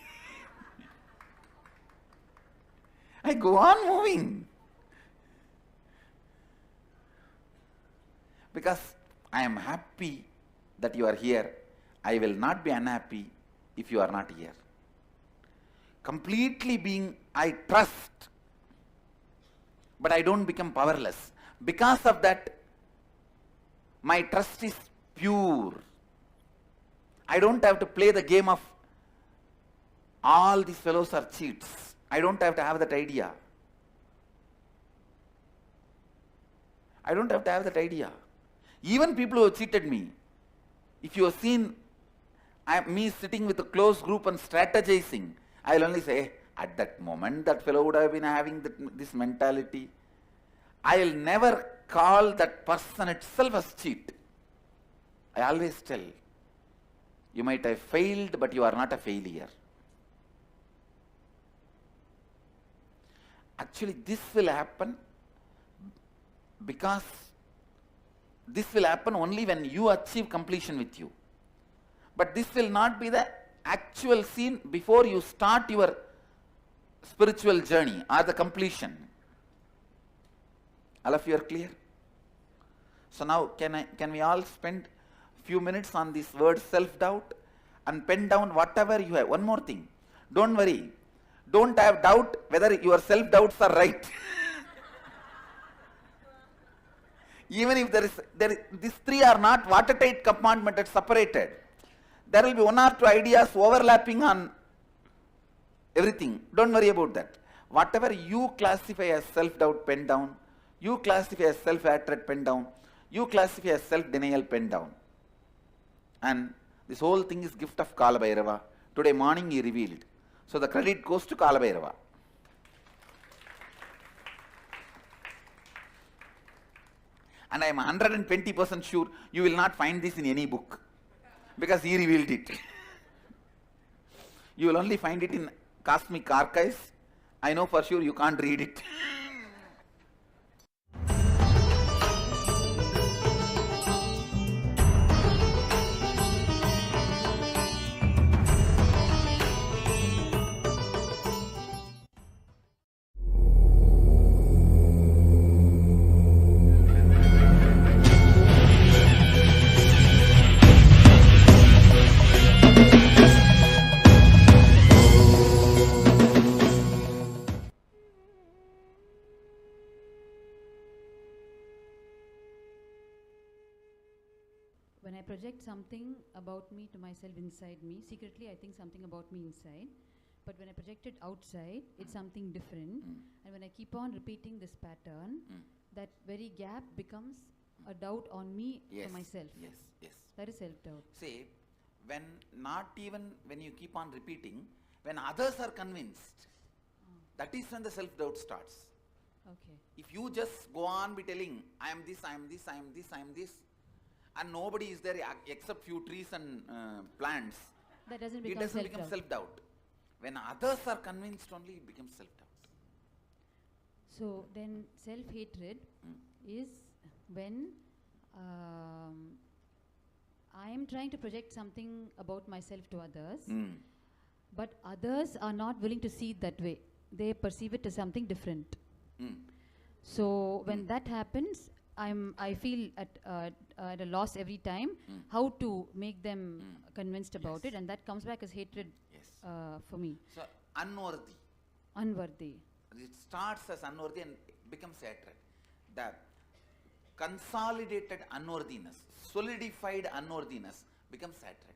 I go on moving. Because I am happy that you are here. I will not be unhappy if you are not here. Completely being, I trust, but I don't become powerless. Because of that, my trust is pure. I don't have to play the game of all these fellows are cheats. I don't have to have that idea. I don't have to have that idea. Even people who have cheated me, if you have seen me sitting with a close group and strategizing, I will only say, at that moment that fellow would have been having this mentality. I will never call that person itself as cheat. I always tell, you might have failed, but you are not a failure. Actually, this will happen because this will happen only when you achieve completion with you. But this will not be the actual scene before you start your spiritual journey or the completion. All of you are clear? So now can we all spend few minutes on this word self-doubt and pen down whatever you have. One more thing, don't worry, don't have doubt whether your self-doubts are right. Even if these three are not watertight compartmented, separated, there will be one or two ideas overlapping on everything. Don't worry about that. Whatever you classify as self-doubt, pen down. You classify as self-hatred, pen down. You classify as self-denial pen down. And this whole thing is gift of Kala Bhairava. Today morning he revealed. So the credit goes to Kala Bhairava. And I am 120% sure you will not find this in any book. Because he revealed it. You will only find it in cosmic archives. I know for sure you can't read it. When I project something about me to myself inside me, secretly I think something about me inside. But when I project it outside, it's something different. And when I keep on repeating this pattern, that very gap becomes a doubt on me for myself. Yes, yes. That is self-doubt. See, when not even when you keep on repeating, when others are convinced, that is when the self-doubt starts. Okay. If you just go on be telling, I am this, I am this, I am this, I am this, and nobody is there except few trees and plants, That doesn't it become doesn't become self-doubt. self-doubt. When others are convinced only, it becomes self-doubt. So then self-hatred is when I am trying to project something about myself to others, but others are not willing to see it that way. They perceive it as something different. So when that happens, I feel at a loss every time how to make them convinced about it, and that comes back as hatred for me. So, unworthy. Unworthy. It starts as unworthy and becomes hatred. The consolidated unworthiness, solidified unworthiness becomes hatred.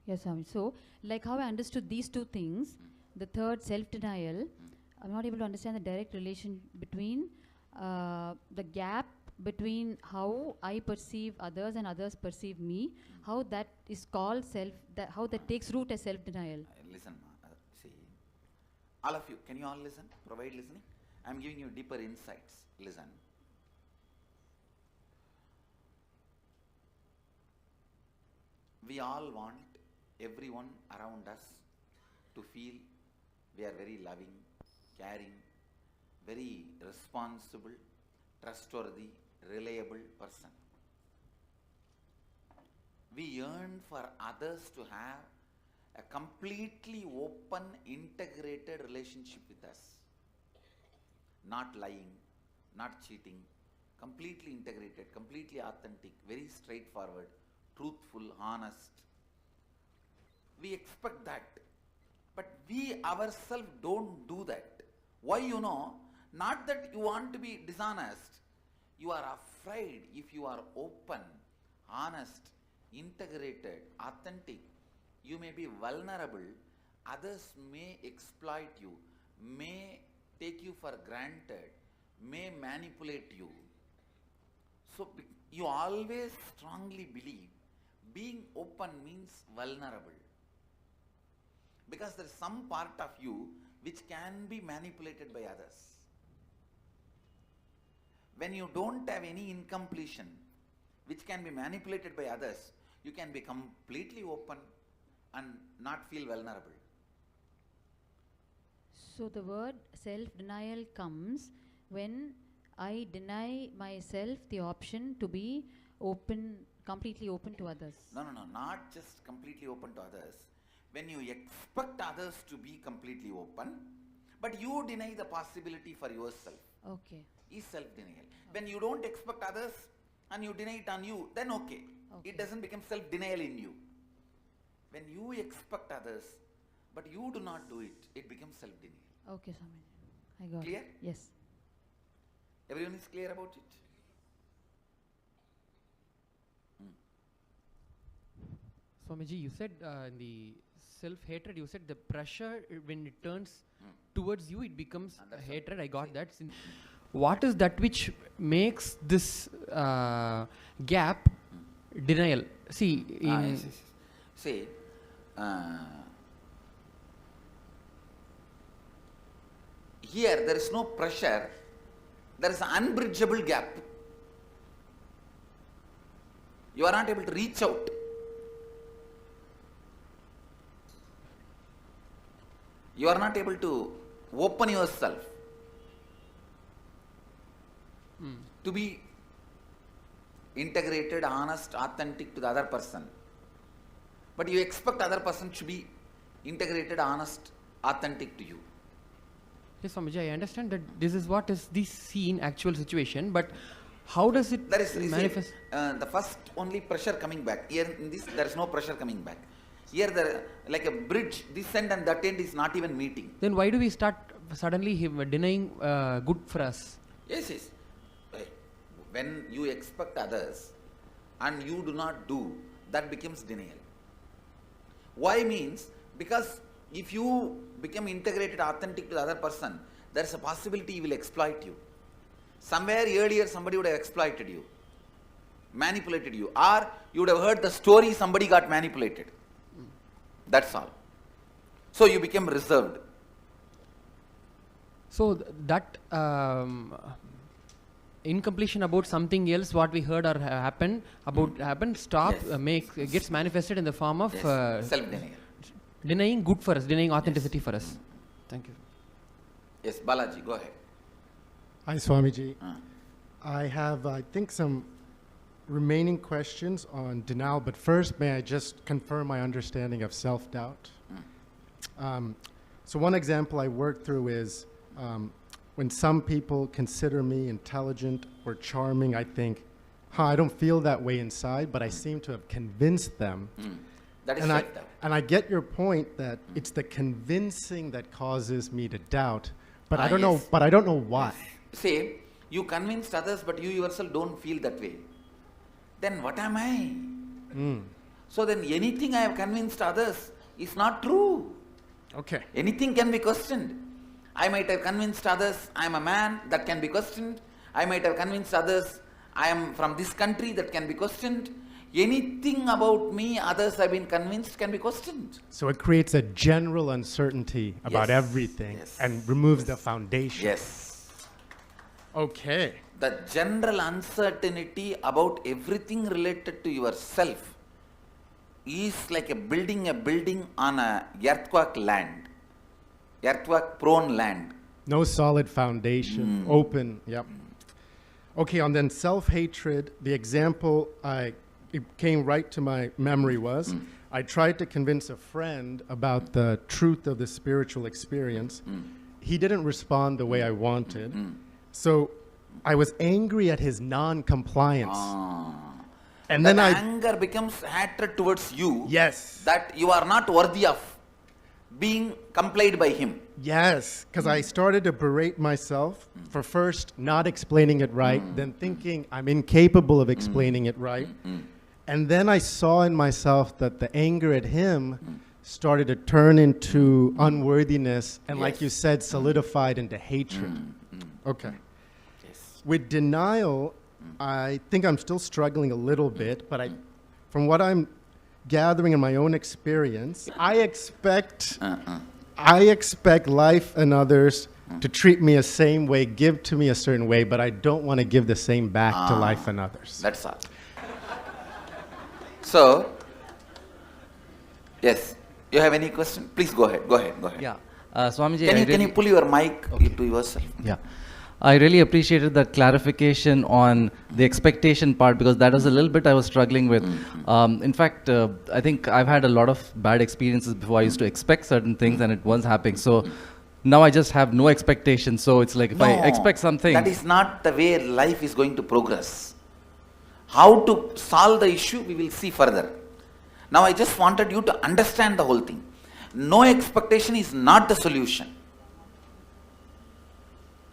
Yes, Swami. So, like how I understood these two things, the third, self-denial, I'm not able to understand the direct relation between the gap between how I perceive others and others perceive me, how that is called how that takes root as self-denial. Listen, see, all of you, can you all listen? Provide listening. I am giving you deeper insights. Listen. We all want everyone around us to feel we are very loving, caring, very responsible, trustworthy, reliable person. We yearn for others to have a completely open, integrated relationship with us. Not lying, not cheating, completely integrated, completely authentic, very straightforward, truthful, honest. We expect that. But we ourselves don't do that. Why, you know? Not that you want to be dishonest. You are afraid if you are open, honest, integrated, authentic, you may be vulnerable. Others may exploit you, may take you for granted, may manipulate you. So you always strongly believe being open means vulnerable. Because there is some part of you which can be manipulated by others. When you don't have any incompletion which can be manipulated by others, you can be completely open and not feel vulnerable. So the word self-denial comes when I deny myself the option to be open, completely open to others. No, not just completely open to others. When you expect others to be completely open, but you deny the possibility for yourself. Okay. Is self-denial. When you don't expect others and you deny it on you, then okay. It doesn't become self-denial in you. When you expect others, but you do not do it, it becomes self-denial. Okay, Swami. I got Clear? it. Yes. Everyone is clear about it? Swamiji, you said in the self-hatred, you said the pressure, when it turns towards you, it becomes hatred. I got that. What is that which makes this gap, denial. See, in Yes. See, here there is no pressure, there is an unbridgeable gap. You are not able to reach out. You are not able to open yourself to be integrated, honest, authentic to the other person. But you expect other person to be integrated, honest, authentic to you. yes, Swamiji, I understand that this is what is the seen actual situation, but how does it There is manifest? the first only pressure coming back. Here in this there is no pressure coming back. Here there like a bridge, this end and that end is not even meeting. Then why do we start suddenly denying good for us? Yes, yes. When you expect others and you do not do, that becomes denial. Why means, because if you become integrated, authentic to the other person, there is a possibility he will exploit you. Somewhere earlier somebody would have exploited you, manipulated you, or you would have heard the story somebody got manipulated. That's all. So you became reserved. So that incompletion about something else, what we heard or happened about happened, stop, Yes. gets manifested in the form of Self-denial. denying good for us, denying authenticity for us. Thank you. Yes, Balaji, go ahead. Hi, Swamiji. I have, I think, some remaining questions on denial, but first, may I just confirm my understanding of self-doubt? So one example I worked through is when some people consider me intelligent or charming, I think, I don't feel that way inside, but I seem to have convinced them. That is And self-doubt. I get your point that it's the convincing that causes me to doubt, but I don't know. Yes. But I don't know why. Say, you convinced others, but you yourself don't feel that way. Then what am I? So then anything I have convinced others is not true. Okay. Anything can be questioned. I might have convinced others I am a man, that can be questioned. I might have convinced others I am from this country, that can be questioned. Anything about me others have been convinced can be questioned. So it creates a general uncertainty about Yes. everything Yes. and removes the foundation. Yes. Okay. The general uncertainty about everything related to yourself is like building a building on a earthquake land, earthquake prone land. No solid foundation, open. Yep. Okay, and then self-hatred, the example it came right to my memory was, I tried to convince a friend about the truth of the spiritual experience. He didn't respond the way I wanted. So I was angry at his non-compliance. And That then anger becomes hatred towards you. Yes. That you are not worthy of being complied by him. Yes, because I started to berate myself for first not explaining it right, then thinking I'm incapable of explaining it right. And then I saw in myself that the anger at him started to turn into unworthiness and, like you said, solidified into hatred. Okay. Yes. With denial, I think I'm still struggling a little bit, but from what I'm gathering in my own experience, I expect life and others to treat me the same way, give to me a certain way, but I don't want to give the same back to life and others. That's all. So, yes, you have any question? Please go ahead. Yeah, Swamiji, Can you pull your mic to yourself? Yeah. I really appreciated that clarification on the expectation part, because that was a little bit I was struggling with. In fact, I think I've had a lot of bad experiences before. I used to expect certain things and it wasn't happening. So now I just have no expectation. So it's like if I expect something. That is not the way life is going to progress. How to solve the issue, we will see further. Now I just wanted you to understand the whole thing. No expectation is not the solution.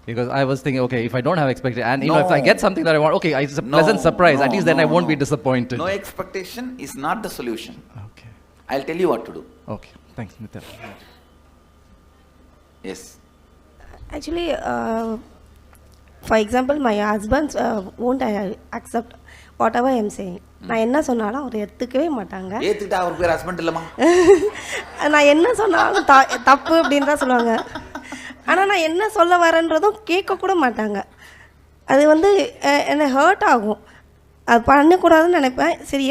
Because I was thinking, okay, if I don't have expectation, and if I get something that I want, okay, it's a pleasant surprise. At least then I won't be disappointed. No expectation is not the solution. Okay. I'll tell you what to do. Okay. Thanks, Nithyananda. Yes. Actually, For example, my husband won't accept whatever I am saying. நான் என்ன சொன்னாலும் அவர் ஏற்றுக்கவே மாட்டாங்க. ஏற்றுக்கிட்டா அவர் பேர் husband இல்லைம்மா. நான் என்ன சொன்னாலும் தப்பு அப்படின்னு தான் சொல்லுவாங்க. ஆனால் நான் என்ன சொல்ல வரேன்றதும் கேட்கக்கூட மாட்டாங்க. அது வந்து என்னை ஹர்ட் ஆகும். அது பண்ணக்கூடாதுன்னு நினைப்பேன். சரி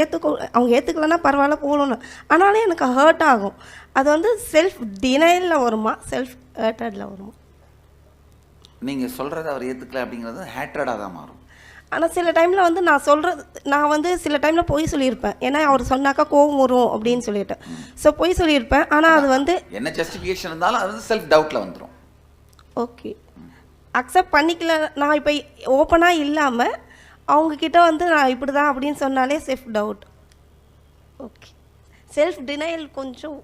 அவங்க ஏற்றுக்கலன்னா பரவாயில்ல போகணுன்னு. ஆனாலும் எனக்கு ஹர்ட் ஆகும். அது வந்து செல்ஃப் டினையலில் வருமா, செல்ஃப் ஹேட்டடில் வருமா? நீங்கள் சொல்கிறது அவர் ஏற்றுக்கல அப்படிங்கிறது ஹேட்ரடாக தான் மாறும். ஆனால் சில டைமில் வந்து நான் வந்து சில டைமில் பொய் சொல்லியிருப்பேன். ஏன்னா அவர் சொன்னாக்கா கோவம் வரும் அப்படின்னு சொல்லிட்டு. ஸோ பொய் சொல்லியிருப்பேன். ஆனால் அது வந்து என்ன ஜஸ்டிஃபிகேஷன் இருந்தாலும் அது வந்து செல்ஃப் டவுட்டில் வந்துடும். ஓகே, அக்செப்ட் பண்ணிக்கல. நான் இப்போ ஓப்பனாக இல்லாமல் அவங்கக்கிட்ட வந்து நான் இப்படி தான் அப்படின்னு சொன்னாலே self doubt. Okay, self denial கொஞ்சம்.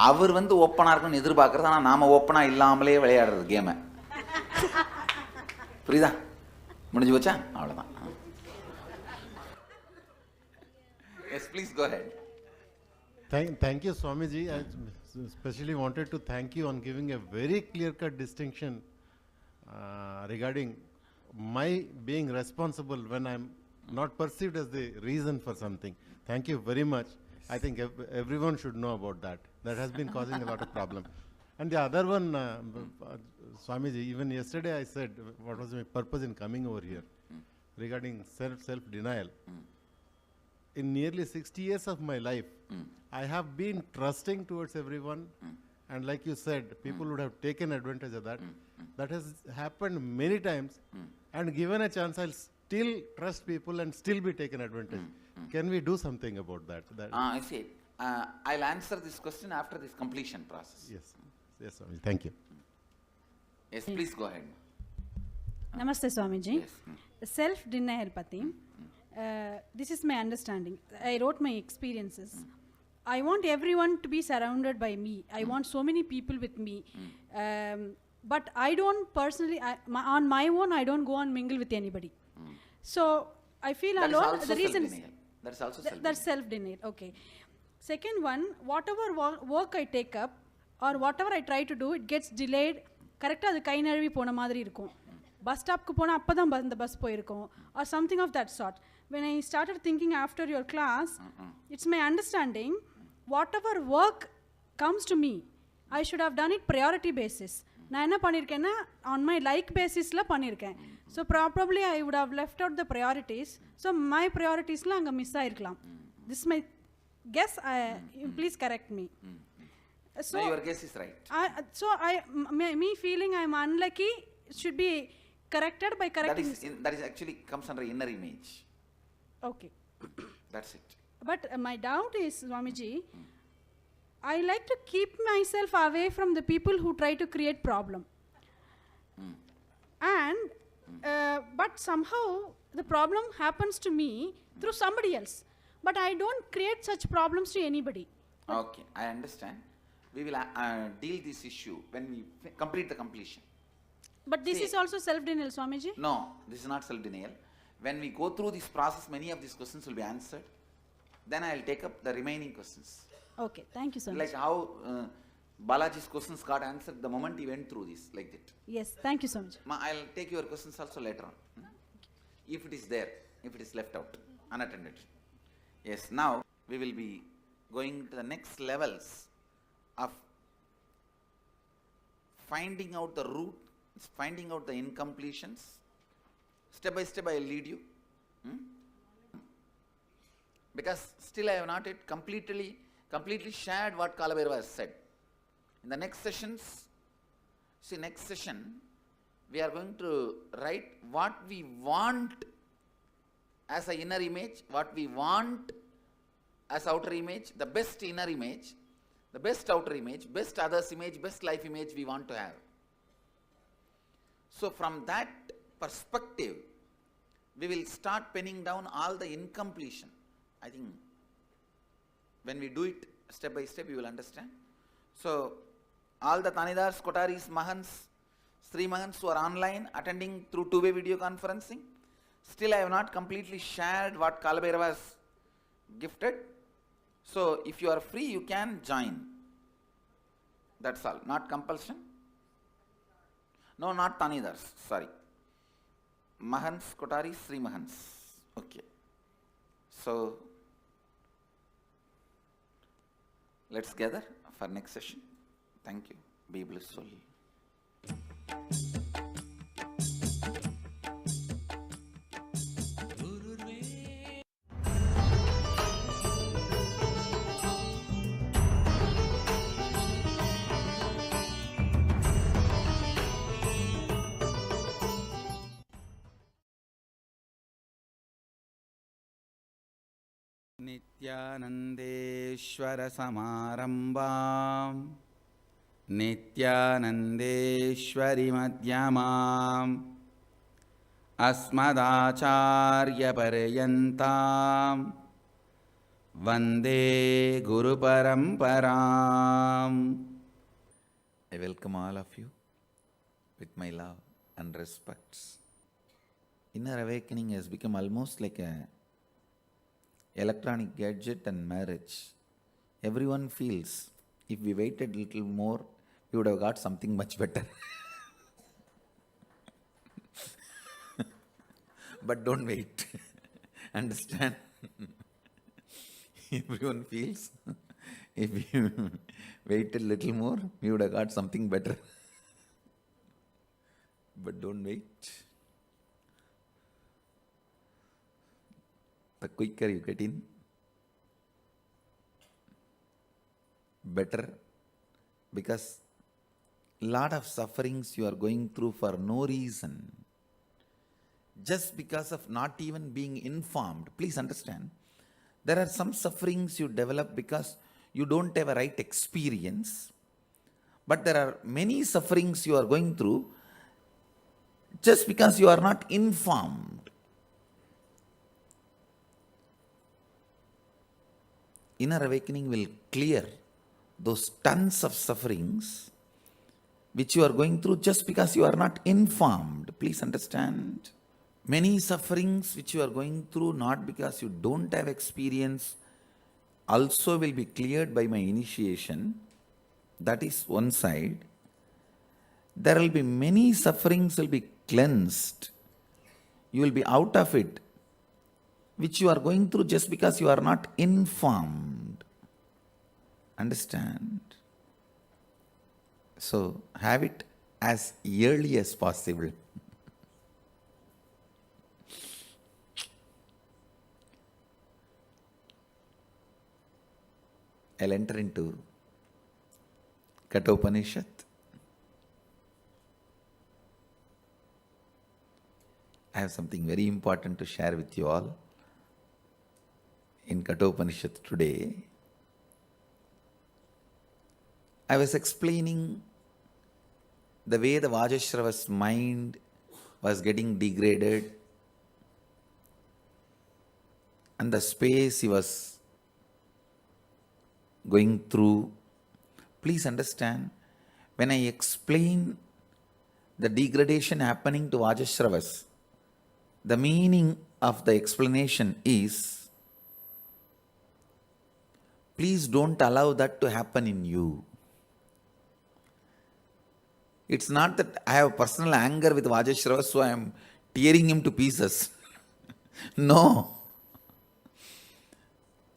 அவர் வந்து ஓப்பனாக இருக்குன்னு எதிர்பார்க்குறது, ஆனால் நாம் ஓப்பனாக இல்லாமலே விளையாடுறது கேமை. புரியுதா? முடிஞ்சு போச்சா? அவ்வளோதான். Yes, please go ahead. Thank you, Swamiji. I especially wanted to thank you on giving a very clear-cut distinction regarding my being responsible when I'm not perceived as the reason for something. Thank you very much. I think everyone should know about that. That has been causing a lot of problem. And the other one, Swamiji, even yesterday I said what was my purpose in coming over here regarding self-denial. In nearly 60 years of my life, I have been trusting towards everyone, and like you said, people would have taken advantage of that. That has happened many times, and given a chance, I'll still trust people and still be taken advantage. Can we do something about that? I see. I'll answer this question after this completion process. Yes, yes, Swami. Thank you. Yes, please go ahead. Namaste, Swamiji. Yes. Self-denial pati. This is my understanding. I wrote my experiences. I want everyone to be surrounded by me. I want so many people with me. But I don't personally, on my own, I don't go and mingle with anybody. So I feel that alone. Is also the reason self-denial. That's also self-denial. That's self-denial. Okay. Second one, whatever work I take up or whatever I try to do, it gets delayed. கரெக்டாக அது கை நழுவி போன மாதிரி இருக்கும். Bus ஸ்டாப்க்கு போனால் அப்போ தான் இந்த பஸ் போயிருக்கும் or something of that sort. When I started thinking after your class, it's my understanding, whatever work comes to me, I should have done it priority basis. நான் என்ன பண்ணியிருக்கேன்னா on my like basisல பண்ணியிருக்கேன். So probably I would have left out the priorities. So my prioritiesலாம் அங்கே miss ஆயிருக்கலாம். This is my guess. Please correct me. So no, your guess is right. Me feeling I'm unlucky should be corrected by correcting. That is actually comes under inner image. Okay. That's it. But my doubt is, Swamiji, I like to keep myself away from the people who try to create problem. And but somehow the problem happens to me through somebody else. But I don't create such problems to anybody. Okay, I understand. We will deal this issue when we complete the completion. But this is also self-denial, Swamiji? No, this is not self-denial. When we go through this process, many of these questions will be answered. Then I will take up the remaining questions. Okay, thank you so much. Like how Balaji's questions got answered the moment he went through this, like that. Yes, thank you so much. I'll take your questions also later on. If it is there, if it is left out, unattended. Yes, now we will be going to the next levels of finding out the root, finding out the incompletions. Step by step I will lead you. Because still I have not yet completely shared what Kalabhairava has said. In the next sessions, next session, we are going to write what we want as an inner image, what we want as outer image, the best inner image, the best outer image, best others image, best life image we want to have. So from that perspective, we will start penning down all the incompletion. I think when we do it step by step, you will understand. So all the Tanidars, Kotaris, Mahans, Sri Mahans who are online attending through two-way video conferencing, still I have not completely shared what Kalabhairava has gifted. So if you are free, you can join. That's all, not compulsion. No, not Tanidars, sorry. Mahans, Kotari, Sri Mahans. Okay. So, let's gather for next session. Thank you. Be blissful. नित्यानन्देश्वरसमारम्भां नित्यानन्देश्वरिमध्यमाम् अस्मदाचार्यपर्यन्तां वन्दे गुरुपरम्पराम्. I welcome all of you with my love and respects. Inner awakening has become almost like a electronic gadget and marriage. Everyone feels if we waited a little more, we would have got something much better. But don't wait. Understand? Everyone feels if you waited a little more, we would have got something better. But don't wait. The quicker you get in, better, because lot of sufferings you are going through for no reason, just because of not even being informed. Please understand, there are some sufferings you develop because you don't have a right experience, but there are many sufferings you are going through just because you are not informed. Inner awakening will clear those tons of sufferings which you are going through just because you are not informed. Please understand. Many sufferings which you are going through not because you don't have experience also will be cleared by my initiation. That is one side. There will be many sufferings will be cleansed. You will be out of it, which you are going through just because you are not informed. Understand? So, have it as early as possible. I'll enter into Kathopanishad. I have something very important to share with you all. In Kathopanishad today, I was explaining the way the Vajashrava's mind was getting degraded and the space he was going through. Please understand, when I explain the degradation happening to Vajashravas, the meaning of the explanation is, please don't allow that to happen in you. It's not that I have personal anger with Vajashrava, so I am tearing him to pieces. No.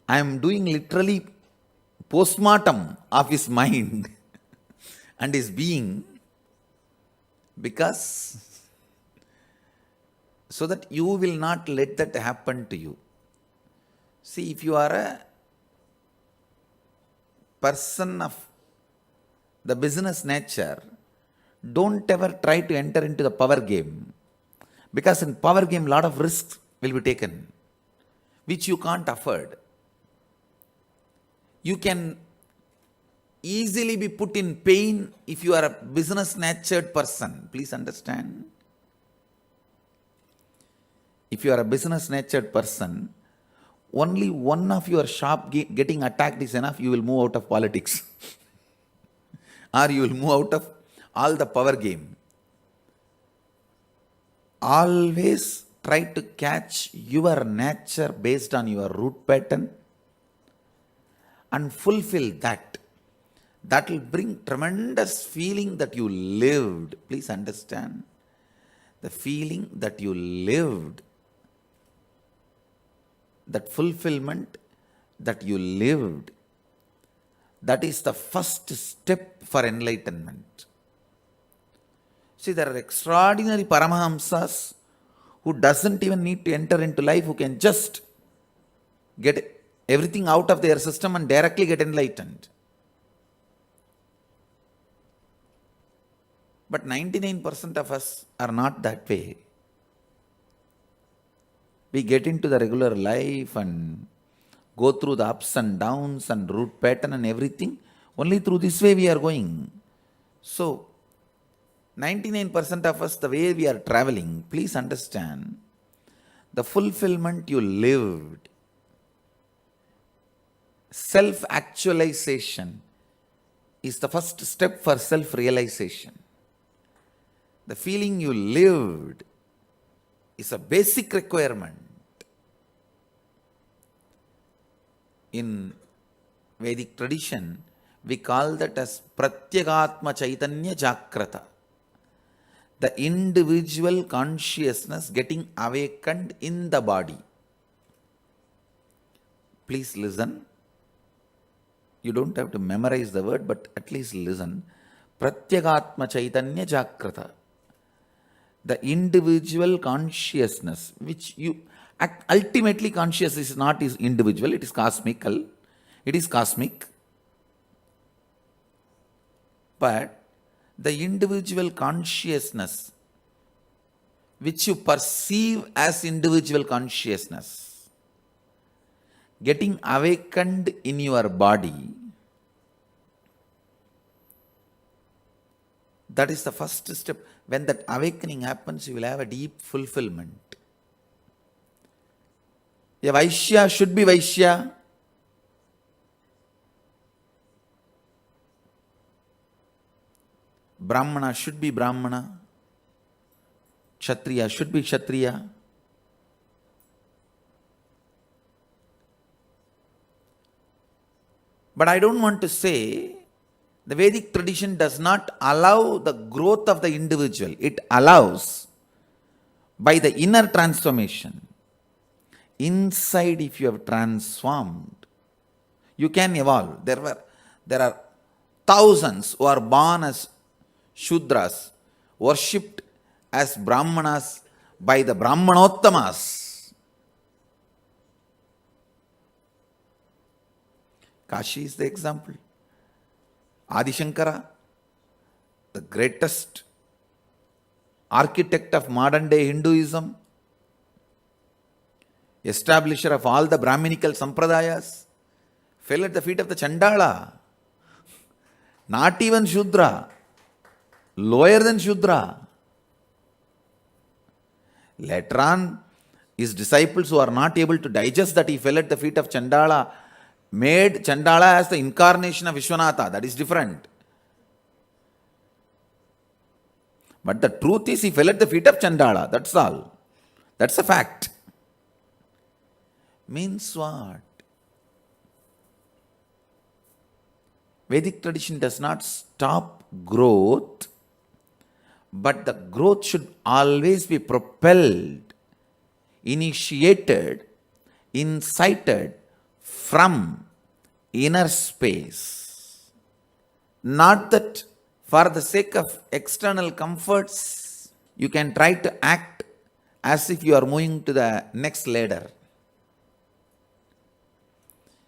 I am doing literally postmortem of his mind and his being, because so that you will not let that happen to you. See, if you are a person of the business nature, don't ever try to enter into the power game, because in power game lot of risks will be taken which you can't afford. You can easily be put in pain if you are a business natured person. Please understand. If you are a business natured person, only one of your shop getting attacked is enough, you will move out of politics. Or you will move out of all the power game. Always try to catch your nature based on your root pattern and fulfill that. That will bring tremendous feeling that you lived. Please understand. The feeling that you lived, that fulfillment that you lived, that is the first step for enlightenment. See, there are extraordinary Paramahamsas who doesn't even need to enter into life, who can just get everything out of their system and directly get enlightened. But 99% of us are not that way. We get into the regular life and go through the ups and downs and route pattern and everything. Only through this way we are going. So, 99% of us, the way we are traveling, please understand, the fulfillment you lived, self-actualization is the first step for self-realization. The feeling you lived is a basic requirement. In Vedic tradition, we call that as Pratyagatma Chaitanya Jagrata. The individual consciousness getting awakened in the body. Please listen. You don't have to memorize the word, but at least listen. Pratyagatma Chaitanya Jagrata. The individual consciousness, which you ultimately conscious is not is individual, it is cosmical. It is cosmic. But the individual consciousness, which you perceive as individual consciousness, getting awakened in your body, that is the first step. When that awakening happens, you will have a deep fulfillment. A Vaishya should be Vaishya. Brahmana should be Brahmana. Kshatriya should be Kshatriya. But I don't want to say the Vedic tradition does not allow the growth of the individual. It allows by the inner transformation. Inside, if you have transformed, you can evolve. There are thousands who are born as Shudras, worshipped as Brahmanas by the Brahmanottamas. Kashi is the example. Adi Shankara, the greatest architect of modern day Hinduism, establisher of all the Brahminical Sampradayas, fell at the feet of the Chandala. Not even Shudra, lower than Shudra. Later on, his disciples who are not able to digest that he fell at the feet of Chandala, made Chandala as the incarnation of Vishwanatha. That is different. But the truth is, he fell at the feet of Chandala. That's all. That's a fact. Means what? Vedic tradition does not stop growth, but the growth should always be propelled, initiated, incited from inner space. Not that for the sake of external comforts, you can try to act as if you are moving to the next ladder.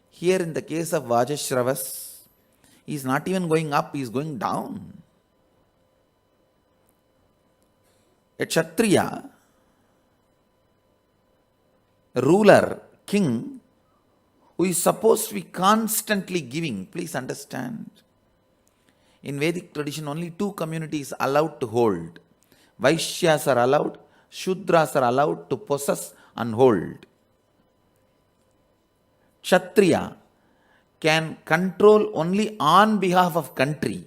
Here in the case of Vajashravas, he is not even going up, he is going down. A Kshatriya, ruler, king, who is supposed to be constantly giving, please understand. In Vedic tradition, only two communities are allowed to hold. Vaishyas are allowed, Shudras are allowed to possess and hold. Kshatriya can control only on behalf of country,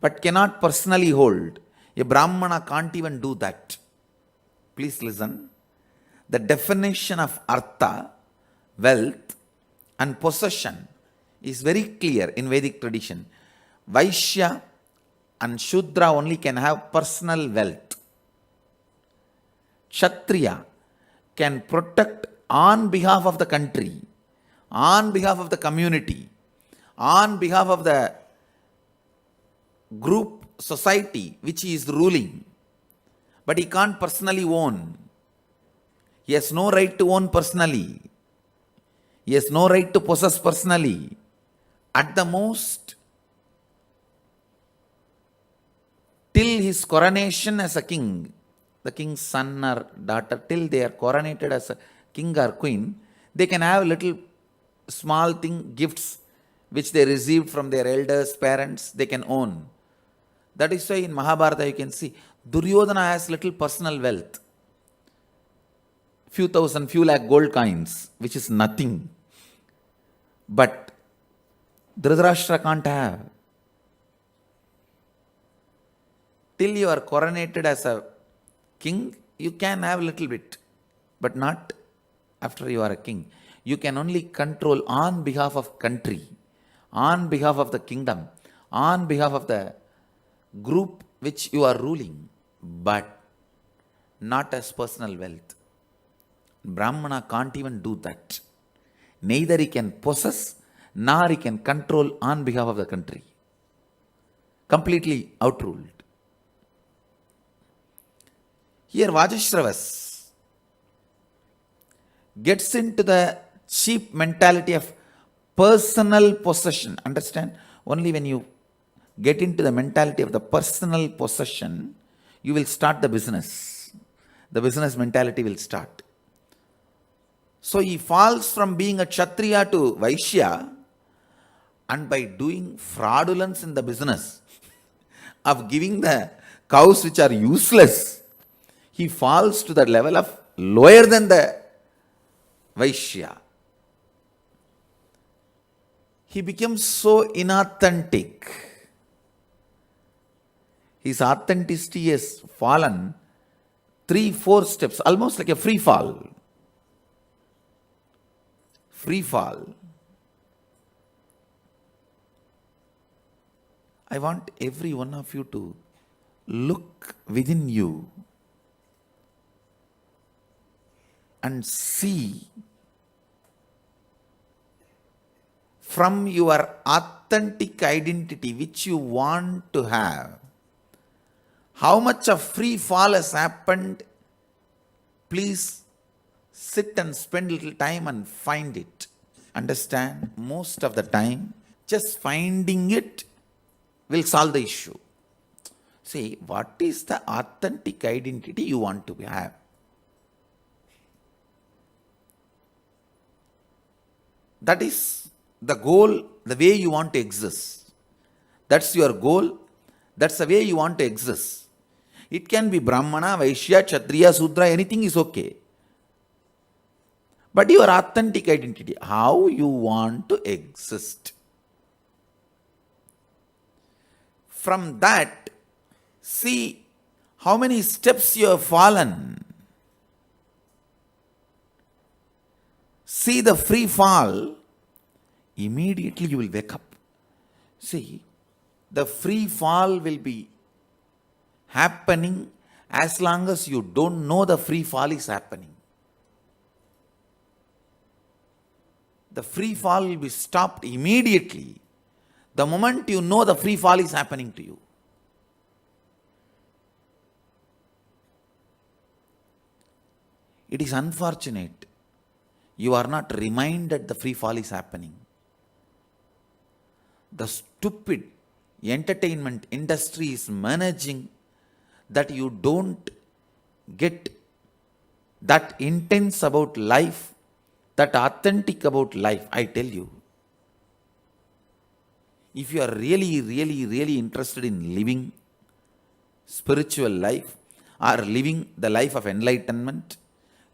but cannot personally hold. A Brahmana can't even do that. Please listen. The definition of artha, wealth, and possession is very clear in Vedic tradition. Vaishya and Shudra only can have personal wealth. Kshatriya can protect on behalf of the country, on behalf of the community, on behalf of the group society which he is ruling, but he can't personally own. He has no right to own personally. He has no right to possess personally. At the most, till his coronation as a king, the king's son or daughter, till they are coronated as a king or queen, they can have little small thing, gifts which they received from their elders, parents, they can own. That is why in Mahabharata you can see Duryodhana has little personal wealth. Few thousand, few lakh gold coins, which is nothing. But Dhritarashtra can't have. Till you are coronated as a king, you can have little bit, but not after you are a king. You can only control on behalf of country, on behalf of the kingdom, on behalf of the group which you are ruling, but not as personal wealth. Brahmana can't even do that. Neither he can possess, nor he can control on behalf of the country. Completely outruled. Here Vajashravas gets into the cheap mentality of personal possession. Understand? Only when you get into the mentality of the personal possession, you will start the business. The business mentality will start. So he falls from being a Kshatriya to Vaishya, and by doing fraudulence in the business of giving the cows which are useless, he falls to the level of lower than the Vaishya. He becomes so inauthentic. His authenticity has fallen 3-4 steps, almost like a free fall. Free fall. I want every one of you to look within you and see from your authentic identity which you want to have, how much of free fall has happened. Please sit and spend little time and find it. Understand? Most of the time, just finding it will solve the issue. See, what is the authentic identity you want to have? That is the goal, the way you want to exist. That's your goal. That's the way you want to exist. It can be Brahmana, Vaishya, Kshatriya, Sudra, anything is okay. But your authentic identity, how you want to exist. From that, see how many steps you have fallen. See the free fall, immediately you will wake up. See, the free fall will be happening as long as you don't know the free fall is happening. The free fall will be stopped immediately the moment you know the free fall is happening to you. It is unfortunate you are not reminded the free fall is happening. The stupid entertainment industry is managing that you don't get that intense about life, that authentic about life. I tell you, if you are really interested in living spiritual life or living the life of enlightenment,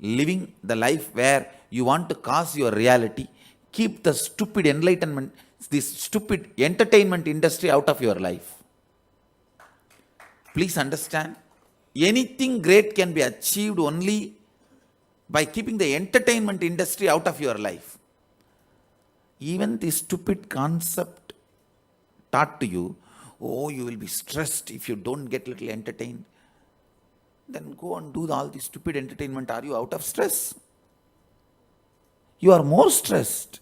living the life where you want to cause your reality, keep the stupid enlightenment, this stupid entertainment industry out of your life. Please understand, anything great can be achieved only by keeping the entertainment industry out of your life. Even the stupid concept taught to you, oh, you will be stressed if you don't get little entertained. then go and do all the stupid entertainment. Are you out of stress? You are more stressed.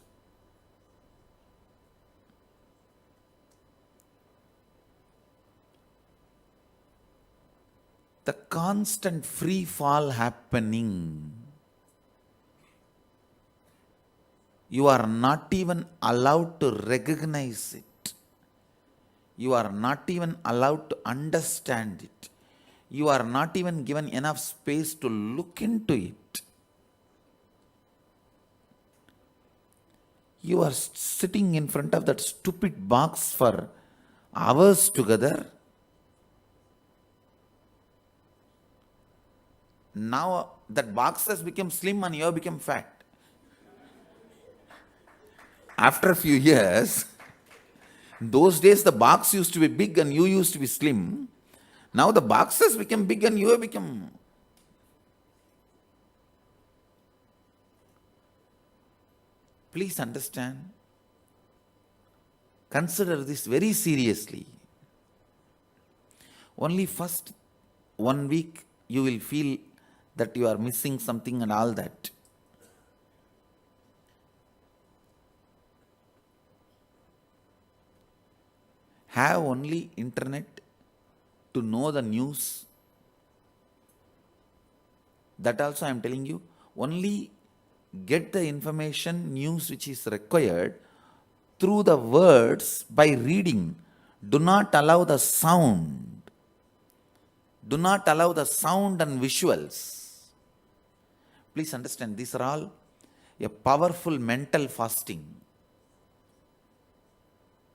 The constant free fall happening. You are not even allowed to recognize it. You are not even allowed to understand it. You are not even given enough space to look into it. You are sitting in front of that stupid box for hours together. Now that box has become slim and you have become fat. After a few years, those days the box used to be big and you used to be slim. Now the box has become big and you have become. Please understand. Consider this very seriously. Only first 1 week you will feel that you are missing something and all that. Have only internet to know the news. That also I am telling you. Only get the information, news which is required through the words by reading. Do not allow the sound. Do not allow the sound and visuals. Please understand, these are all a powerful mental fasting.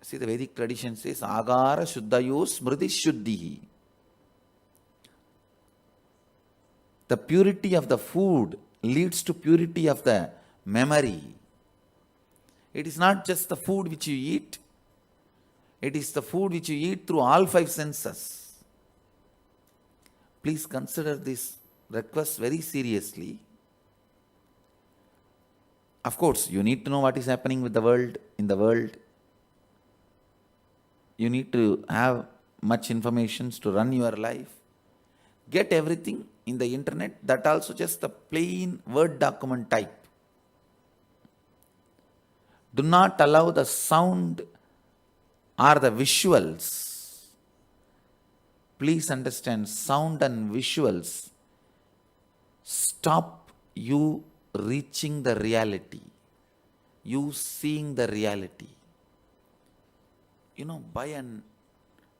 See, the Vedic tradition says, Agara Shuddhayo Smriti Shuddhi. The purity of the food leads to purity of the memory. It is not just the food which you eat. It is the food which you eat through all 5 senses. Please consider this request very seriously. Of course, you need to know what is happening with the world, in the world. You need to have much information to run your life. Get everything in the internet, that also just a plain Word document type. Do not allow the sound or the visuals. Please understand, sound and visuals stop you reaching the reality, you seeing the reality. You know, by and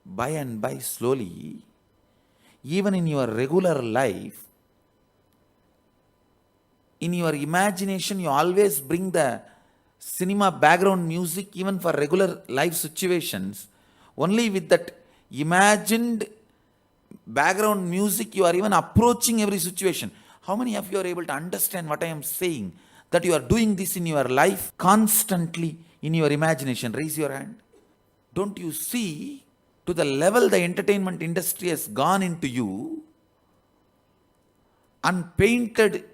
by, slowly, even in your regular life, in your imagination, you always bring the cinema background music even for regular life situations. Only with that imagined background music, you are even approaching every situation. How many of you are able to understand what I am saying? That you are doing this in your life constantly in your imagination. Raise your hand. Don't you see to the level the entertainment industry has gone into you and painted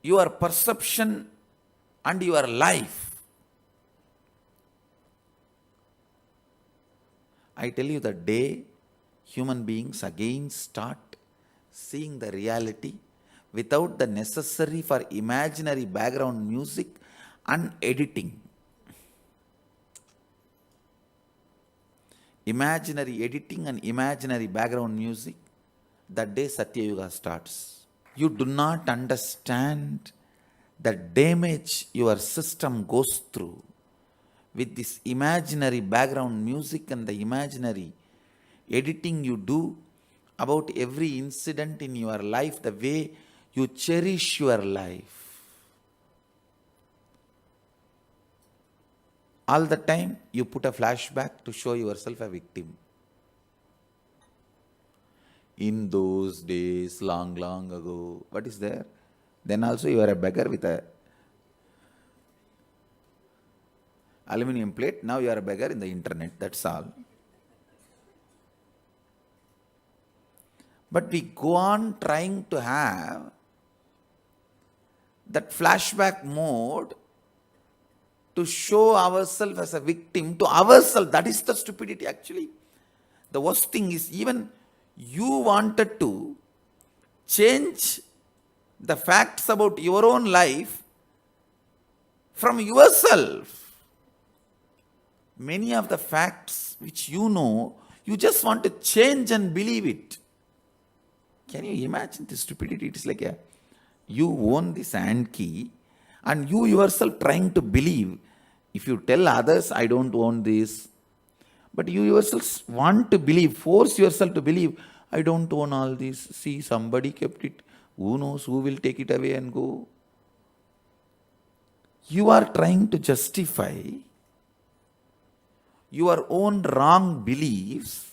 your perception and your life? I tell you, the day human beings again start seeing the reality without the necessary for imaginary background music and editing. Imaginary editing and imaginary background music, that day Satya Yuga starts. You do not understand the damage your system goes through with this imaginary background music and the imaginary editing you do about every incident in your life, the way you cherish your life. All the time you put a flashback to show yourself a victim. In those days, long, long ago, what is there? Then also you are a beggar with a aluminum plate. Now you are a beggar in the internet, that's all. But we go on trying to have that flashback mode to show ourselves as a victim to ourselves. That is the stupidity actually. The worst thing is, even You wanted to change the facts about your own life from yourself. Many of the facts which you know, you just want to change and believe it. Can you imagine the stupidity? It is like you own this hand key and you yourself trying to believe. If you tell others, I don't own this, but you yourself want to believe, force yourself to believe, I don't own all this. See, somebody kept it. Who knows who will take it away and go? You are trying to justify your own wrong beliefs,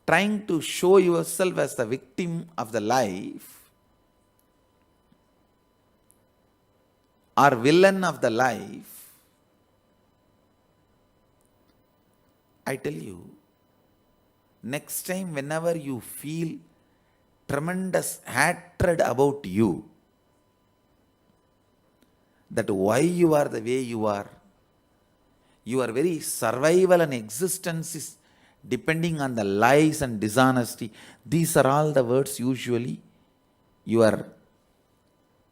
trying to show yourself as the victim of the life or villain of the life. I tell you, next time whenever you feel tremendous hatred about you, that why you are the way you are, your very survival and existence is depending on the lies and dishonesty. These are all the words usually your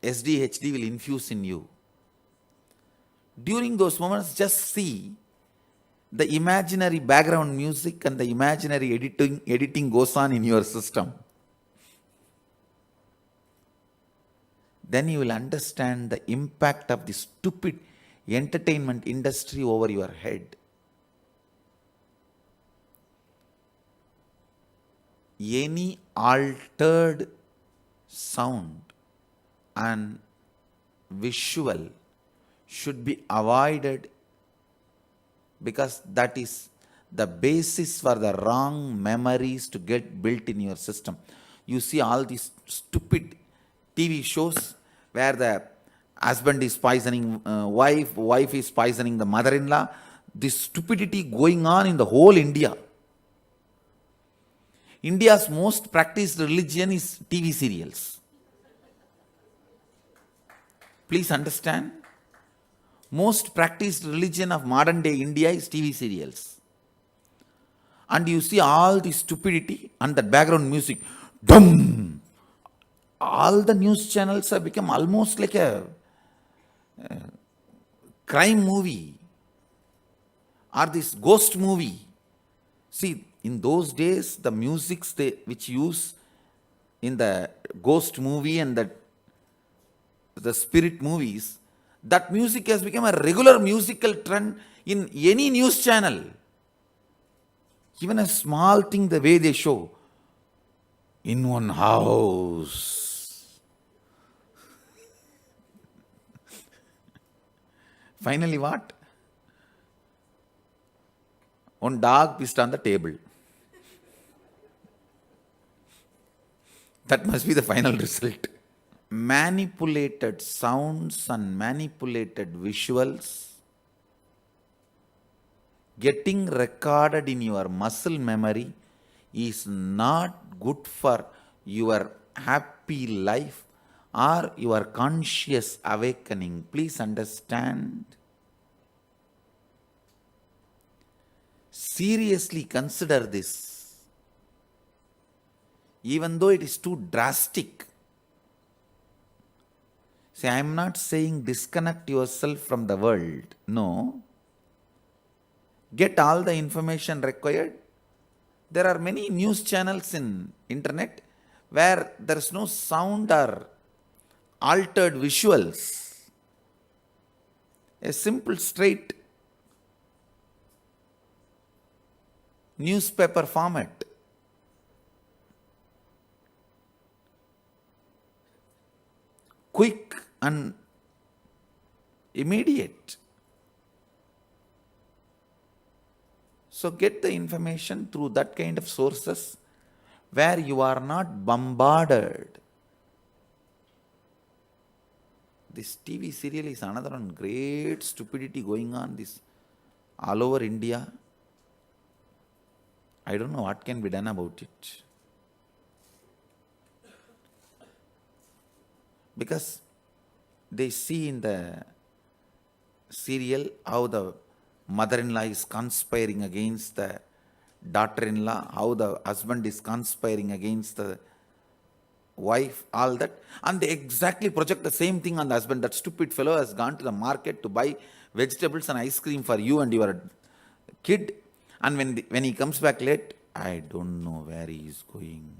SDHD will infuse in you. During those moments, just see the imaginary background music and the imaginary editing goes on in your system. Then you will understand the impact of the stupid entertainment industry over your head. Any altered sound and visual should be avoided, because that is the basis for the wrong memories to get built in your system. You see all these stupid TV shows where the husband is poisoning wife is poisoning the mother-in-law. This stupidity going on in the whole India. India's most practiced religion is TV serials. Please understand. Most practiced religion of modern day India is TV serials. And you see all the stupidity and the background music. Dum! All the news channels have become almost like a crime movie or this ghost movie. See, in those days, the musics which use in the ghost movie and the spirit movies, that music has become a regular musical trend in any news channel. Even a small thing, the way they show, in one house. Finally what? One dog pissed on the table. That must be the final result. Manipulated sounds and manipulated visuals getting recorded in your muscle memory is not good for your happy life or your conscious awakening. Please understand. Seriously consider this. Even though it is too drastic. See, I am not saying disconnect yourself from the world. No. Get all the information required. There are many news channels in internet where there is no sound or altered visuals. A simple straight newspaper format. Quick and immediate. So get the information through that kind of sources where you are not bombarded. This TV serial is another one great stupidity going on this all over India. I don't know what can be done about it. Because they see in the serial how the mother-in-law is conspiring against the daughter-in-law, how the husband is conspiring against the wife, all that, and they exactly project the same thing on the husband. That stupid fellow has gone to the market to buy vegetables and ice cream for you and your kid, and when he comes back late, I don't know where he is going.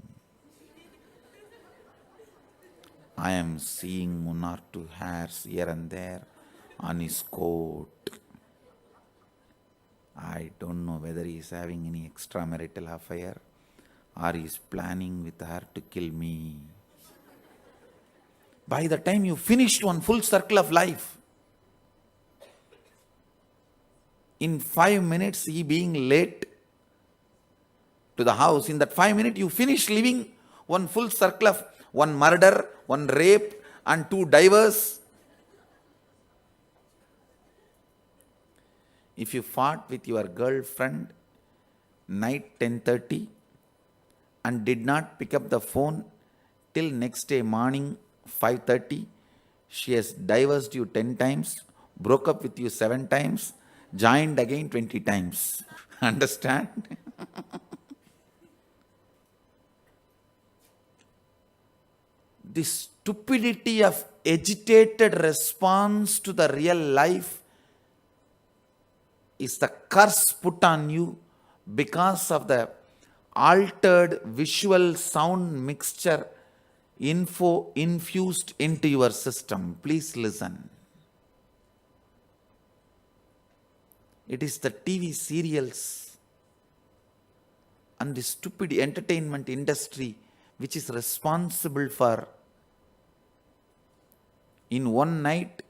I am seeing 1 or 2 hairs here and there on his coat. I don't know whether he is having any extramarital affair or he is planning with her to kill me. By the time you finished one full circle of life, in 5 minutes he being late to the house, in that 5 minutes you finish living one full circle of one murder, one rape and 2 divorce. If you fought with your girlfriend night 10:30 and did not pick up the phone till next day morning 5:30, she has divorced you 10 times, broke up with you 7 times, joined again 20 times. Understand? The stupidity of agitated response to the real life is the curse put on you because of the altered visual sound mixture info infused into your system. Please listen. It is the TV serials and the stupid entertainment industry which is responsible for, in one night,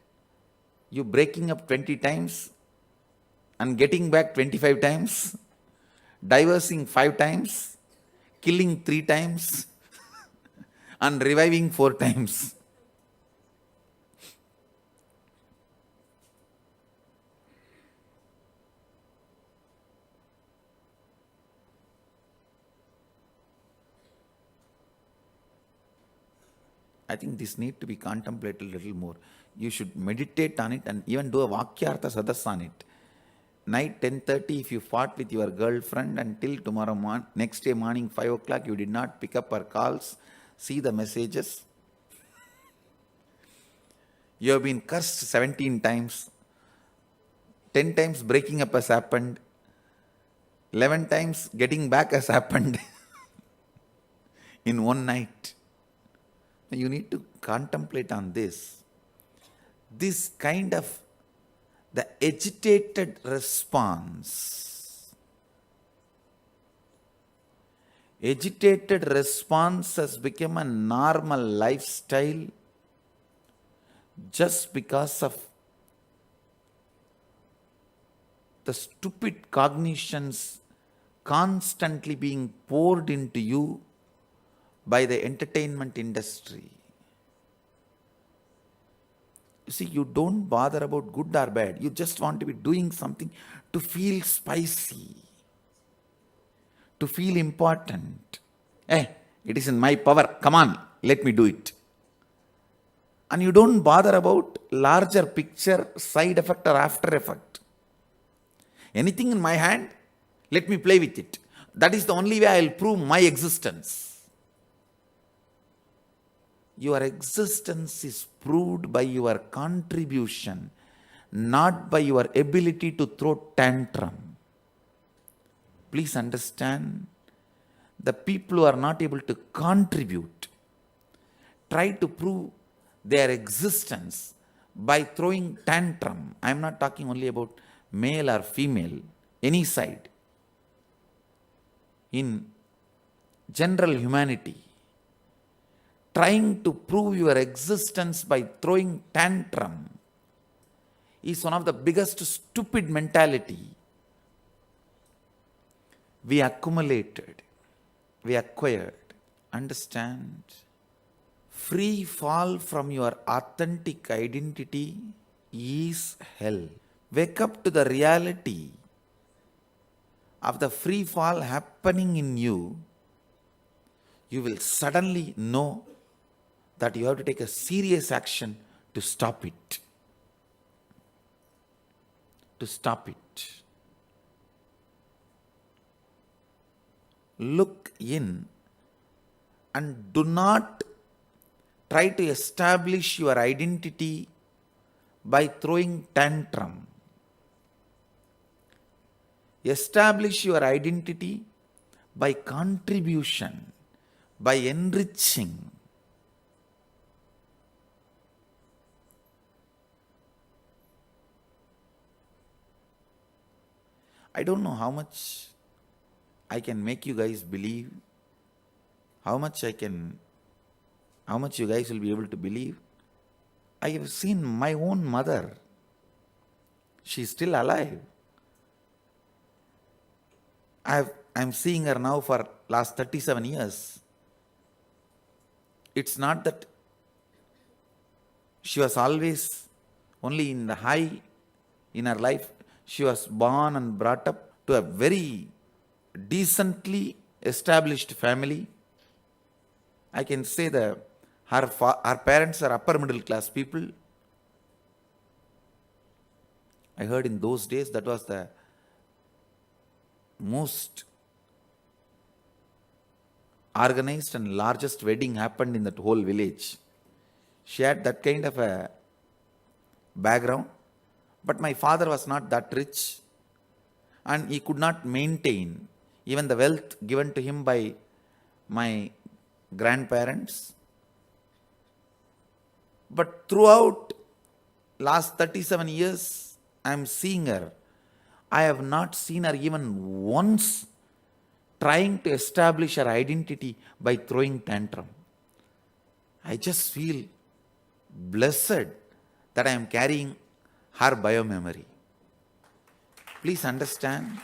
you breaking up 20 times and getting back 25 times, divorcing 5 times, killing 3 times, and reviving 4 times. I think this need to be contemplated a little more. You should meditate on it and even do a Vakyartha Sadas on it. Night 10:30, if you fought with your girlfriend until tomorrow next day morning 5 o'clock, you did not pick up her calls, see the messages. You have been cursed 17 times. 10 times breaking up has happened. 11 times getting back has happened in one night. You need to contemplate on this. This kind of the agitated response. Agitated response has become a normal lifestyle just because of the stupid cognitions constantly being poured into you by the entertainment industry. You see, you don't bother about good or bad. You just want to be doing something to feel spicy, to feel important. It is in my power. Come on, let me do it. And you don't bother about larger picture, side effect or after effect. Anything in my hand, let me play with it. That is the only way I will prove my existence. Your existence is proved by your contribution, not by your ability to throw tantrum. Please understand, the people who are not able to contribute try to prove their existence by throwing tantrum. I am not talking only about male or female, any side. In general humanity, trying to prove your existence by throwing tantrum is one of the biggest stupid mentality we accumulated, we acquired. Understand? Free fall from your authentic identity is hell. Wake up to the reality of the free fall happening in you. You will suddenly know that you have to take a serious action to stop it. To stop it. Look in and do not try to establish your identity by throwing tantrum. Establish your identity by contribution, by enriching. I don't know how much I can make you guys believe, how much you guys will be able to believe. I have seen my own mother. She is still alive. I'm seeing her now for last 37 years. It's not that she was always only in the high in her life. She was born and brought up to a very decently established family. I can say that her parents are upper middle class people. I heard in those days that was the most organized and largest wedding happened in that whole village. She had that kind of a background. But my father was not that rich, and he could not maintain even the wealth given to him by my grandparents. But throughout last 37 years, I am seeing her. I have not seen her even once trying to establish her identity by throwing tantrum. I just feel blessed that I am carrying her biomemory. Please understand.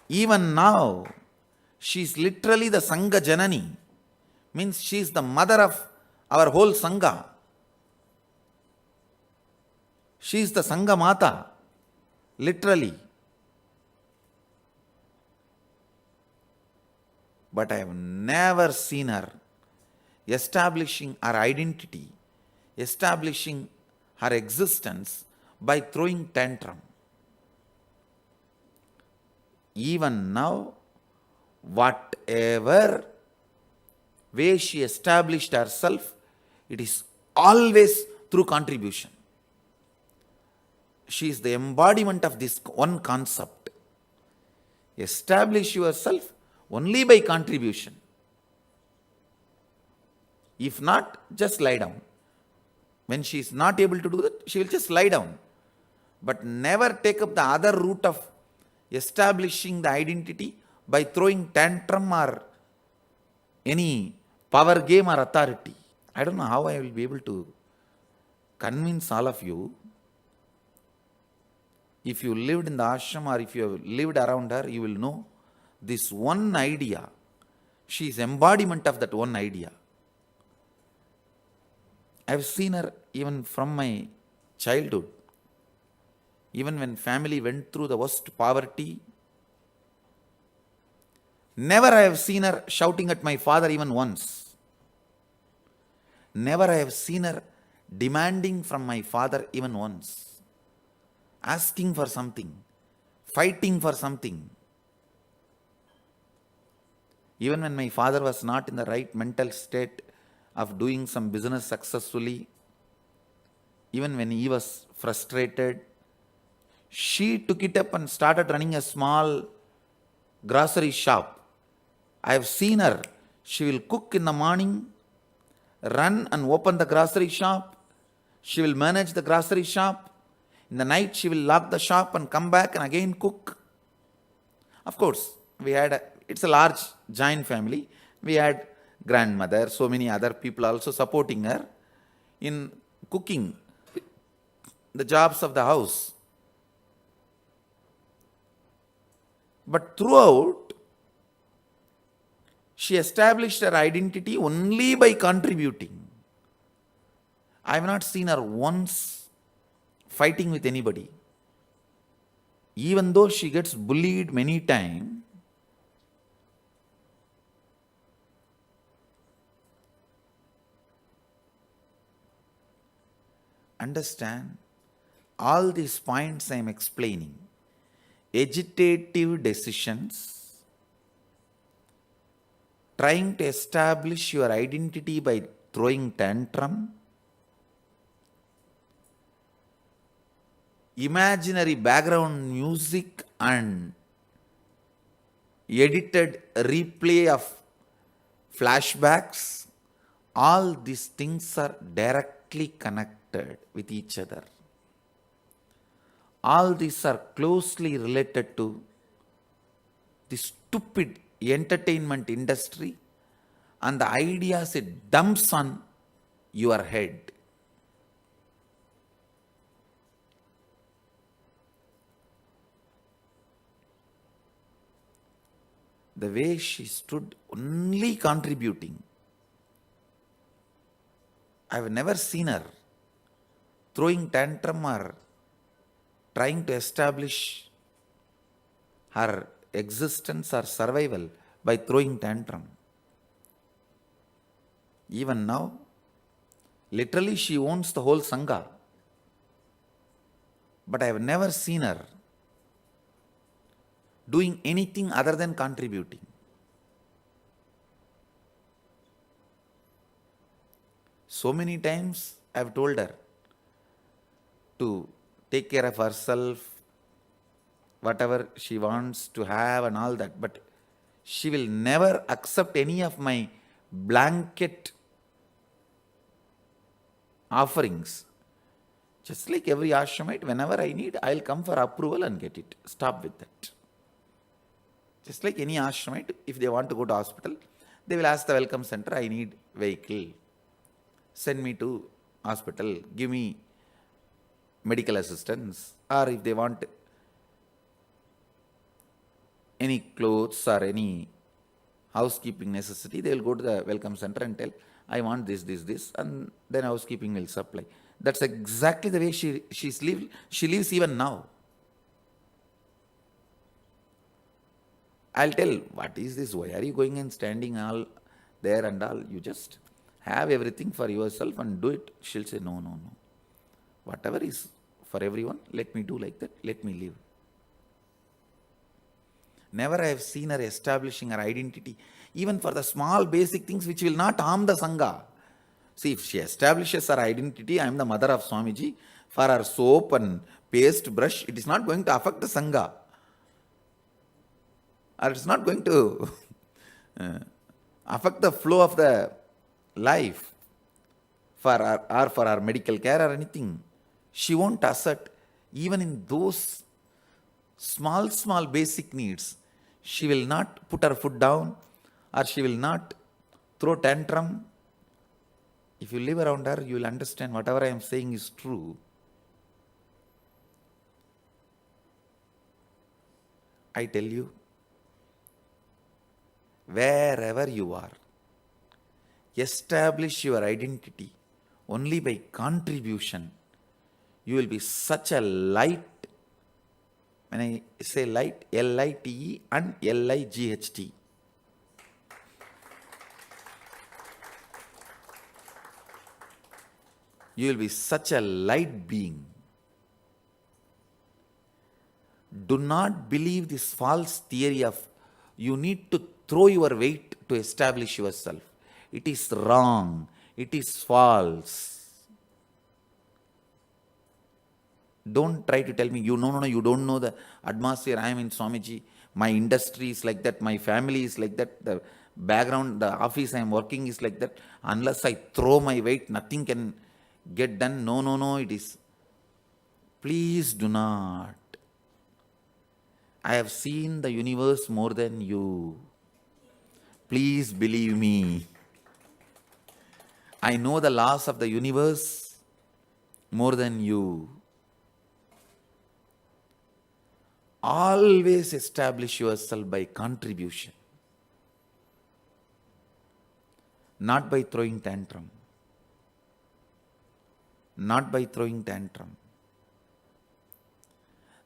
Even now, she is literally the Sangha Janani. Means she is the mother of our whole Sangha. She is the Sangha Mata. Literally. But I have never seen her establishing her identity, establishing her existence by throwing tantrum. Even now, whatever way she established herself, it is always through contribution. She is the embodiment of this one concept. Establish yourself only by contribution. If not, just lie down. When she is not able to do that, she will just lie down. But never take up the other route of establishing the identity by throwing tantrum or any power game or authority. I don't know how I will be able to convince all of you. If you lived in the ashram or if you have lived around her, you will know this one idea. She is embodiment of that one idea. I have seen her even from my childhood. Even when family went through the worst poverty, never I have seen her shouting at my father even once. Never I have seen her demanding from my father even once. Asking for something, fighting for something. Even when my father was not in the right mental state of doing some business successfully, even when he was frustrated, she took it up and started running a small grocery shop. I have seen her. She will cook in the morning, run and open the grocery shop. She will manage the grocery shop. In the night, she will lock the shop and come back and again cook. Of course, it's a large giant family. We had grandmother, so many other people also supporting her in cooking, the jobs of the house. But throughout, she established her identity only by contributing. I have not seen her once fighting with anybody. Even though she gets bullied many times, understand, all these points I am explaining agitative decisions, trying to establish your identity by throwing tantrum, imaginary background music and edited replay of flashbacks, all these things are directly connected with each other. All these are closely related to the stupid entertainment industry and the ideas it dumps on your head. The way she stood only contributing. I have never seen her throwing tantrum or trying to establish her existence or survival by throwing tantrum. Even now, literally she owns the whole Sangha. But I have never seen her doing anything other than contributing. So many times I have told her to take care of herself, whatever she wants to have and all that, but she will never accept any of my blanket offerings. Just like every ashramite, whenever I need, I'll come for approval and get it. Stop with that. Just like any ashramite, if they want to go to hospital, they will ask the welcome center, I need vehicle. Send me to hospital, give me medical assistance. Or if they want any clothes or any housekeeping necessity, they will go to the welcome center and tell, I want this, and then housekeeping will supply. That's exactly the way she lives even now. I'll tell, what is this? Why are you going and standing all there and all? You just have everything for yourself and do it. She'll say, no. Whatever is for everyone, let me do like that. Let me live. Never I have seen her establishing her identity, even for the small basic things which will not harm the Sangha. See, if she establishes her identity, I am the mother of Swamiji, for her soap and paste brush, it is not going to affect the Sangha. Or it's not going to affect the flow of the life for our medical care or anything. She won't assert, even in those small basic needs, she will not put her foot down or she will not throw tantrum. If you live around her, you will understand whatever I am saying is true. I tell you, wherever you are, establish your identity only by contribution. You will be such a light. When I say light, L-I-T-E and L-I-G-H-T. You will be such a light being. Do not believe this false theory of you need to throw your weight to establish yourself. It is wrong. It is false. Don't try to tell me, you don't know the atmosphere I am in, Swamiji. My industry is like that. My family is like that. The background, the office I am working is like that. Unless I throw my weight, nothing can get done. No, it is. Please do not. I have seen the universe more than you. Please believe me. I know the laws of the universe more than you. Always establish yourself by contribution, not by throwing tantrum. Not by throwing tantrum.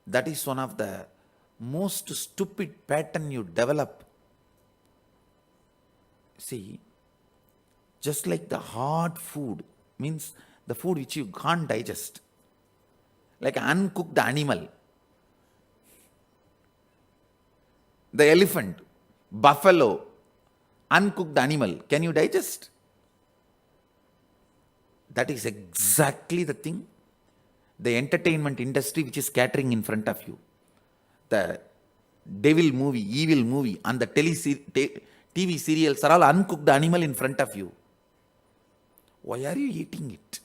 That is one of the most stupid pattern you develop. See, just like the hard food, means the food which you can't digest, like an uncooked animal. the elephant, buffalo, uncooked animal, can you digest? That is exactly the thing. The entertainment industry which is catering in front of you. The devil movie, evil movie, and the TV serials are all uncooked animal in front of you. Why are you eating it?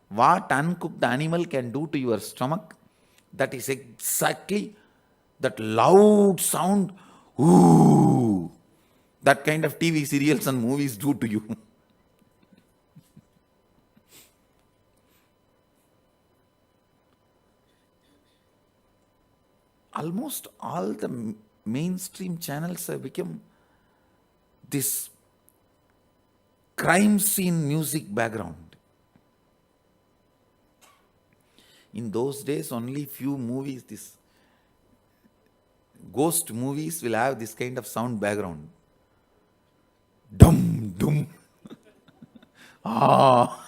What uncooked animal can do to your stomach, that is exactly that loud sound, ooh, that kind of TV serials and movies do to you. Almost all the mainstream channels have become this crime scene music background. In those days, only few movies, this ghost movies will have this kind of sound background. Dum, dum. Ah.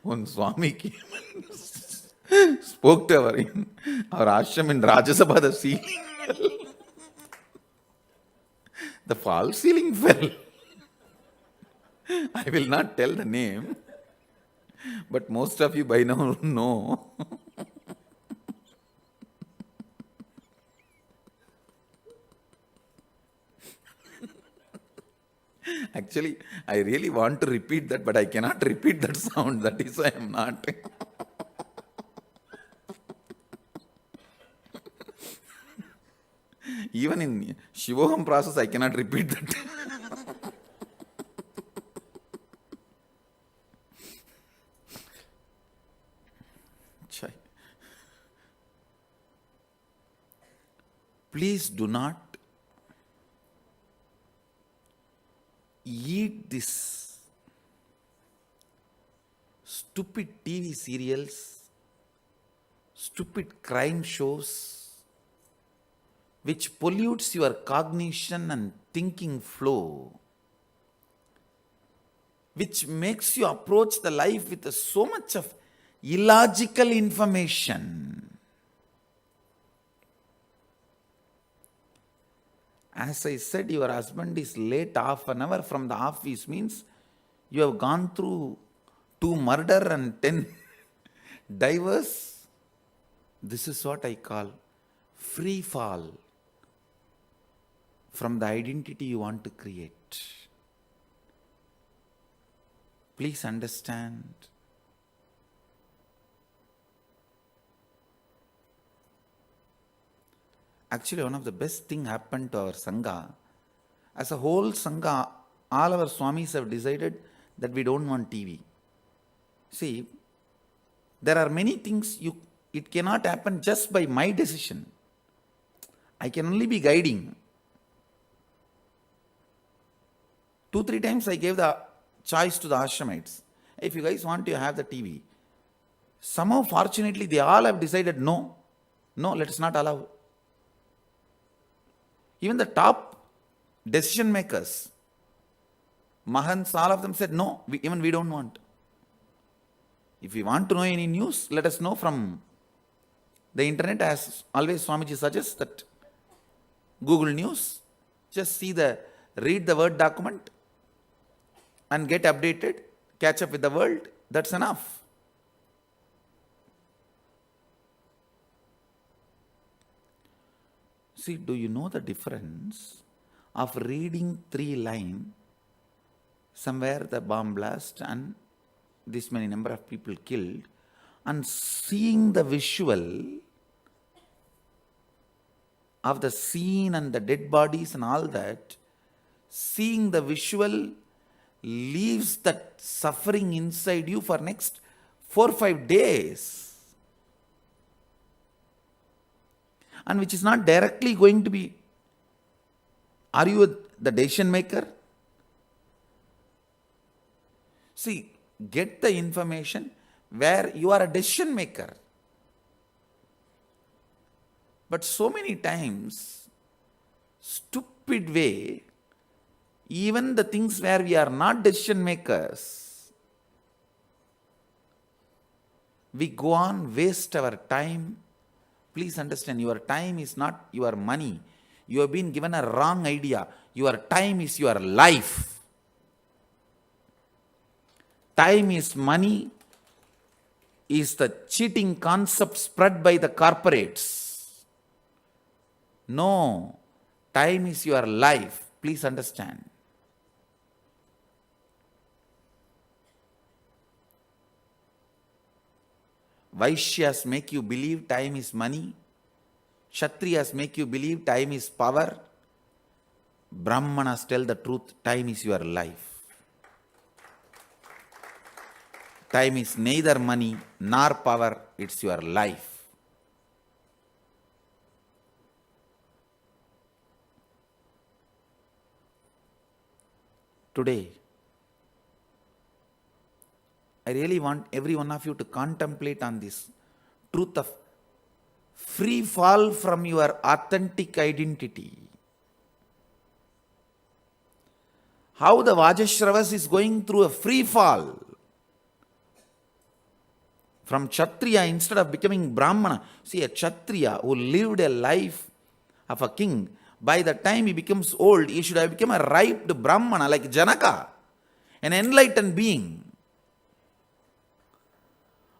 One Swami came and spoke to our ashram in Rajasabha, the ceiling. The false ceiling fell. I will not tell the name, but most of you by now know. Actually, I really want to repeat that, but I cannot repeat that sound. That is why I am not. Even in Shivoham process, I cannot repeat that. Please do not eat this stupid TV serials, stupid crime shows, which pollutes your cognition and thinking flow, which makes you approach the life with so much of illogical information. As I said, your husband is late half an hour from the office, means you have gone through 2 murder and 10 divorce. This is what I call free fall from the identity you want to create. Please understand. Actually, one of the best thing happened to our Sangha. As a whole Sangha, all our Swamis have decided that we don't want TV. See, there are many things it cannot happen just by my decision. I can only be guiding. 2-3 times I gave the choice to the ashramites. If you guys want to have the TV. Somehow, fortunately, they all have decided no, let us not allow. Even the top decision makers, Mahants, all of them said no, we don't want. If we want to know any news, let us know from the internet, as always Swamiji suggests that Google News, just read the Word document and get updated, catch up with the world, that's enough. See, do you know the difference of reading 3 lines, somewhere the bomb blast and this many number of people killed, and seeing the visual of the scene and the dead bodies and all that, seeing the visual leaves that suffering inside you for next 4-5 days. And which is not directly going to be, are you the decision maker? See, get the information where you are a decision maker. But so many times, stupid way, even the things where we are not decision makers, We go on, waste our time. Please understand, your time is not your money. You have been given a wrong idea. Your time is your life. Time is money is the cheating concept spread by the corporates. No, time is your life. Please understand. Vaishyas make you believe time is money. Kshatriyas make you believe time is power. Brahmanas tell the truth, time is your life. Time is neither money nor power, it's your life. Today, I really want every one of you to contemplate on this truth of free fall from your authentic identity. How the Vajashravas is going through a free fall. From Kshatriya, instead of becoming Brahmana, see, a Kshatriya who lived a life of a king, by the time he becomes old, he should have become a ripe Brahmana like Janaka, an enlightened being.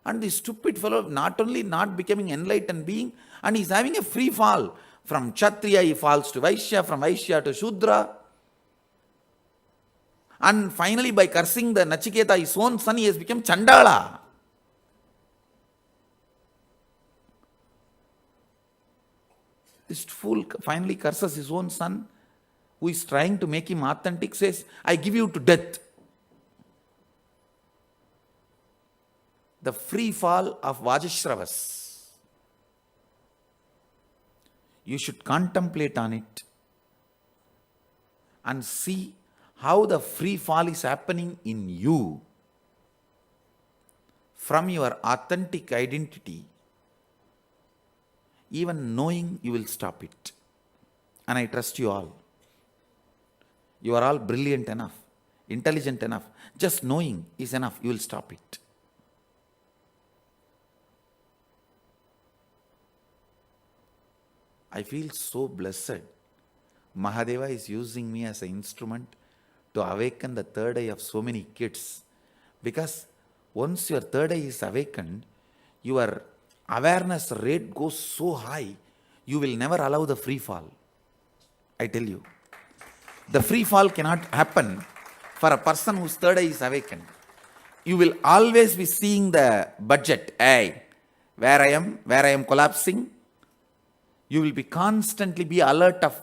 And this stupid fellow not only not becoming enlightened being, and he is having a free fall. From Kshatriya he falls to Vaishya, from Vaishya to Shudra. And finally by cursing the Nachiketa, his own son, he has become Chandala. This fool finally curses his own son, who is trying to make him authentic, says, I give you to death. The free fall of Vajashravas. You should contemplate on it and see how the free fall is happening in you from your authentic identity. Even knowing, you will stop it. And I trust you all. You are all brilliant enough, intelligent enough. Just knowing is enough. You will stop it. I feel so blessed. Mahadeva is using me as an instrument to awaken the third eye of so many kids. Because once your third eye is awakened, your awareness rate goes so high, you will never allow the free fall. I tell you. The free fall cannot happen for a person whose third eye is awakened. You will always be seeing the budget. Hey, where I am collapsing. You will be constantly be alert of,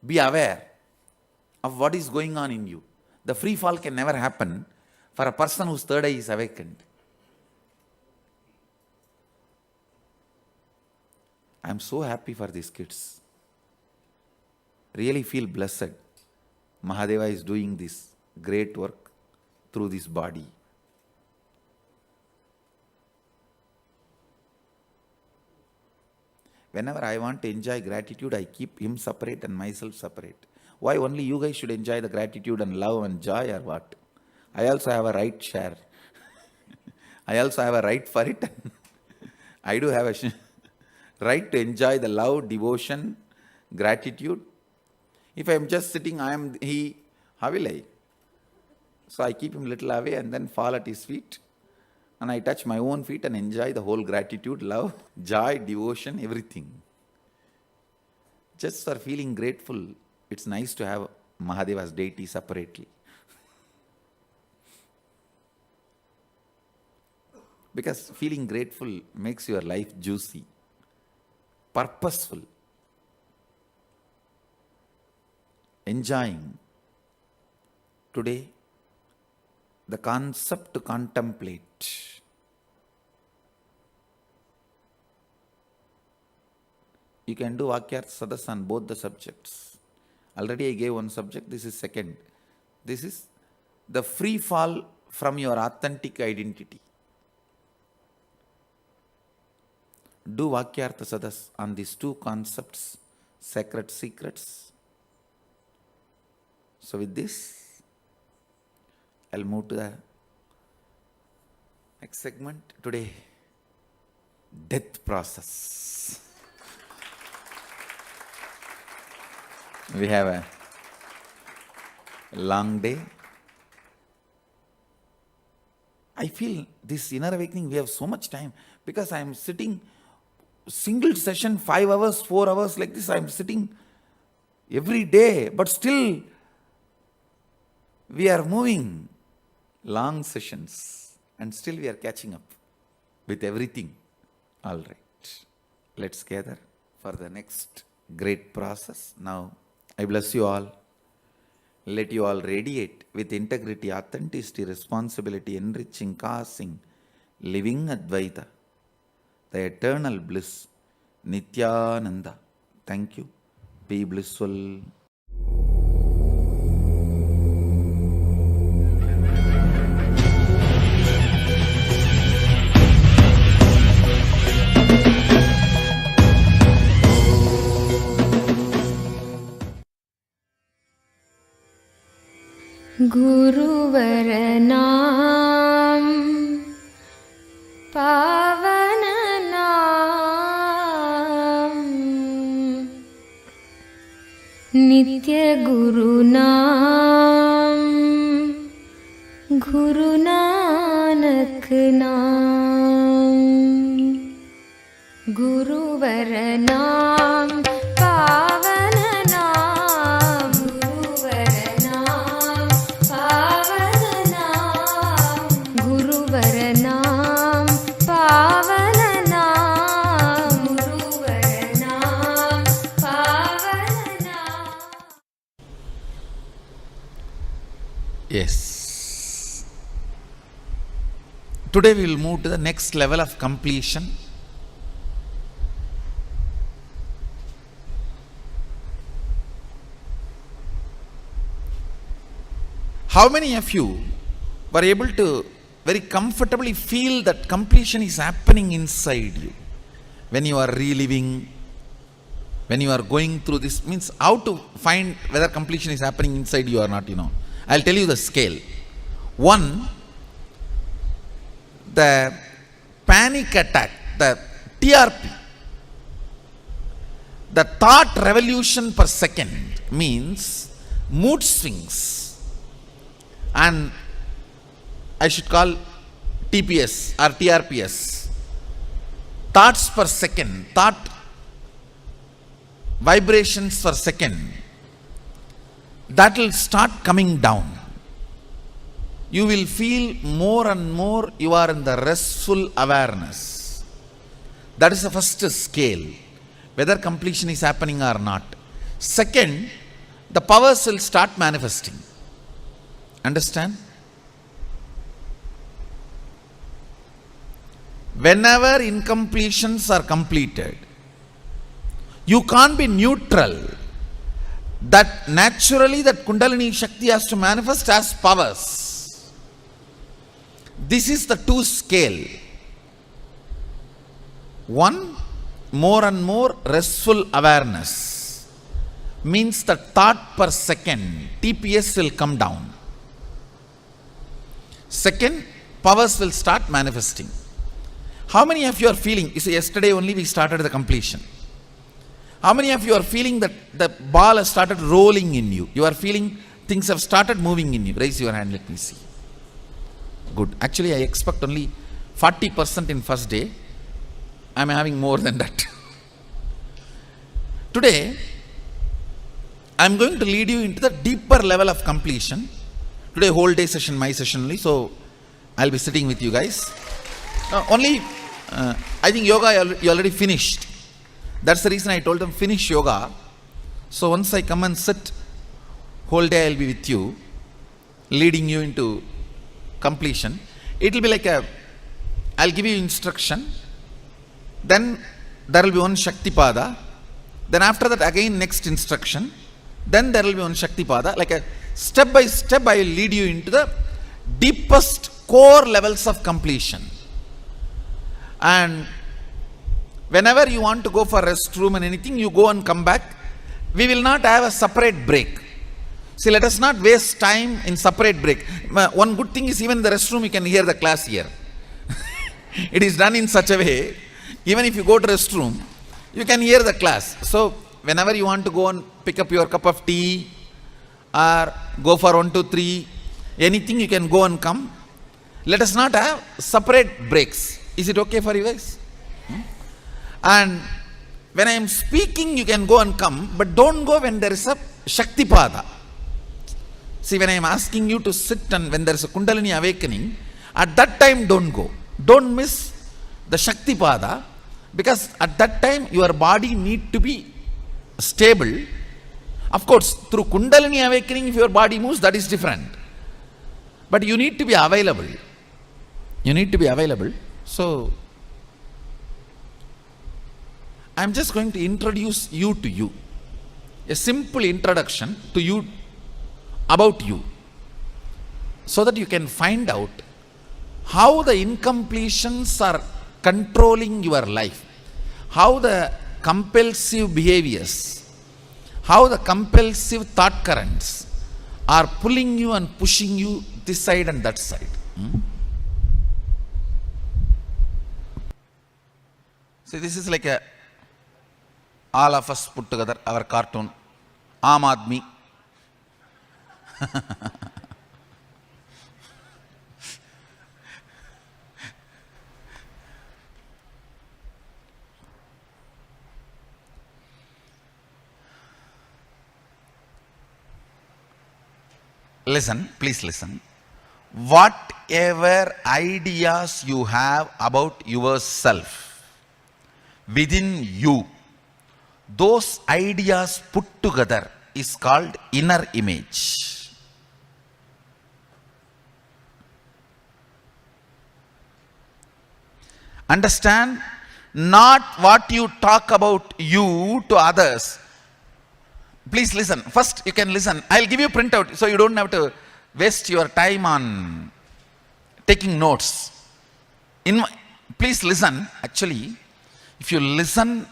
be aware of what is going on in you. The free fall can never happen for a person whose third eye is awakened. I am so happy for these kids. Really feel blessed. Mahadeva is doing this great work through this body. Whenever I want to enjoy gratitude, I keep him separate and myself separate. Why only you guys should enjoy the gratitude and love and joy, or what? I also have a right share. I also have a right for it. I do have a right to enjoy the love, devotion, gratitude. If I am just sitting, he, how will I? So I keep him little away and then fall at his feet. And I touch my own feet and enjoy the whole gratitude, love, joy, devotion, everything. Just for feeling grateful, it's nice to have Mahadeva's deity separately. Because feeling grateful makes your life juicy, purposeful, enjoying. Today, the concept to contemplate. You can do Vakyartha Sadas on both the subjects. Already I gave one subject, this is second. This is the free fall from your authentic identity. Do Vakyartha Sadas on these two concepts, sacred secrets. So with this, I'll move to the Next segment today, death process. We have a long day. I feel this inner awakening, we have so much time because I am sitting single session 5 hours, 4 hours like this. I am sitting every day, but still we are moving long sessions and still we are catching up with everything. All right, let's gather for the next great process. Now, I bless you all. Let you all radiate with integrity, authenticity, responsibility, enriching, causing, living Advaita, the eternal bliss, Nithyananda. Thank you. Be blissful. गुरुवर नाम पावन नाम नित्य गुरु नाम गुरु नानक नाम गुरुवर नाम पावन नाम गुरुवर नाम पावन नाम गुरुवर नाम पावन नाम गुरुवर नाम पावन नाम. Yes. Today we will move to the next level of completion. How many of you were able to very comfortably feel that completion is happening inside you? When you are reliving, when you are going through this, means how to find whether completion is happening inside you or not, I'll tell you the scale. 1, the panic attack, the TRP, the thought revolution per second means mood swings. And I should call TPS or TRPS, thoughts per second, thought vibrations per second, that will start coming down. You will feel more and more you are in the restful awareness. That is the first scale, whether completion is happening or not. Second, the powers will start manifesting. Understand? Whenever incompletions are completed, you can't be neutral. That naturally that Kundalini Shakti has to manifest as powers. This is the 2 scale. 1, more and more restful awareness means the thought per second, TPS will come down. Second, powers will start manifesting. How many of you are feeling, you see, yesterday only we started the completion. How many of you are feeling that the ball has started rolling in you? You are feeling things have started moving in you. Raise your hand, let me see. Good. Actually, I expect only 40% in first day. I am having more than that. Today, I am going to lead you into the deeper level of completion. Today, whole day session, my session only, so I'll be sitting with you guys. I think yoga you already finished. That's the reason I told them finish yoga. So once I come and sit, whole day I'll be with you, leading you into completion. It will be like I'll give you instruction. Then there will be one Shaktipada. Then after that again next instruction. Then there will be one Shaktipada. Like a step by step I will lead you into the deepest core levels of completion. And whenever you want to go for restroom and anything, you go and come back. We will not have a separate break. See, let us not waste time in separate break. One good thing is even in the restroom you can hear the class here. It is done in such a way, even if you go to restroom, you can hear the class. So whenever you want to go and pick up your cup of tea or go for 1, 2, 3, anything you can go and come. Let us not have separate breaks. Is it okay for you guys? And when I am speaking, you can go and come, but don't go when there is a Shaktipada. See, when I am asking you to sit and when there is a Kundalini awakening, at that time don't go. Don't miss the Shaktipada, because at that time your body need to be stable. Of course, through Kundalini awakening, if your body moves, that is different. But you need to be available. You need to be available. So, I am just going to introduce you to you. A simple introduction to you, about you, so that you can find out how the incompletions are controlling your life, how the compulsive behaviors, how the compulsive thought currents are pulling you and pushing you this side and that side. See, this is like a all of us put together, our cartoon, Aam Aadmi. Listen, please listen. Whatever ideas you have about yourself within you, those ideas put together is called inner image. Understand? Not what you talk about you to others. Please listen. First, you can listen. I'll give you a printout so you don't have to waste your time on taking notes. Please listen. Actually, if you listen,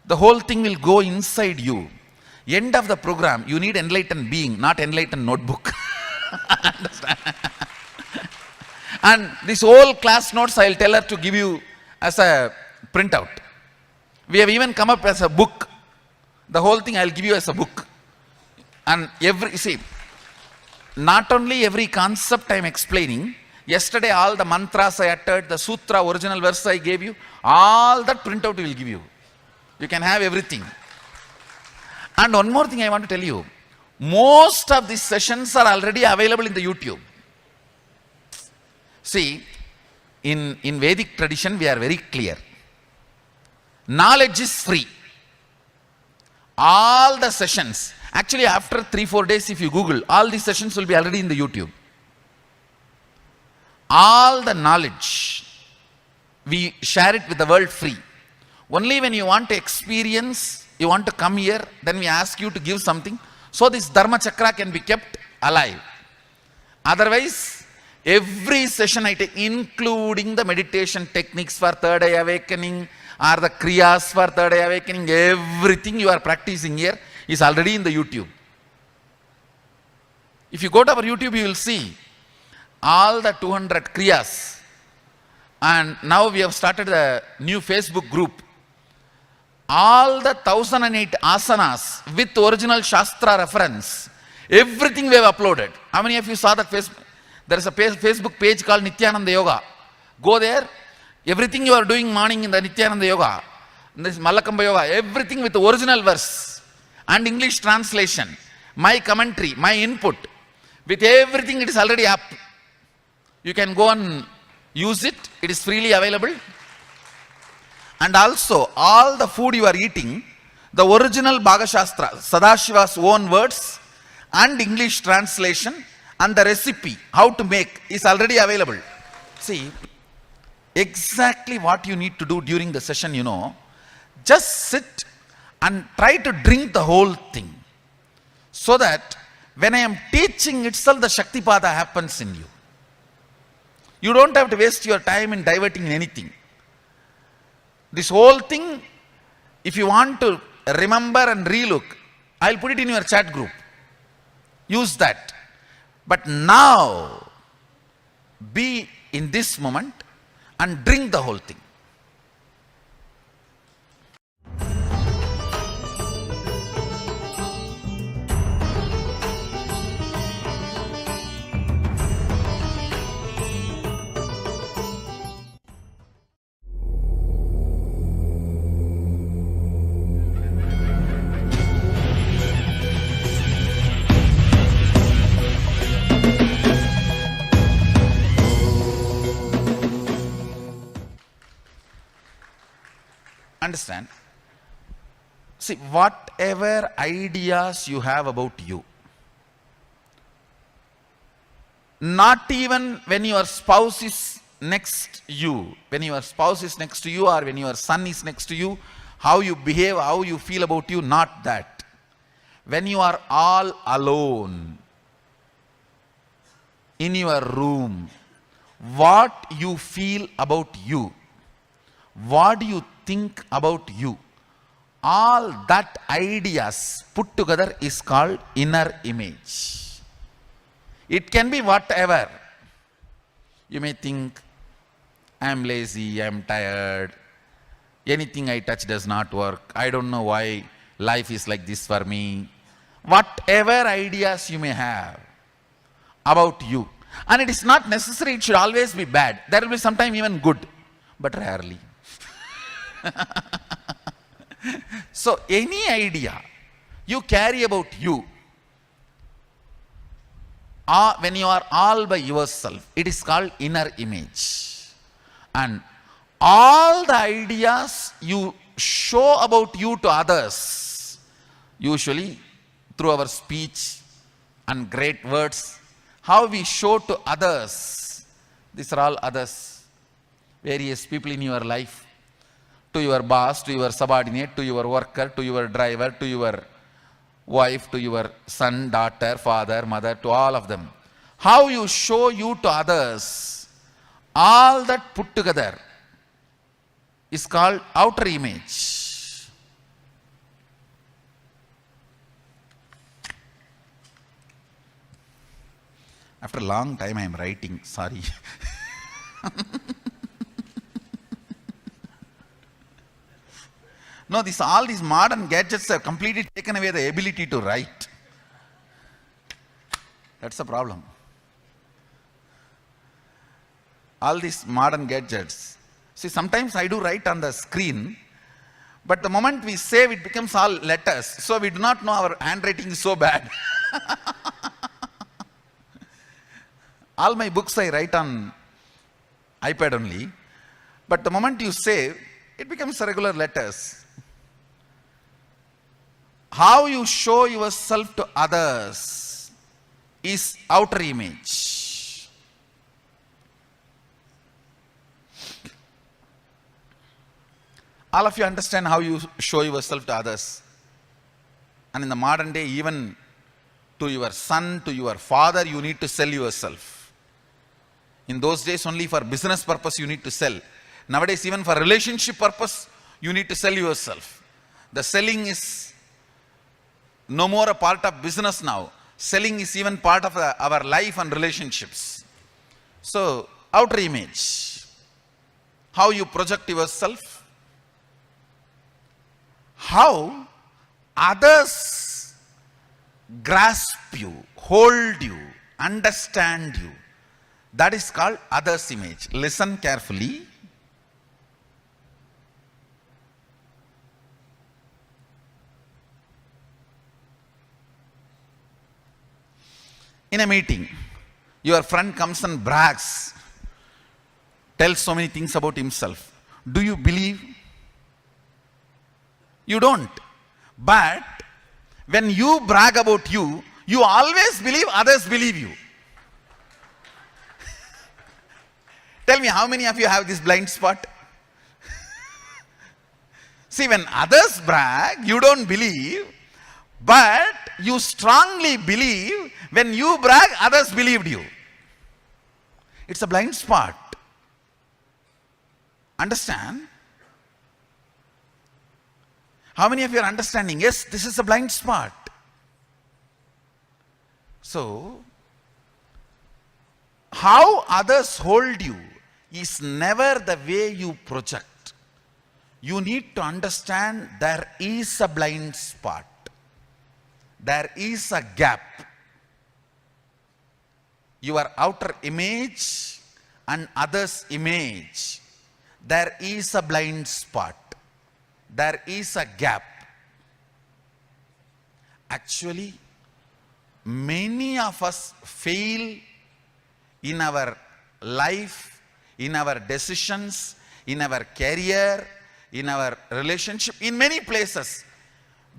the whole thing will go inside you. End of the program, you need enlightened being, not enlightened notebook. Understand? And this whole class notes, I'll tell her to give you as a printout. We have even come up as a book. The whole thing I'll give you as a book. And not only every concept I am explaining, yesterday all the mantras I uttered, the sutra, original verse I gave you, all that printout will give you. You can have everything. And one more thing I want to tell you. Most of these sessions are already available in the YouTube. See, in Vedic tradition, we are very clear. Knowledge is free. All the sessions, actually after 3-4 days, if you Google, all these sessions will be already in the YouTube. All the knowledge, we share it with the world free. Only when you want to experience, you want to come here, then we ask you to give something, so this Dharma Chakra can be kept alive. Otherwise, every session I take, including the meditation techniques for third eye awakening, or the kriyas for third eye awakening, everything you are practicing here is already in the YouTube. If you go to our YouTube, you will see all the 200 kriyas. And now we have started a new Facebook group. All the 1008 asanas with original Shastra reference, everything we have uploaded. How many of you saw that Facebook? There is a Facebook page called Nithyananda Yoga. Go there. Everything you are doing morning in the Nithyananda Yoga, this Malakamba Yoga, everything with the original verse and English translation, my commentary, my input, with everything, it is already up. You can go and use it. It is freely available. And also, all the food you are eating, the original Bhaga Shastra, Sadashiva's own words and English translation and the recipe, how to make, is already available. See, exactly what you need to do during the session, just sit and try to drink the whole thing, so that when I am teaching itself, the Shaktipada happens in you. You don't have to waste your time in diverting anything. This whole thing, if you want to remember and relook, I'll put it in your chat group. Use that. But now, be in this moment and drink the whole thing. Understand? See, whatever ideas you have about you, not even when your spouse is next to you, when your spouse is next to you or when your son is next to you, how you behave, how you feel about you, not that. When you are all alone in your room, what you feel about you, what do you think about you, all that ideas put together is called inner image. It can be whatever. You may think, I am lazy, I am tired, anything I touch does not work, I don't know why life is like this for me. Whatever ideas you may have about you, and it is not necessary it should always be bad. There will be sometime even good, but rarely. So any idea you carry about you, when you are all by yourself, it is called inner image. And all the ideas you show about you to others, usually through our speech and great words, how we show to others, these are all others, various people in your life, to your boss, to your subordinate, to your worker, to your driver, to your wife, to your son, daughter, father, mother, to all of them. How you show you to others, all that put together is called outer image. After a long time I am writing, sorry. No, all these modern gadgets have completely taken away the ability to write. That's the problem. All these modern gadgets. See, sometimes I do write on the screen, but the moment we save, it becomes all letters. So we do not know our handwriting is so bad. All my books I write on iPad only, but the moment you save, it becomes regular letters. How you show yourself to others is outer image. All of you understand how you show yourself to others. And in the modern day, even to your son, to your father, you need to sell yourself. In those days, only for business purpose you need to sell. Nowadays, even for relationship purpose, you need to sell yourself. The selling is no more a part of business now. Selling is even part of our life and relationships. So, outer image. How you project yourself. How others grasp you, hold you, understand you. That is called others image. Listen carefully. In a meeting, your friend comes and brags, tells so many things about himself. Do you believe? You don't. But when you brag about you, you always believe others believe you. Tell me, how many of you have this blind spot? See, when others brag, you don't believe, but you strongly believe. When you brag, others believed you. It's a blind spot. Understand? How many of you are understanding? Yes, this is a blind spot. So, how others hold you is never the way you project. You need to understand there is a blind spot. There is a gap. Your outer image and others' image, there is a blind spot. There is a gap. Actually, many of us fail in our life, in our decisions, in our career, in our relationship, in many places,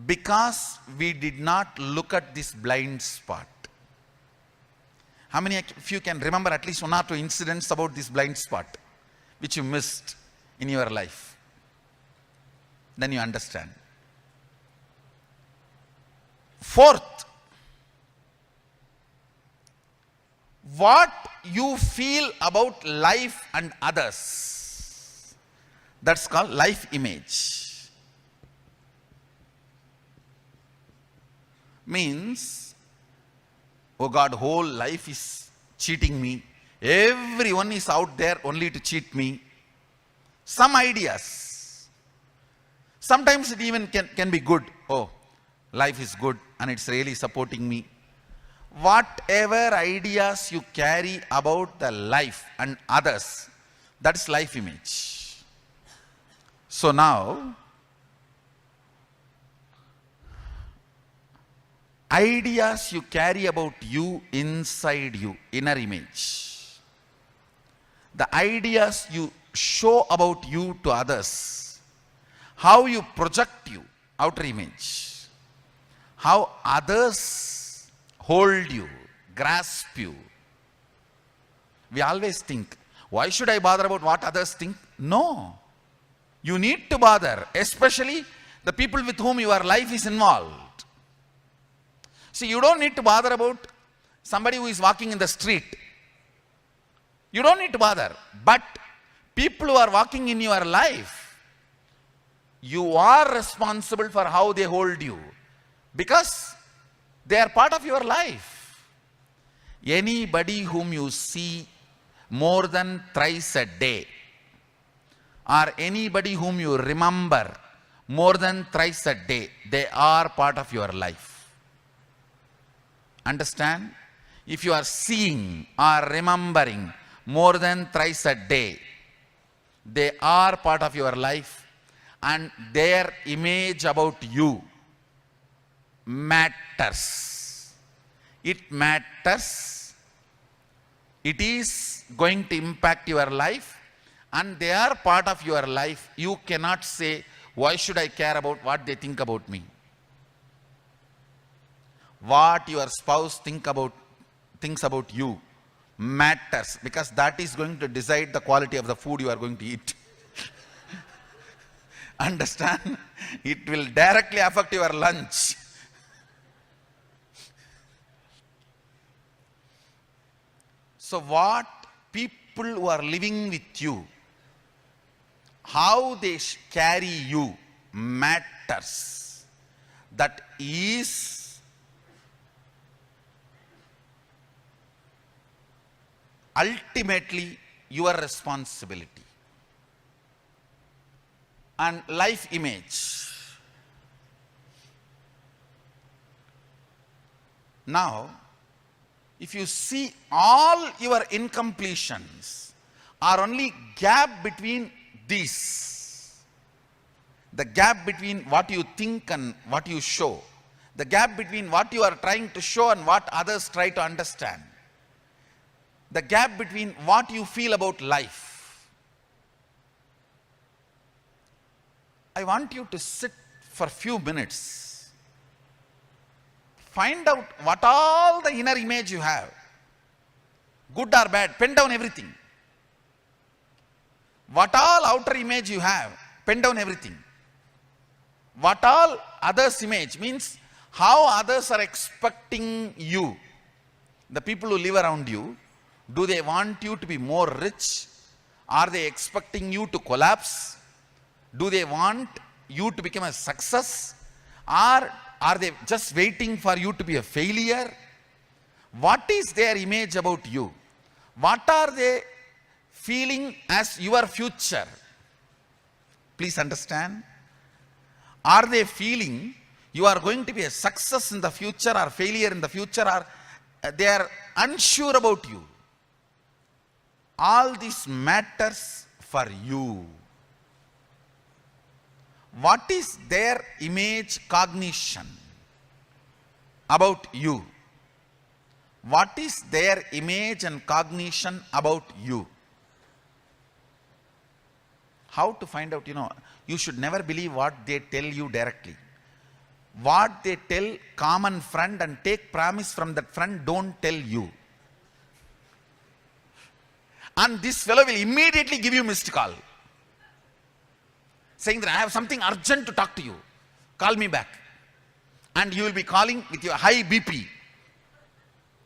because we did not look at this blind spot. How many of you can remember at least one or two incidents about this blind spot which you missed in your life? Then you understand. Fourth, what you feel about life and others, that's called life image. Means, oh God, whole life is cheating me. Everyone is out there only to cheat me. Some ideas. Sometimes it even can be good. Oh, life is good and it's really supporting me. Whatever ideas you carry about the life and others, that's life image. So now, ideas you carry about you inside you, inner image. The ideas you show about you to others. How you project you, outer image. How others hold you, grasp you. We always think, why should I bother about what others think? No. You need to bother, especially the people with whom your life is involved. See, you don't need to bother about somebody who is walking in the street. You don't need to bother. But people who are walking in your life, you are responsible for how they hold you. Because they are part of your life. Anybody whom you see more than thrice a day, or anybody whom you remember more than thrice a day, they are part of your life. Understand? If you are seeing or remembering more than thrice a day, they are part of your life, and their image about you matters. It matters. It is going to impact your life, and they are part of your life. You cannot say, why should I care about what they think about me? What your spouse thinks about you matters, because that is going to decide the quality of the food you are going to eat. Understand? It will directly affect your lunch. So what people who are living with you, how they carry you matters. That is ultimately your responsibility. And life image. Now, if you see, all your incompletions are only gap between these. The gap between what you think and what you show. The gap between what you are trying to show and what others try to understand. The gap between what you feel about life. I want you to sit for a few minutes. Find out what all the inner image you have. Good or bad, pen down everything. What all outer image you have, pen down everything. What all others' image means how others are expecting you. The people who live around you, do they want you to be more rich? Are they expecting you to collapse? Do they want you to become a success? Or are they just waiting for you to be a failure? What is their image about you? What are they feeling as your future? Please understand. Are they feeling you are going to be a success in the future or failure in the future, or they are unsure about you? All this matters for you. What is their image cognition about you? What is their image and cognition about you? How to find out? You should never believe what they tell you directly. What they tell common friend and take promise from that friend, don't tell you. And this fellow will immediately give you missed call, saying that I have something urgent to talk to you. Call me back. And you will be calling with your high BP.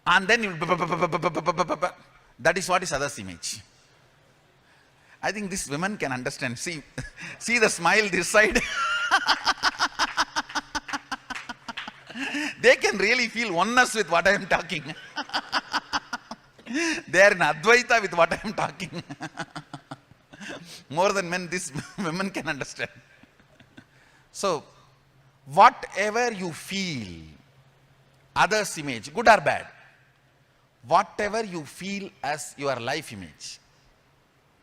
And then you will... That is what is others' image. I think these women can understand. See the smile this side. They can really feel oneness with what I am talking. They are in Advaita with what I am talking. More than men, these women can understand. So, whatever you feel, others' image, good or bad, whatever you feel as your life image,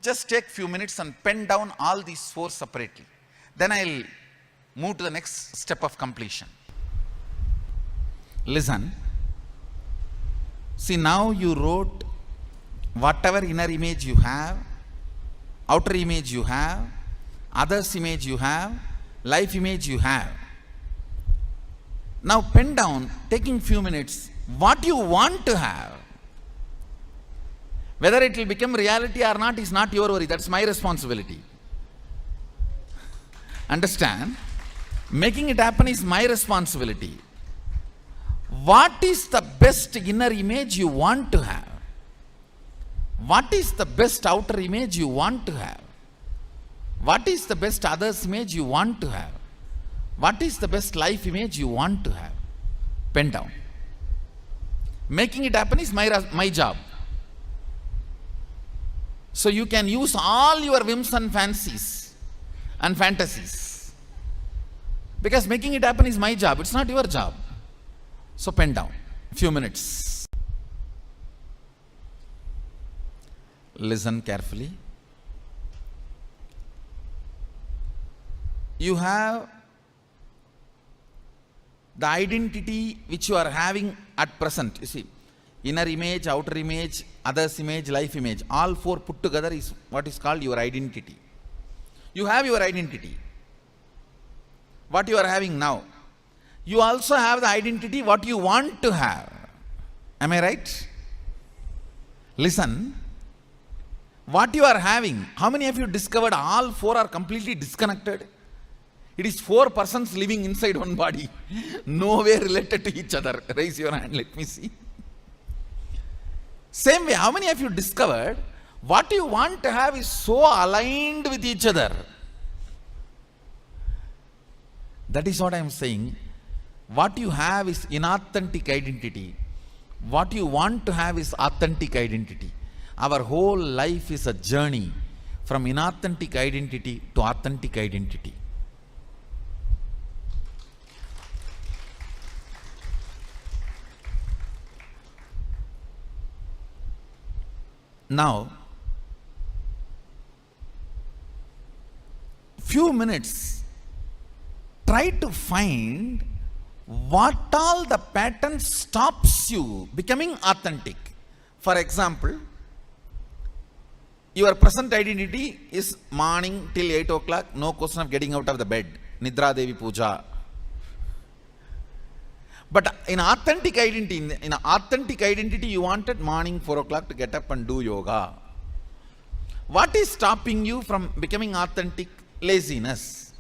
just take few minutes and pen down all these four separately. Then I'll move to the next step of completion. Listen. See, now you wrote whatever inner image you have, outer image you have, others' image you have, life image you have. Now pen down, taking few minutes, what you want to have. Whether it will become reality or not is not your worry, that's my responsibility. Understand? Making it happen is my responsibility. What is the best inner image you want to have? What is the best outer image you want to have? What is the best others image you want to have? What is the best life image you want to have? Pen down. Making it happen is my job. So you can use all your whims and fancies and fantasies. Because making it happen is my job, it's not your job. So pen down, few minutes. Listen carefully. You have the identity which you are having at present. You see, inner image, outer image, others image, life image, all four put together is what is called your identity. You have your identity, what you are having now. You also have the identity what you want to have. Am I right? Listen, what you are having, how many of you discovered all four are completely disconnected? It is four persons living inside one body, nowhere related to each other. Raise your hand, let me see. Same way, how many of you discovered what you want to have is so aligned with each other? That is what I am saying. What you have is inauthentic identity. What you want to have is authentic identity. Our whole life is a journey from inauthentic identity to authentic identity. Now, few minutes, try to find what all the pattern stops you becoming authentic. For example, your present identity is morning till 8 o'clock, no question of getting out of the bed, Nidra Devi Puja. But in authentic identity, you wanted morning 4 o'clock to get up and do yoga. What is stopping you from becoming authentic? Laziness.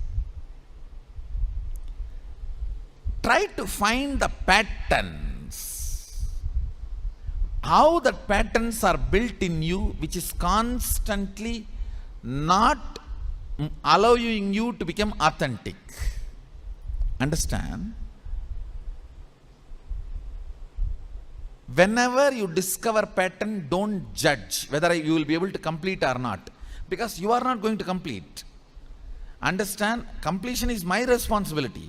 Try to find the patterns. How the patterns are built in you, which is constantly not allowing you to become authentic. Understand? Whenever you discover pattern, don't judge whether you will be able to complete or not, because you are not going to complete. Understand, completion is my responsibility.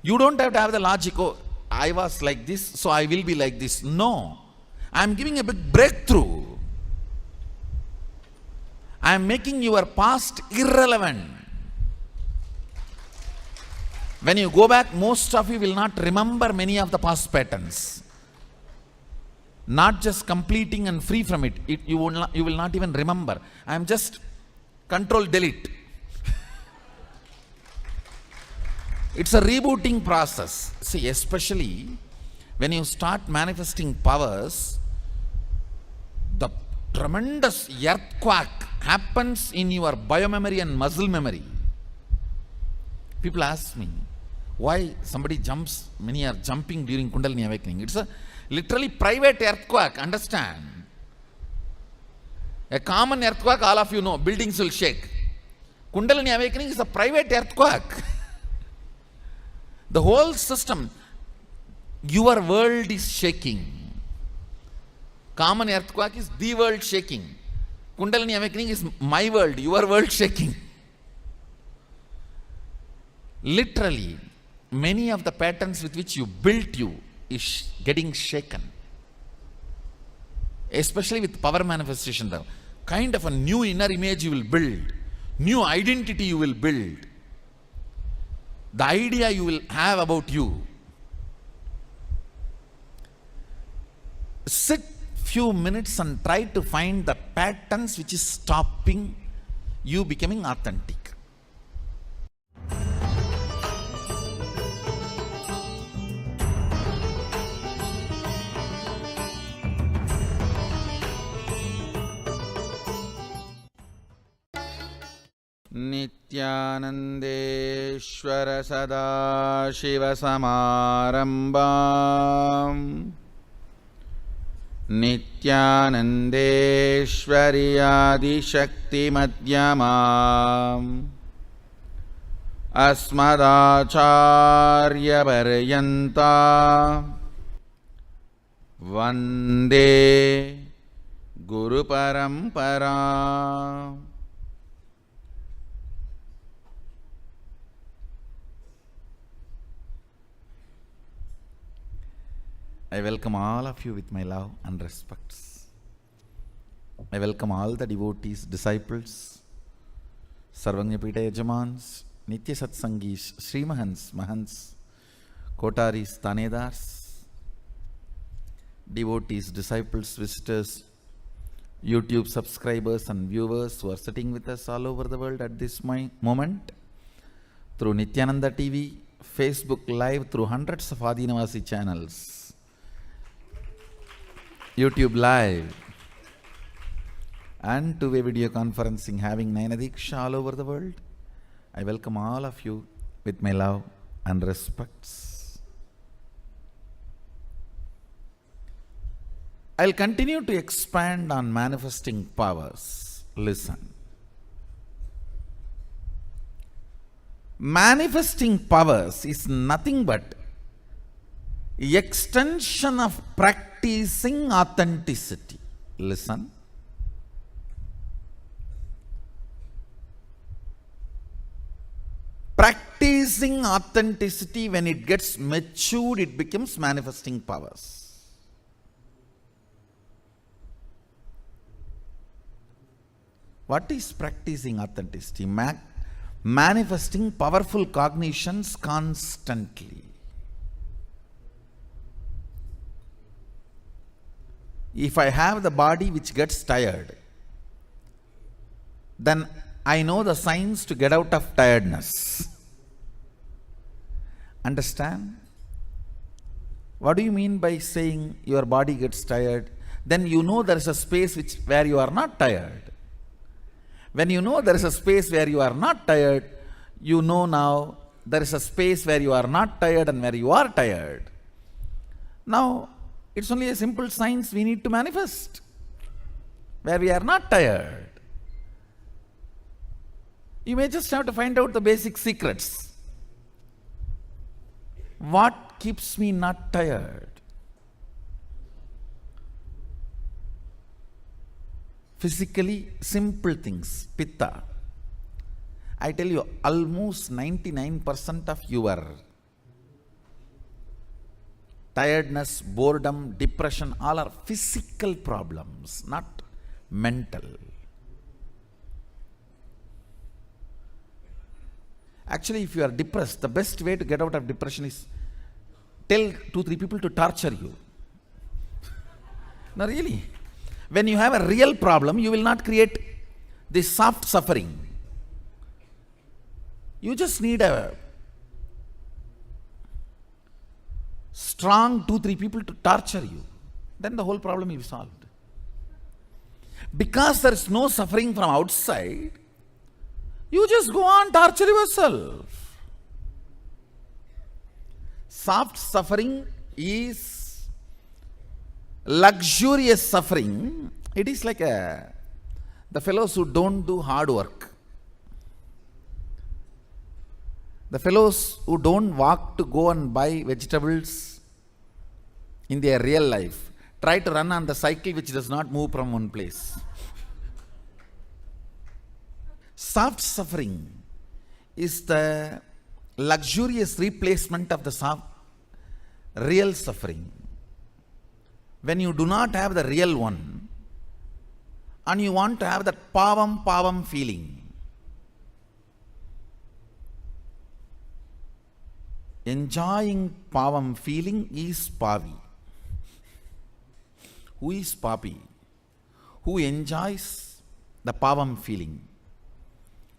You don't have to have the logic, oh, I was like this, so I will be like this. No. I am giving a big breakthrough. I am making your past irrelevant. When you go back, most of you will not remember many of the past patterns. Not just completing and free from it, you will not even remember. I am just control delete. It's a rebooting process. See, especially when you start manifesting powers, the tremendous earthquake happens in your biomemory and muscle memory. People ask me, why somebody jumps, many are jumping during Kundalini awakening. It's a literally private earthquake, understand? A common earthquake, all of you know, buildings will shake. Kundalini awakening is a private earthquake. The whole system, your world is shaking. Common earthquake is the world shaking. Kundalini awakening is my world, your world shaking. Literally, many of the patterns with which you built you is getting shaken. Especially with power manifestation, the kind of a new inner image you will build, new identity you will build, the idea you will have about you. Sit few minutes and try to find the patterns which is stopping you becoming authentic. Nithyanandeshwara Sadashiva Samarambam Nithyanandeshwari Adi Shakti Madhyamam Asmadacharya Paryanta Vande Guru Parampara. I welcome all of you with my love and respects. I welcome all the devotees, disciples, Sarvanyapita Yajamans, Nitya Satsangis, Sri Mahans, Mahans, Kotaris, Tanedars, devotees, disciples, visitors, YouTube subscribers and viewers who are sitting with us all over the world at this moment, through Nithyananda TV, Facebook Live, through hundreds of Adinavasi channels, YouTube Live, and two-way video conferencing having Nainadiksha all over the world. I welcome all of you with my love and respects. I'll continue to expand on manifesting powers. Listen. Manifesting powers is nothing but extension of practicing authenticity. Listen. Practicing authenticity, when it gets matured, it becomes manifesting powers. What is practicing authenticity? Manifesting powerful cognitions constantly. If I have the body which gets tired, then I know the signs to get out of tiredness. Understand? What do you mean by saying your body gets tired? Then you know there is a space where you are not tired. When you know there is a space where you are not tired, you know now there is a space where you are not tired and where you are tired. Now, it's only a simple science we need to manifest, where we are not tired. You may just have to find out the basic secrets. What keeps me not tired? Physically, simple things, pitta. I tell you, almost 99% of your tiredness, boredom, depression, all are physical problems, not mental. Actually, if you are depressed, the best way to get out of depression is tell 2-3 people to torture you. No, really. When you have a real problem, you will not create this soft suffering. You just need a strong 2-3 people to torture you. Then the whole problem will be solved. Because there is no suffering from outside, you just go on, torture yourself. Soft suffering is luxurious suffering. It is like the fellows who don't do hard work. The fellows who don't walk to go and buy vegetables in their real life try to run on the cycle which does not move from one place. Soft suffering is the luxurious replacement of the real suffering. When you do not have the real one and you want to have that pavam feeling, enjoying pavam feeling is pavi. Who is papi? Who enjoys the pavam feeling,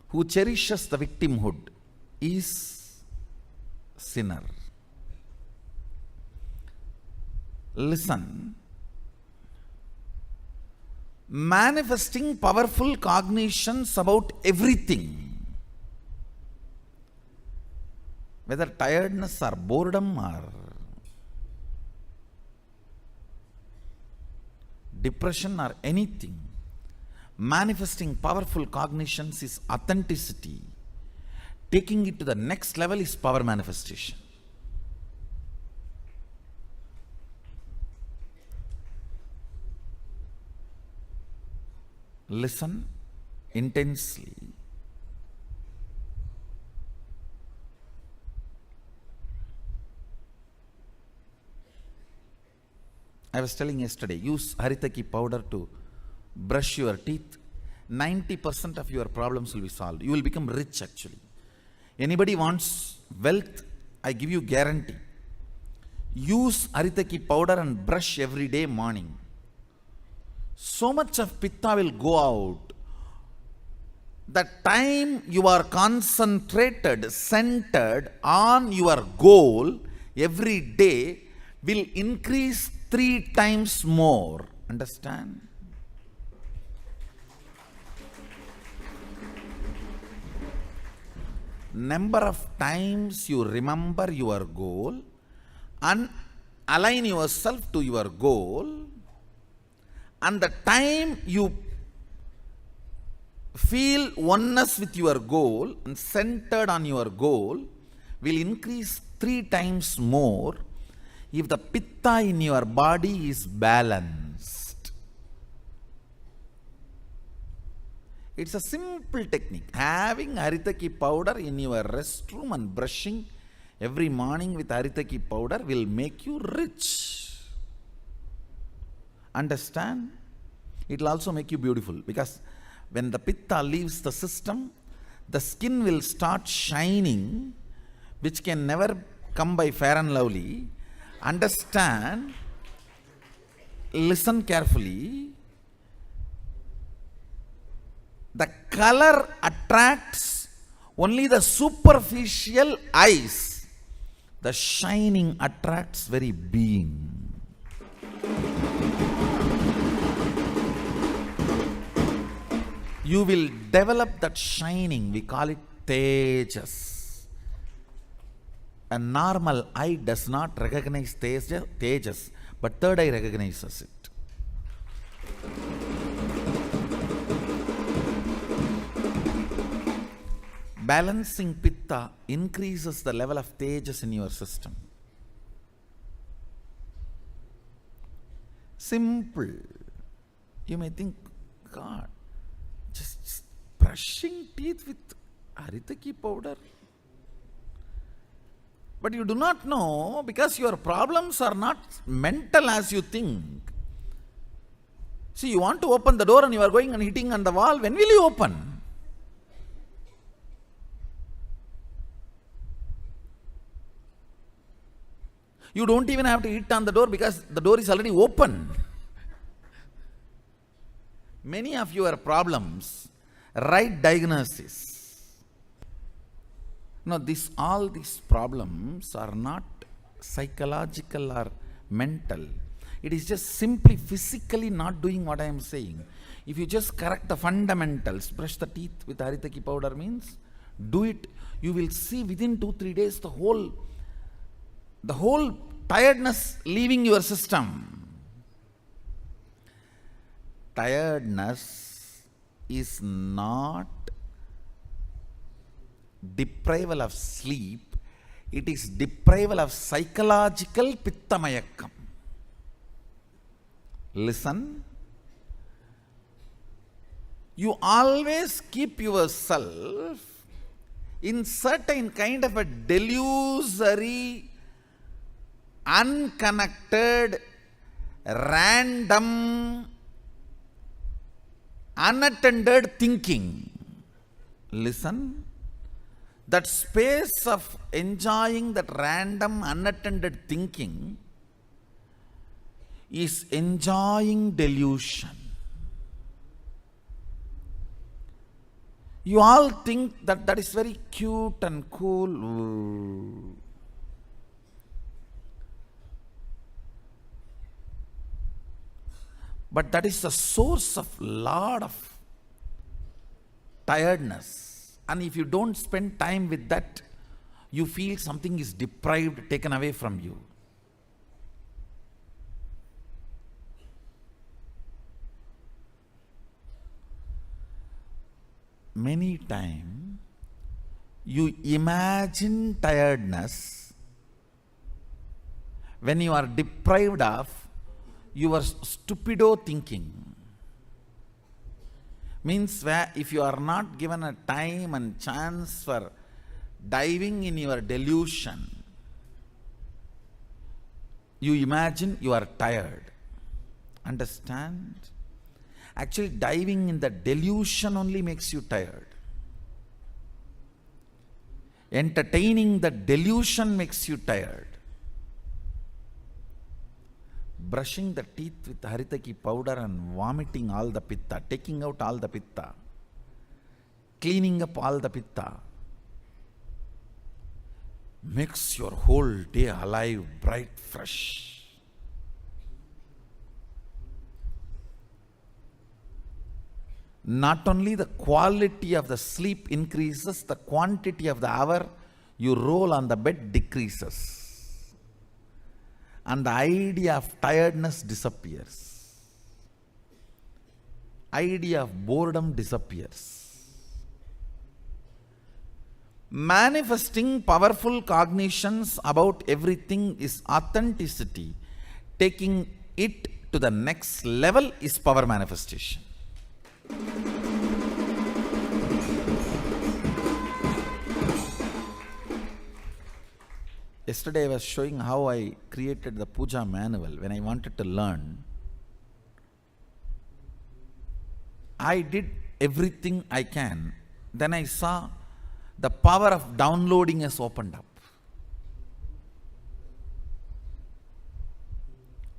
who cherishes the victimhood, is sinner. Listen. Manifesting powerful cognitions about everything, whether tiredness or boredom or depression or anything, manifesting powerful cognitions is authenticity. Taking it to the next level is power manifestation. Listen intensely. I was telling yesterday, use haritaki powder to brush your teeth. 90% of your problems will be solved. You will become rich actually. Anybody wants wealth, I give you guarantee. Use haritaki powder and brush every day morning. So much of pitta will go out. The time you are concentrated, centered on your goal every day will increase 3 times more. Understand? Number of times you remember your goal and align yourself to your goal, and the time you feel oneness with your goal and centered on your goal will increase 3 times more if the pitta in your body is balanced. It's a simple technique. Having haritaki powder in your restroom and brushing every morning with haritaki powder will make you rich. Understand? It will also make you beautiful, because when the pitta leaves the system, the skin will start shining, which can never come by fair and lovely. Understand? Listen carefully. The color attracts only the superficial eyes. The shining attracts very being. You will develop that shining. We call it tejas. A normal eye does not recognize tejas, but third eye recognizes it. Balancing pitta increases the level of tejas in your system. Simple. You may think, God, just brushing teeth with haritaki powder. But you do not know, because your problems are not mental as you think. See, you want to open the door and you are going and hitting on the wall. When will you open? You don't even have to hit on the door because the door is already open. Many of your problems, right diagnosis. No, all these problems are not psychological or mental. It is just simply physically not doing what I am saying. If you just correct the fundamentals, brush the teeth with haritaki powder means, do it, you will see within 2-3 days the whole tiredness leaving your system. Tiredness is not deprival of sleep, it is deprival of psychological pittamayakam. Listen, you always keep yourself in certain kind of a delusory, unconnected, random, unattended thinking. Listen, that space of enjoying that random, unattended thinking is enjoying delusion. You all think that is very cute and cool. Ooh. But that is the source of lot of tiredness. And if you don't spend time with that, you feel something is deprived, taken away from you. Many times, you imagine tiredness when you are deprived of your stupido thinking. Means if you are not given a time and chance for diving in your delusion, you imagine you are tired. Understand? Actually, diving in the delusion only makes you tired. Entertaining the delusion makes you tired. Brushing the teeth with haritaki powder and vomiting all the pitta, taking out all the pitta, cleaning up all the pitta, makes your whole day alive, bright, fresh. Not only the quality of the sleep increases, the quantity of the hour you roll on the bed decreases. And the idea of tiredness disappears. Idea of boredom disappears. Manifesting powerful cognitions about everything is authenticity. Taking it to the next level is power manifestation. Yesterday I was showing how I created the puja manual when I wanted to learn. I did everything I can. Then I saw the power of downloading has opened up.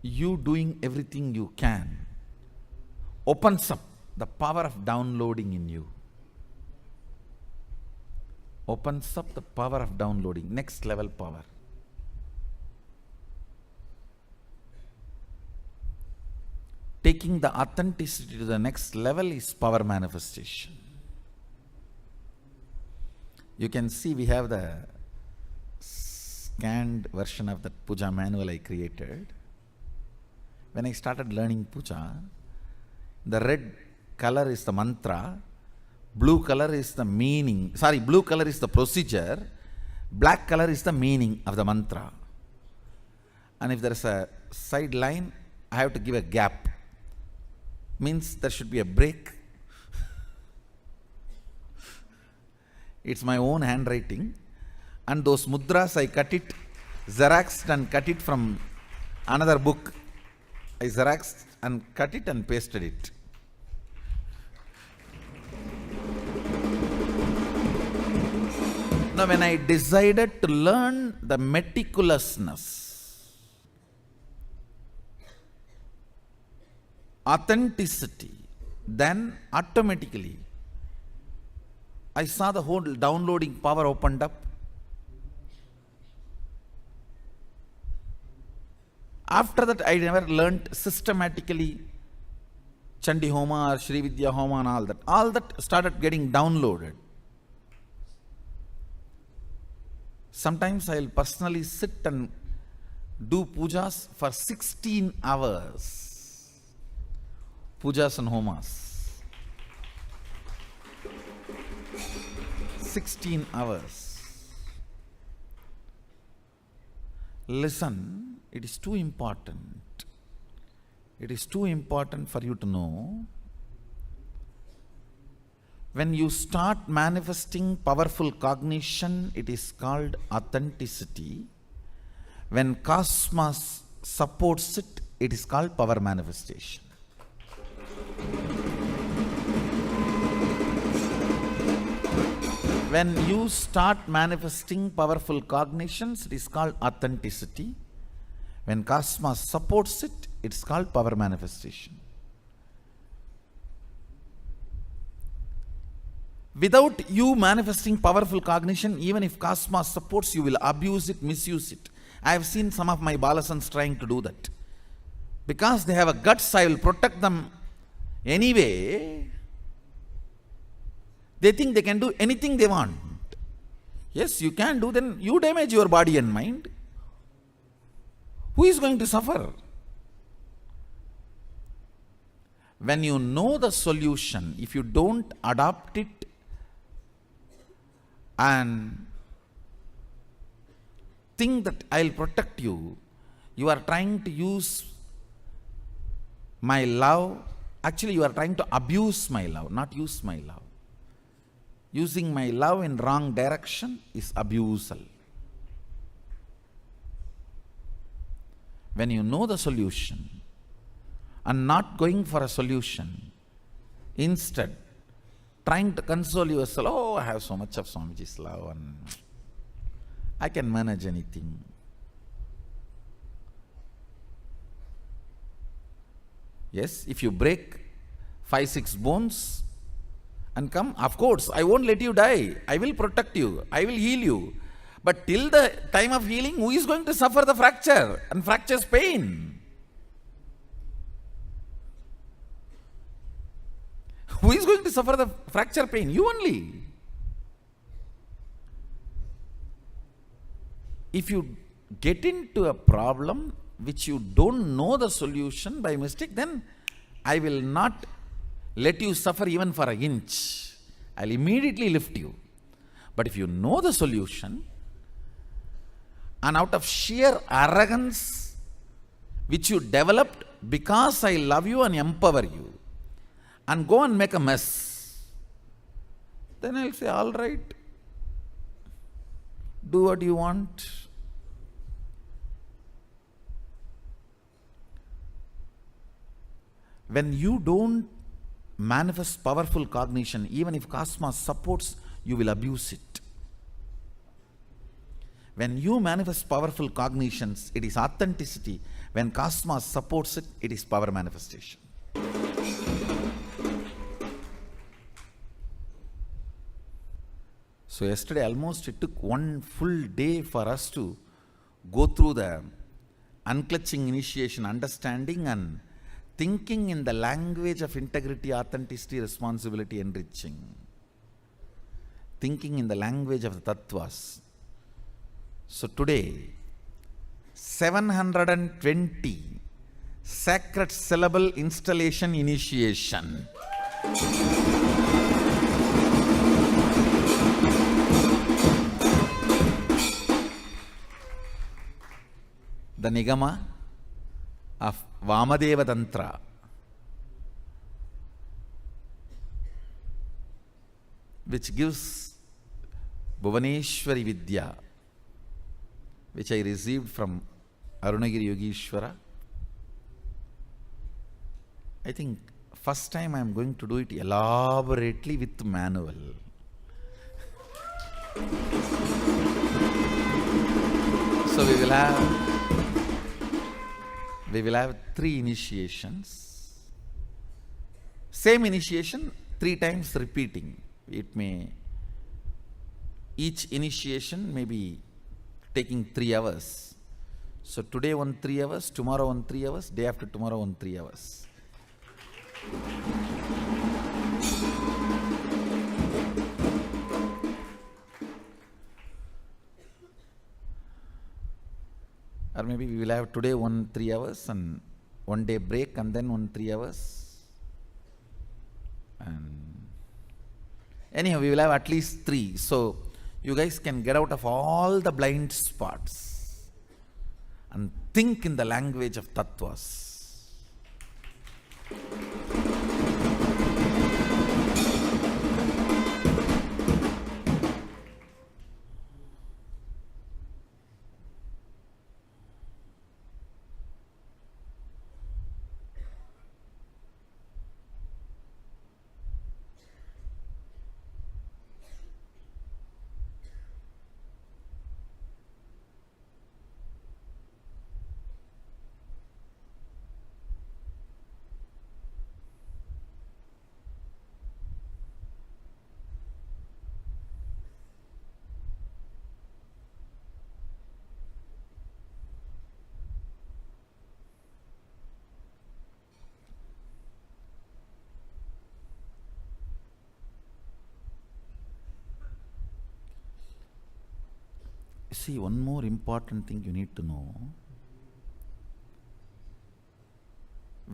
You doing everything you can opens up the power of downloading in you. Opens up the power of downloading, next level power. Taking the authenticity to the next level is power manifestation. You can see we have the scanned version of the puja manual I created. When I started learning puja, the red color is the mantra, blue color is the meaning, blue color is the procedure, black color is the meaning of the mantra. And if there is a side line, I have to give a gap. Means there should be a break. It's my own handwriting. And those mudras, I cut it, xeroxed and cut it from another book. I xeroxed and cut it and pasted it. Now when I decided to learn the meticulousness, authenticity, then automatically I saw the whole downloading power opened up. After that, I never learnt systematically Chandi Homa or Shri Vidya Homa and all that. All that started getting downloaded. Sometimes I will personally sit and do pujas for 16 hours. Pujas and homas. 16 hours. Listen, it is too important. It is too important for you to know. When you start manifesting powerful cognition, it is called authenticity. When cosmos supports it, it is called power manifestation. When you start manifesting powerful cognitions, it is called authenticity. When cosmos supports it, it's called power manifestation. Without you manifesting powerful cognition, even if cosmos supports, you will abuse it, misuse it. I have seen some of my balasans trying to do that. Because they have a guts, I will protect them anyway. They think they can do anything they want. Yes, you can do, then you damage your body and mind. Who is going to suffer? When you know the solution, if you don't adopt it and think that I'll protect you, you are trying to use my love. Actually, you are trying to abuse my love, not use my love. Using my love in wrong direction is abusal. When you know the solution and not going for a solution, instead trying to console yourself, oh, I have so much of Swamiji's love and I can manage anything. Yes, if you break 5-6 bones and come, of course, I won't let you die. I will protect you. I will heal you. But till the time of healing, who is going to suffer the fracture and fracture's pain? Who is going to suffer the fracture pain? You only. If you get into a problem which you don't know the solution by mistake, then I will not let you suffer even for an inch. I'll immediately lift you. But if you know the solution, and out of sheer arrogance which you developed because I love you and empower you, and go and make a mess, then I'll say, all right, do what you want. When you don't manifest powerful cognition, even if cosmos supports, you will abuse it. When you manifest powerful cognitions, it is authenticity. When cosmos supports it, it is power manifestation. So yesterday almost it took one full day for us to go through the unclutching initiation, understanding and thinking in the language of integrity, authenticity, responsibility, enriching. Thinking in the language of the tattvas. So today, 720 sacred syllable installation initiation. The Nigama of Vamadeva Tantra. Which gives Bhuvaneshwari Vidya, which I received from Arunagiri Yogishwara. I think first time I am going to do it elaborately with manual. So we will have 3 initiations. Same initiation, 3 times repeating. It may, each initiation may be taking 3 hours. So today 1 3 hours, tomorrow 1 3 hours, day after tomorrow 1 3 hours. Or maybe we will have today 1 3 hours and 1 day break and then 1 3 hours. And anyhow, we will have at least 3. So you guys can get out of all the blind spots and think in the language of tattvas. See, one more important thing you need to know.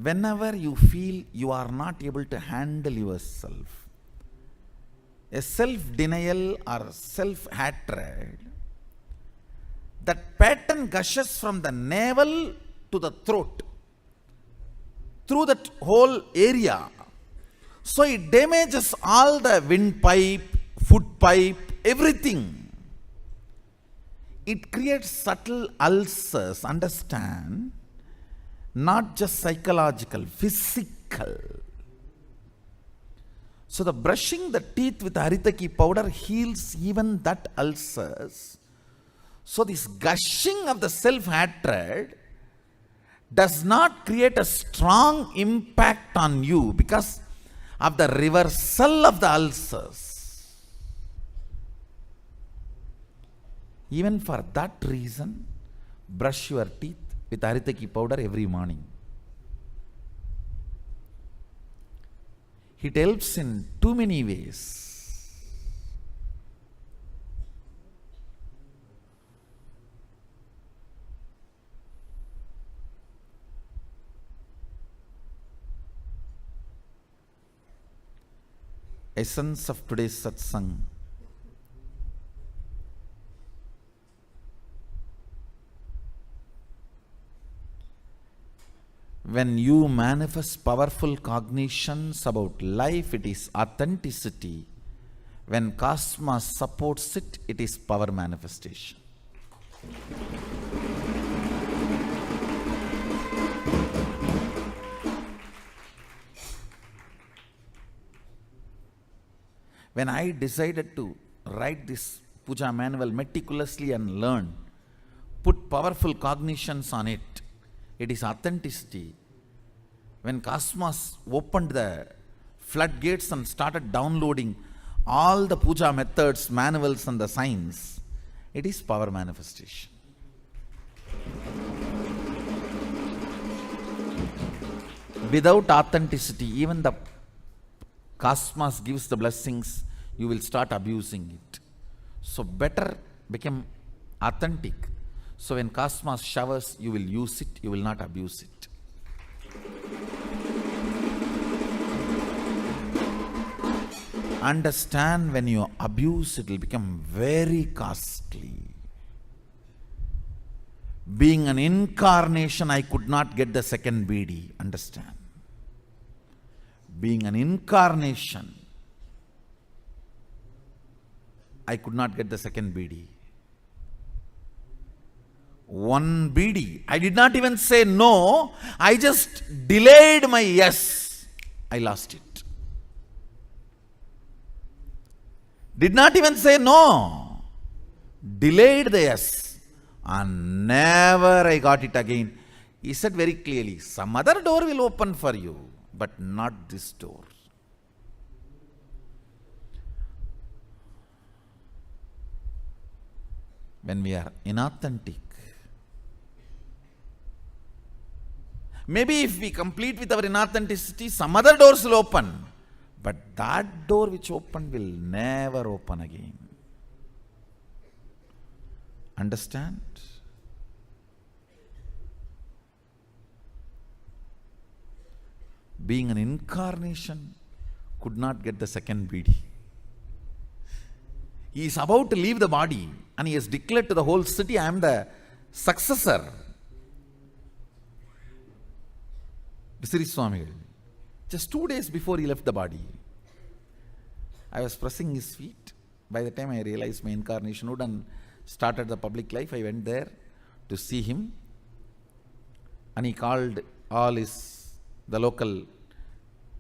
Whenever you feel you are not able to handle yourself, a self-denial or self-hatred, that pattern gushes from the navel to the throat, through that whole area. So it damages all the windpipe, foot pipe, everything. It creates subtle ulcers, understand? Not just psychological, physical. So the brushing the teeth with haritaki powder heals even that ulcers. So this gushing of the self-hatred does not create a strong impact on you because of the reversal of the ulcers. Even for that reason, brush your teeth with haritaki powder every morning. It helps in too many ways. Essence of today's satsang. When you manifest powerful cognitions about life, it is authenticity. When cosmos supports it, it is power manifestation. When I decided to write this puja manual meticulously and learn, put powerful cognitions on it, it is authenticity. When cosmos opened the floodgates and started downloading all the puja methods, manuals and the signs, it is power manifestation. Without authenticity, even the cosmos gives the blessings, you will start abusing it. So better become authentic. So when cosmos showers, you will use it, you will not abuse it. Understand, when you abuse, it will become very costly. Being an incarnation, I could not get the second BD. Understand? Being an incarnation, I could not get the second BD. One BD. I did not even say no. I just delayed my yes. I lost it. Did not even say no. Delayed the yes. And never I got it again. He said very clearly, some other door will open for you, but not this door. When we are inauthentic, maybe if we complete with our inauthenticity, some other doors will open. But that door which opened will never open again. Understand? Being an incarnation, could not get the second BD. He is about to leave the body and he has declared to the whole city, I am the successor. Sri Swami, just 2 days before he left the body, I was pressing his feet. By the time I realized my incarnationhood and started the public life, I went there to see him. And he called all the local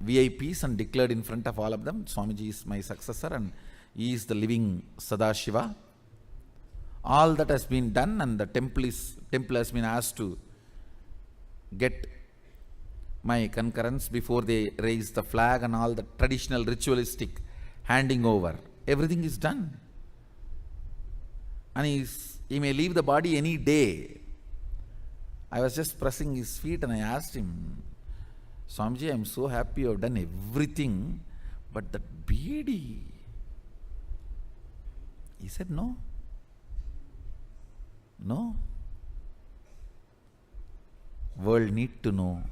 VIPs and declared in front of all of them, Swamiji is my successor and he is the living Sadashiva. All that has been done and the temple has been asked to get my concurrence before they raise the flag and all the traditional ritualistic handing over. Everything is done. And he may leave the body any day. I was just pressing his feet and I asked him, Swamiji, I am so happy you have done everything, but that BD. He said, no. No. World need to know,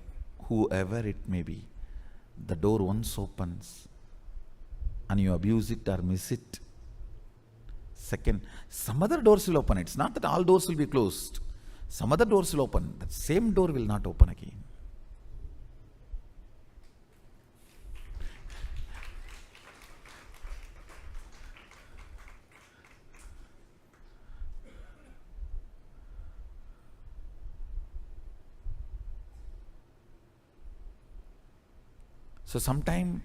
whoever it may be, the door once opens and you abuse it or miss it. Second, some other doors will open. It's not that all doors will be closed. Some other doors will open. That same door will not open again. So sometime,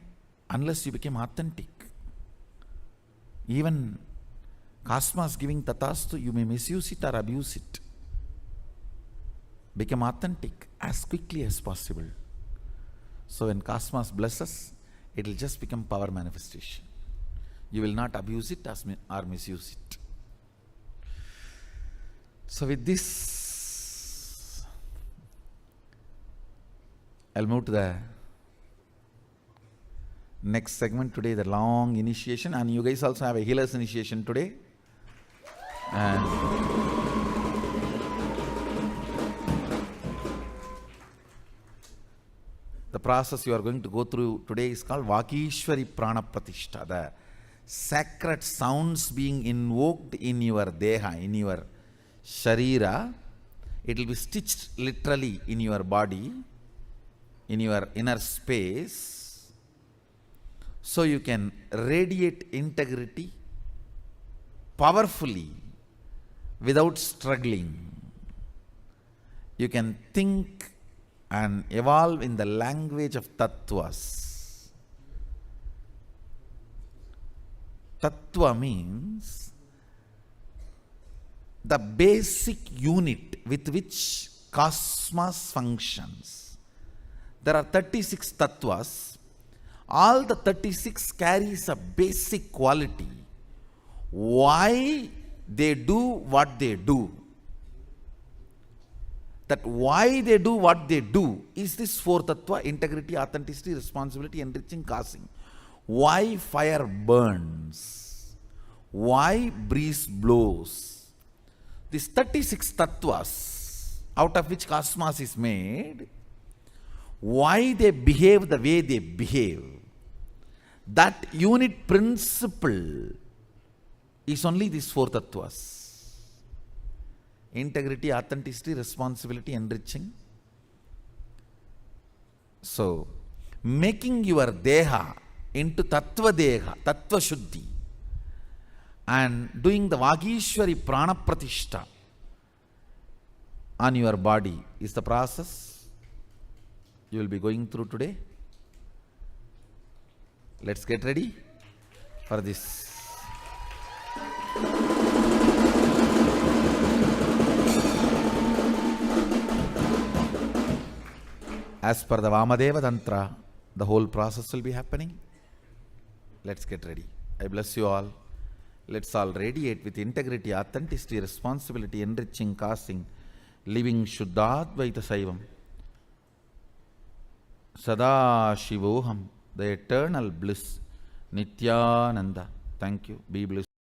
unless you became authentic, even Cosmos giving tatastu, you may misuse it or abuse it. Become authentic as quickly as possible. So when Cosmos blesses, it will just become power manifestation. You will not abuse it or misuse it. So with this, I'll move to the next segment today, the long initiation, and you guys also have a healer's initiation today. And the process you are going to go through today is called Vakishwari Pranapratishta, the sacred sounds being invoked in your deha, in your sharira. It will be stitched literally in your body, in your inner space. So you can radiate integrity powerfully without struggling. You can think and evolve in the language of tattvas. Tattva means the basic unit with which cosmos functions. There are 36 tattvas. All the 36 carries a basic quality. Why they do what they do. That why they do what they do is this four tattva: integrity, authenticity, responsibility, enriching, causing. Why fire burns. Why breeze blows. These 36 tattvas, out of which cosmos is made, why they behave the way they behave. That unit principle is only these four tattvas. integrity, authenticity, responsibility, enriching. So, making your deha into tattva deha, tattva shuddhi, and doing the Vagishwari prana pratishta on your body is the process you will be going through today. Let's get ready for this. As per the Vamadeva Tantra, the whole process will be happening. Let's get ready. I bless you all. Let's all radiate with integrity, authenticity, responsibility, enriching, causing, living Shuddhadvaita Saivam. Sada Shivoham, the eternal bliss, Nithyananda. Thank you. Be blessed.